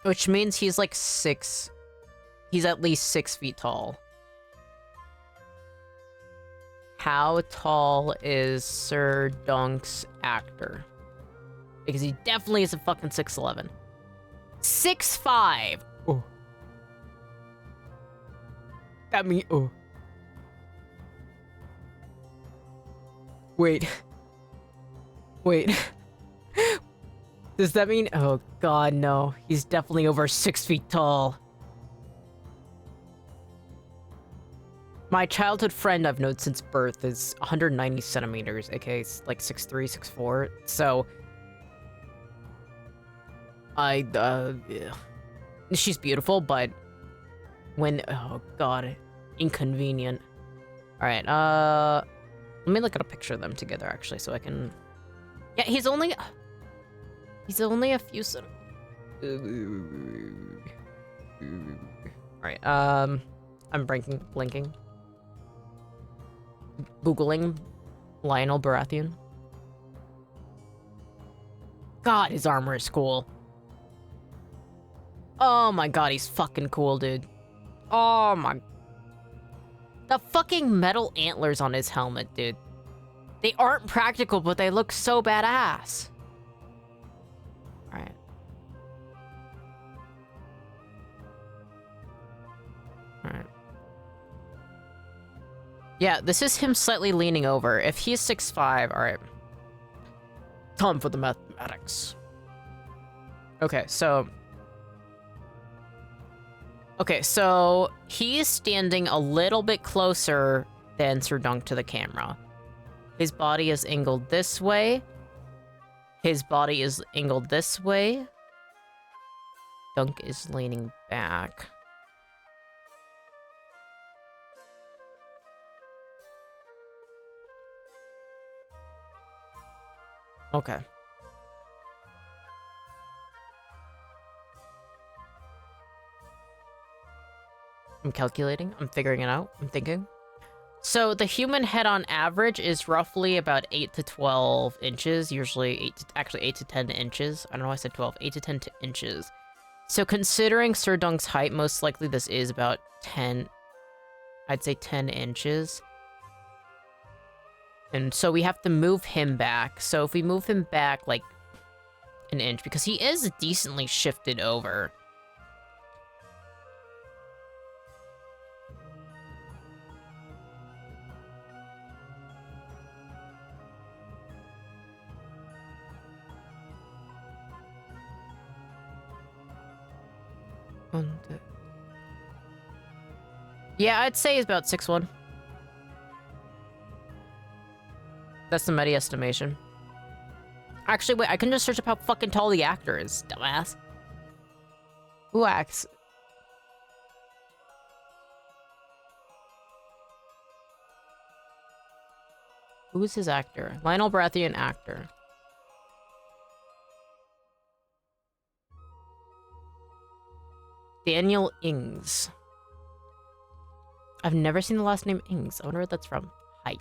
Which means he's like 6... He's at least 6 feet tall. How tall is Sir Dunk's actor? Because he definitely is a fucking 6'11". 6'5". Oh. That means... Oh. Wait. Wait. Does that mean... Oh, God, no. He's definitely over 6 feet tall. My childhood friend I've known since birth is 190 centimeters, aka like 6'3", 6'4". So... yeah. She's beautiful, but... When... Oh, God. Inconvenient. Alright, let me look at a picture of them together, actually, so I can... Yeah, he's only a few Alright, I'm blinking. Googling Lyonel Baratheon. God, his armor is cool. Oh my god, he's fucking cool, dude. Oh my... The fucking metal antlers on his helmet, dude. They aren't practical, but they look so badass. Alright. Alright. Yeah, this is him slightly leaning over. If he's 6'5", alright. Time for the mathematics. Okay, so he's standing a little bit closer than Sir Dunk to the camera. His body is angled this way. His body is angled this way. Dunk is leaning back. Okay. I'm calculating. I'm figuring it out. I'm thinking. So the human head on average is roughly about 8 to 12 inches. Usually 8 to 10 inches. I don't know why I said 12. 8 to 10 inches. So considering Sir Dunk's height, most likely this is about 10... I'd say 10 inches. And so we have to move him back. So if we move him back, like, an inch, because he is decently shifted over. Yeah, I'd say he's about 6'1". That's the meta estimation. Actually, wait, I can just search up how fucking tall the actor is, dumbass. Who acts? Who is his actor? Lyonel Baratheon actor. Daniel Ings. I've never seen the last name Ings. I wonder what that's from. Height.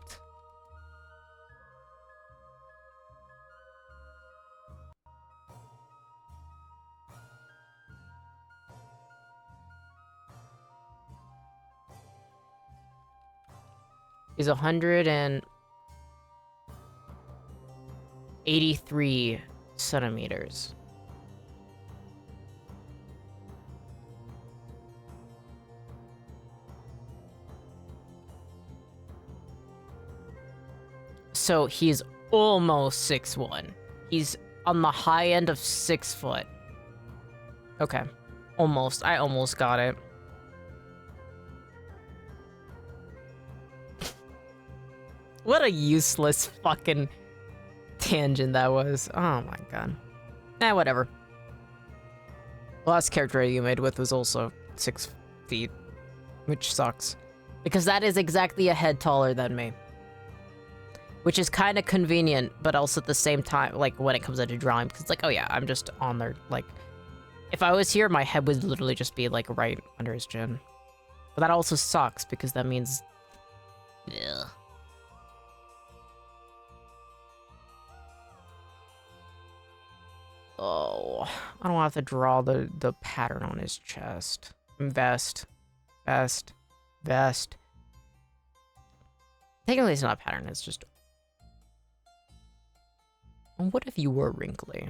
He's 183 centimeters. So he's almost 6'1". He's on the high end of 6 foot. Okay. Almost. I almost got it. What a useless fucking tangent that was. Oh my god. Whatever. The last character you made with was also 6 feet, which sucks. Because that is exactly a head taller than me. Which is kind of convenient, but also at the same time, like, when it comes out to drawing, because it's like, oh yeah, I'm just on there, like, if I was here, my head would literally just be, like, right under his chin. But that also sucks, because that means... Ugh. Oh, I don't have to draw the pattern on his chest. Vest. Technically, it's not a pattern, it's just... What if you were wrinkly?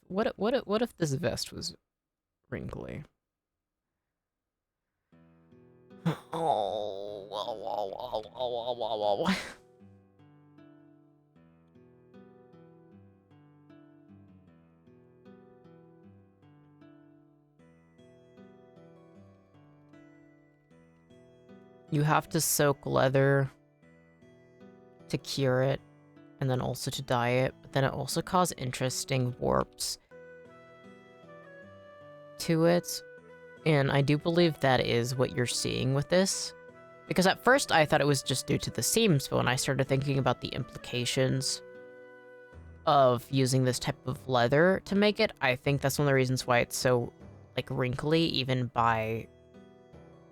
What if this vest was wrinkly? Oh. You have to soak leather to cure it, and then also to dye it, but then it also causes interesting warps to it. And I do believe that is what you're seeing with this. Because at first I thought it was just due to the seams, but when I started thinking about the implications of using this type of leather to make it, I think that's one of the reasons why it's so, like, wrinkly, even by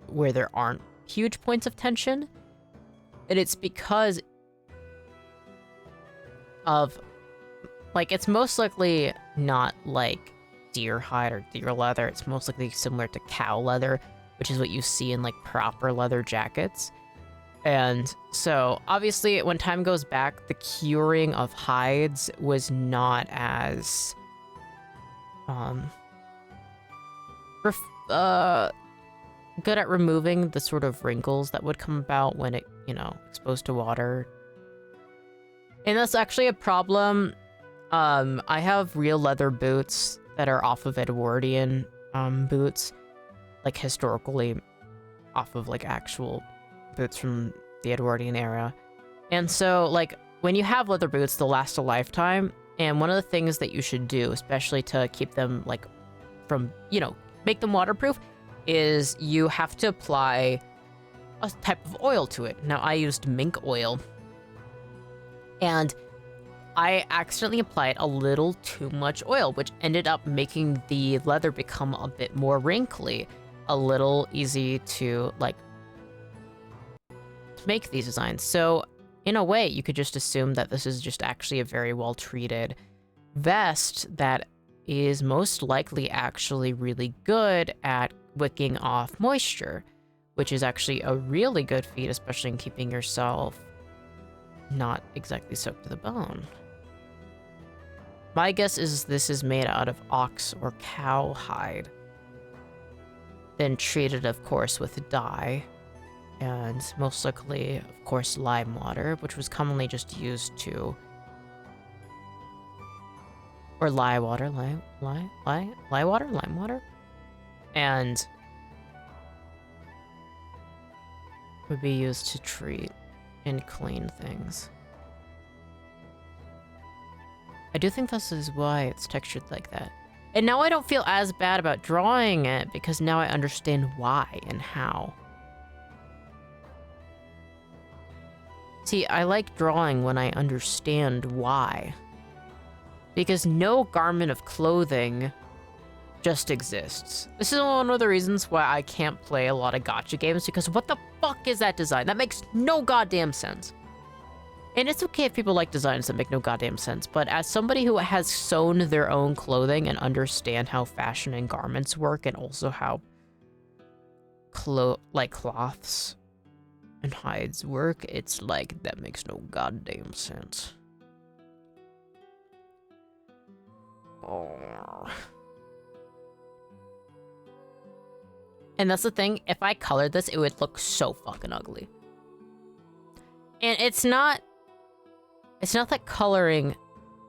where there aren't huge points of tension. And it's because of, like, it's most likely not like deer hide or deer leather. It's most likely similar to cow leather, which is what you see in, like, proper leather jackets. And so obviously when time goes back, the curing of hides was not as good at removing the sort of wrinkles that would come about when it, you know, exposed to water. And that's actually a problem. I have real leather boots that are off of Edwardian boots, like historically off of, like, actual boots from the Edwardian era. And so, like, when you have leather boots, they'll last a lifetime. And one of the things that you should do, especially to keep them, like, from, you know, make them waterproof, is you have to apply a type of oil to it. Now, I used mink oil, and I accidentally applied a little too much oil, which ended up making the leather become a bit more wrinkly, a little easy to, like, make these designs. So in a way, you could just assume that this is just actually a very well treated vest that is most likely actually really good at wicking off moisture, which is actually a really good feat, especially in keeping yourself not exactly soaked to the bone. My guess is this is made out of ox or cow hide, then treated, of course, with dye, and most likely, of course, lime water, which was commonly just used to... Or lye water? and would be used to treat and clean things. I do think this is why it's textured like that. And now I don't feel as bad about drawing it because now I understand why and how. See, I like drawing when I understand why. Because no garment of clothing just exists. This is one of the reasons why I can't play a lot of gacha games, because what the fuck is that design? That makes no goddamn sense. And it's okay if people like designs that make no goddamn sense, but as somebody who has sewn their own clothing and understand how fashion and garments work, and also how cloths and hides work, it's like, that makes no goddamn sense. Oh. And that's the thing, if I colored this, it would look so fucking ugly. And it's not that coloring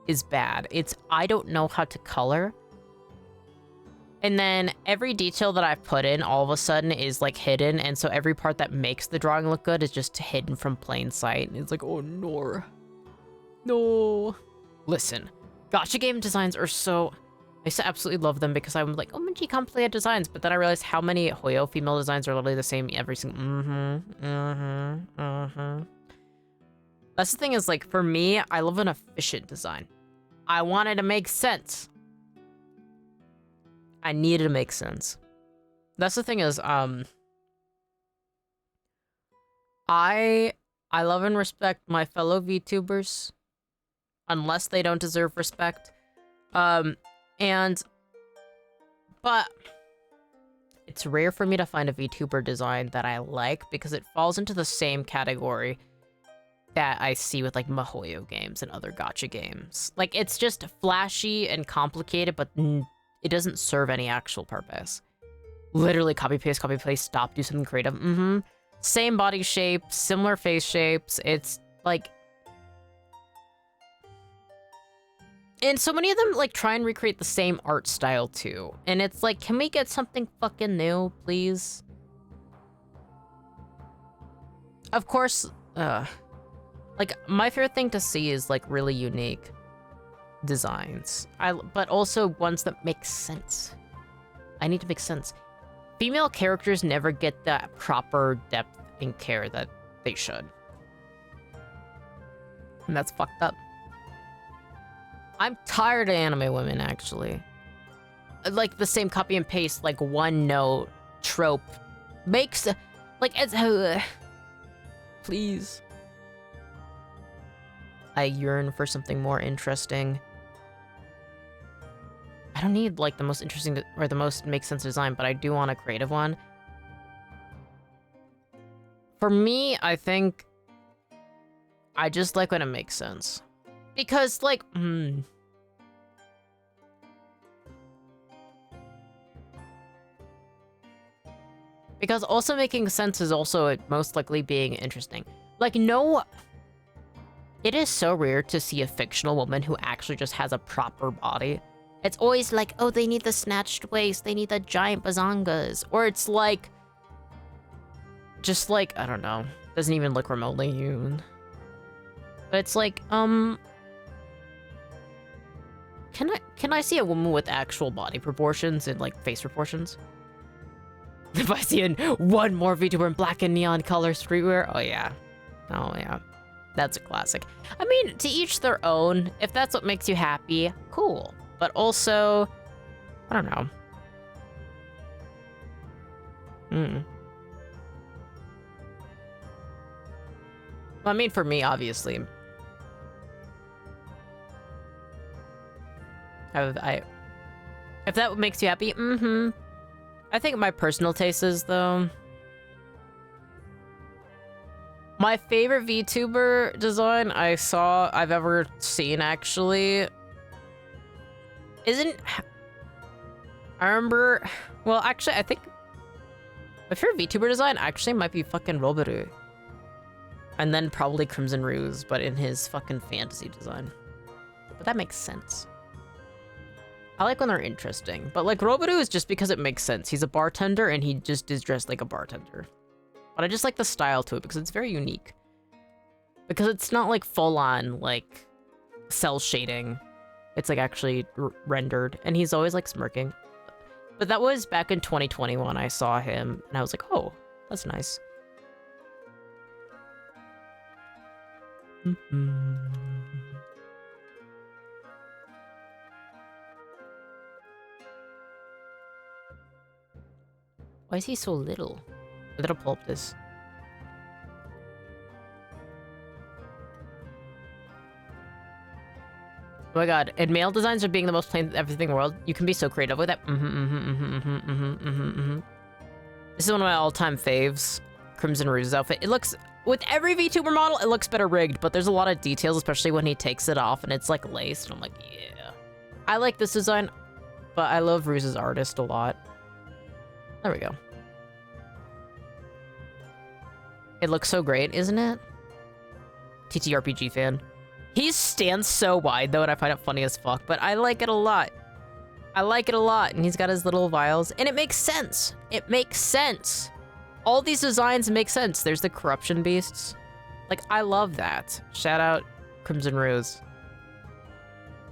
is bad. It's I don't know how to color. And then every detail that I've put in all of a sudden is like hidden. And so every part that makes the drawing look good is just hidden from plain sight. And it's like, oh no. No. Listen, gacha game designs are so... I used to absolutely love them because I'm like, oh, Minji complicated designs. But then I realized how many Hoyo female designs are literally the same every single... That's the thing is, like, for me, I love an efficient design. I want it to make sense. I need it to make sense. That's the thing is, I love and respect my fellow VTubers, unless they don't deserve respect. But it's rare for me to find a VTuber design that I like because it falls into the same category that I see with like MiHoYo games and other gacha games. Like, it's just flashy and complicated, but it doesn't serve any actual purpose. Literally copy paste, stop, do something creative. Same body shape, similar face shapes. It's like... And so many of them like try and recreate the same art style too. And it's like, can we get something fucking new, please? Of course, like, my favorite thing to see is, like, really unique designs. But also ones that make sense. I need to make sense. Female characters never get that proper depth and care that they should. And that's fucked up. I'm tired of anime women, actually. Like, the same copy and paste, like, one note trope makes... Like, it's... please. I yearn for something more interesting. I don't need, like, the most interesting or the most make sense design, but I do want a creative one. For me, I think I just like when it makes sense. Because, like, Because also making sense is also most likely being interesting. Like, no... It is so rare to see a fictional woman who actually just has a proper body. It's always like, oh, they need the snatched waist, they need the giant bazongas. Or it's like... Just like, I don't know. Doesn't even look remotely human. But it's like, Can I see a woman with actual body proportions and, like, face proportions? If I see one more VTuber in black and neon color streetwear, oh yeah. Oh yeah. That's a classic. I mean, to each their own. If that's what makes you happy, cool. But also, I don't know. Well, I mean, for me, obviously. If that makes you happy, I think my personal taste is, though... My favorite VTuber design I've ever seen, actually, isn't... I remember... Well, actually, I think my favorite VTuber design actually might be fucking Roberu. And then probably Crimson Ruse, but in his fucking fantasy design. But that makes sense. I like when they're interesting. But like Robodo is just because it makes sense. He's a bartender and he just is dressed like a bartender. But I just like the style to it because it's very unique. Because it's not like full on like cell shading. It's like actually rendered. And he's always like smirking. But that was back in 2021 I saw him and I was like, oh, that's nice. Why is he so little? A little pull up this. Oh my god, and male designs are being the most plain everything in the world. You can be so creative with that. This is one of my all-time faves. Crimson Rouge's outfit. It looks, with every VTuber model, it looks better rigged, but there's a lot of details, especially when he takes it off and it's like laced, and I'm like, yeah. I like this design, but I love Rouge's artist a lot. There we go. It looks so great, isn't it? TTRPG fan. He stands so wide, though, and I find it funny as fuck, but I like it a lot. I like it a lot, and he's got his little vials, and it makes sense. It makes sense. All these designs make sense. There's the corruption beasts. Like, I love that. Shout out Crimson Rouge.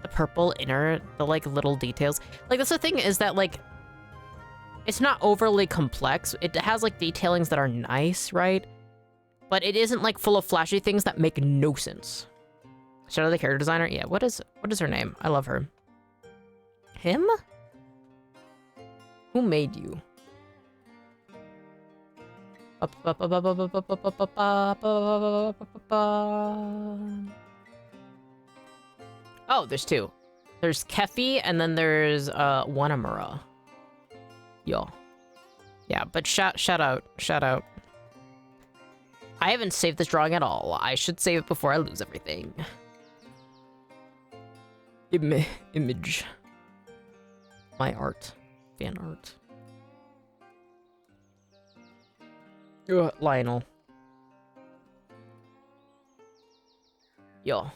The purple inner, the, like, little details. Like, that's the thing is that, like, it's not overly complex. It has, like, detailings that are nice, right? But it isn't, like, full of flashy things that make no sense. Shout out the character designer. Yeah, what is her name? I love her. Him? Who made you? Oh, there's two. There's Kefi and then there's Wanamura. Yo. Yeah, but shout out. I haven't saved this drawing at all. I should save it before I lose everything. Image. My art. Fan art. Lyonel. Yo. I'm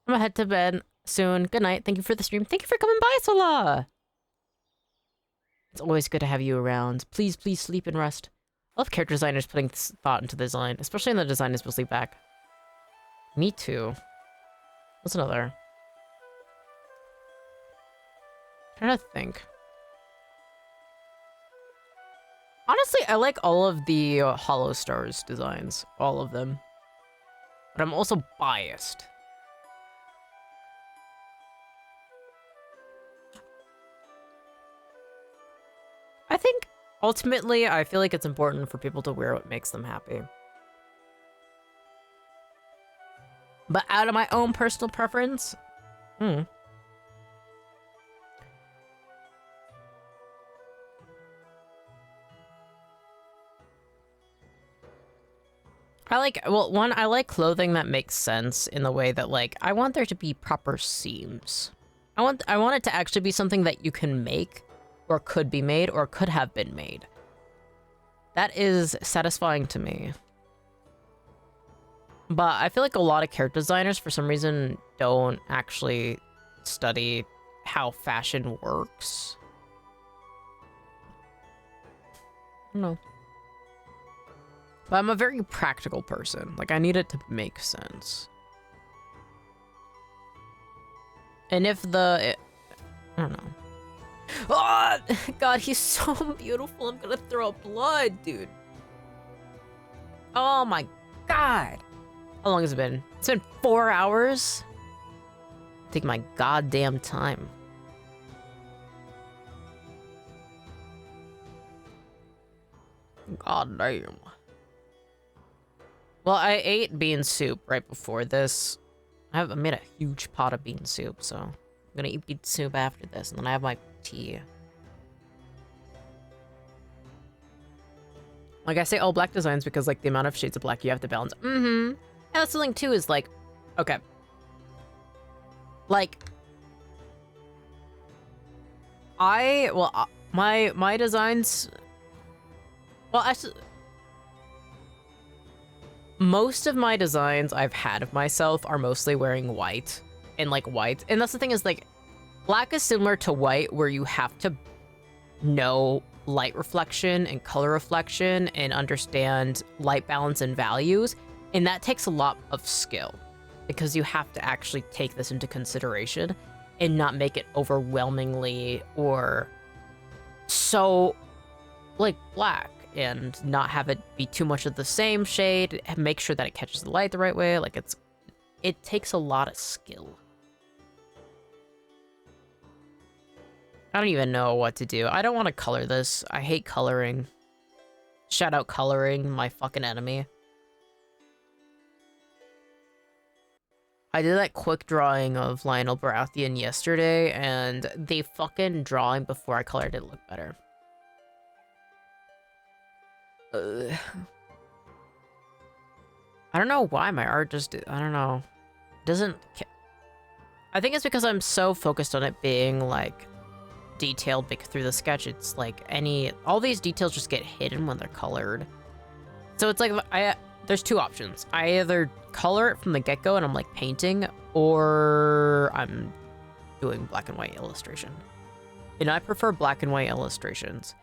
gonna head to bed soon. Good night. Thank you for the stream. Thank you for coming by, Sola. It's always good to have you around. Please, please sleep and rest. I love character designers putting thought into the design, especially in the design is mostly back. Me too. What's another? Trying to think. Honestly, I like all of the Hollow Stars designs. All of them. But I'm also biased. I think, ultimately, I feel like it's important for people to wear what makes them happy. But out of my own personal preference, I like, well, one, I like clothing that makes sense in the way that, like, I want there to be proper seams. I want it to actually be something that you can make, or could be made, or could have been made. That is satisfying to me. But I feel like a lot of character designers, for some reason, don't actually study how fashion works. I don't know. But I'm a very practical person. Like, I need it to make sense. And if I don't know. Oh, God, he's so beautiful. I'm gonna throw up blood, dude. Oh my God. How long has it been? It's been 4 hours? Take my goddamn time. God damn. Well, I ate bean soup right before this. I made a huge pot of bean soup, so I'm gonna eat bean soup after this, and then I have my tea. Like, I say all black designs because, like, the amount of shades of black you have to balance. And that's the thing, too, is, like, okay. Like, my designs, well, actually, most of my designs I've had of myself are mostly wearing white and like white. And that's the thing is like black is similar to white where you have to know light reflection and color reflection and understand light balance and values. And that takes a lot of skill because you have to actually take this into consideration and not make it overwhelmingly or so like black and not have it be too much of the same shade and make sure that it catches the light the right way. Like it takes a lot of skill. I don't even know what to do. I don't want to color this. I hate coloring. Shout out coloring, my fucking enemy. I did that quick drawing of Lyonel Baratheon yesterday, and the fucking drawing before I colored it looked better. I don't know why my art just... I don't know. Doesn't... I think it's because I'm so focused on it being, like, detailed through the sketch. It's like all these details just get hidden when they're colored. So it's like there's two options. I either color it from the get-go and I'm like painting, or I'm doing black and white illustration. And I prefer black and white illustrations.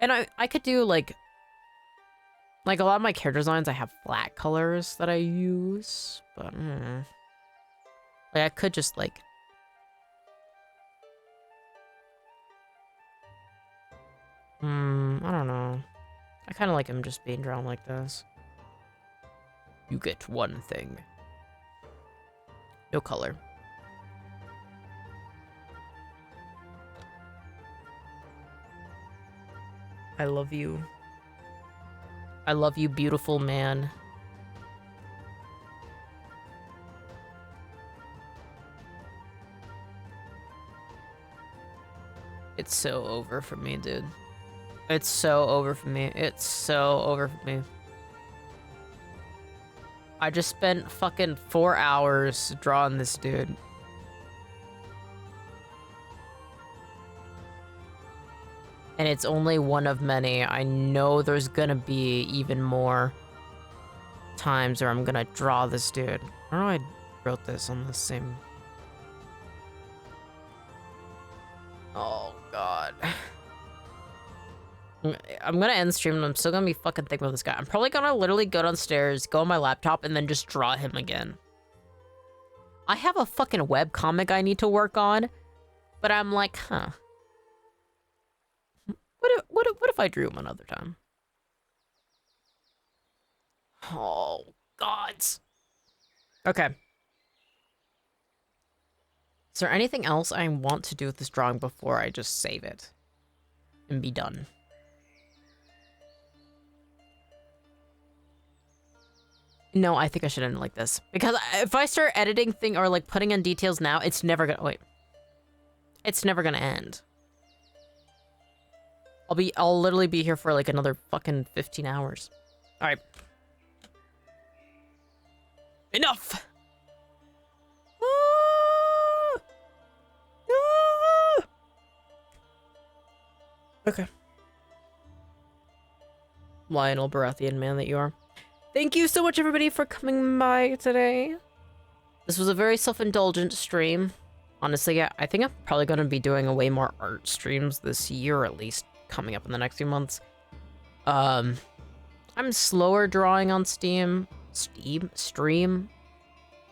And I could do like a lot of my character designs I have flat colors that I use, but like I could just like I don't know. I kind of like him just being drawn like this. You get one thing. No color. I love you. I love you, beautiful man. It's so over for me, dude. It's so over for me. It's so over for me. I just spent fucking 4 hours drawing this dude. And it's only one of many. I know there's gonna be even more times where I'm gonna draw this dude. I don't know I wrote this on the same... Oh, God. I'm gonna end stream and I'm still gonna be fucking thinking about this guy. I'm probably gonna literally go downstairs, go on my laptop, and then just draw him again. I have a fucking webcomic I need to work on, but I'm like, huh. What if I drew him another time? Oh, gods. Okay. Is there anything else I want to do with this drawing before I just save it and be done? No, I think I should end it like this. Because if I start editing thing or like putting in details now, it's never gonna... Wait. It's never gonna end. I'll literally be here for like another fucking 15 hours. Alright. Enough! Ah! Ah! Okay. Lyonel Baratheon, man that you are. Thank you so much, everybody, for coming by today. This was a very self-indulgent stream. Honestly, yeah, I think I'm probably going to be doing way more art streams this year, at least coming up in the next few months. I'm slower drawing on stream,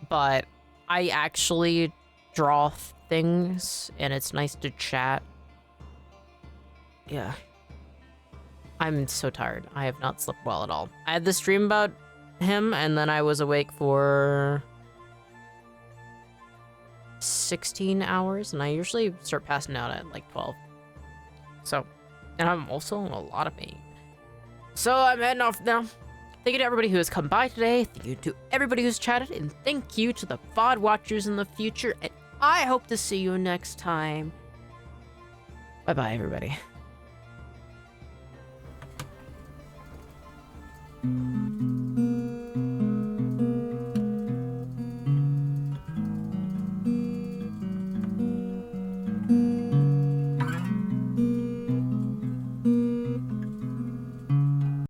but I actually draw things, and it's nice to chat. Yeah. I'm so tired. I have not slept well at all. I had this dream about him, and then I was awake for 16 hours, and I usually start passing out at like 12. So, and I'm also in a lot of pain. So I'm heading off now. Thank you to everybody who has come by today. Thank you to everybody who's chatted, and thank you to the VOD watchers in the future, and I hope to see you next time. Bye-bye, everybody.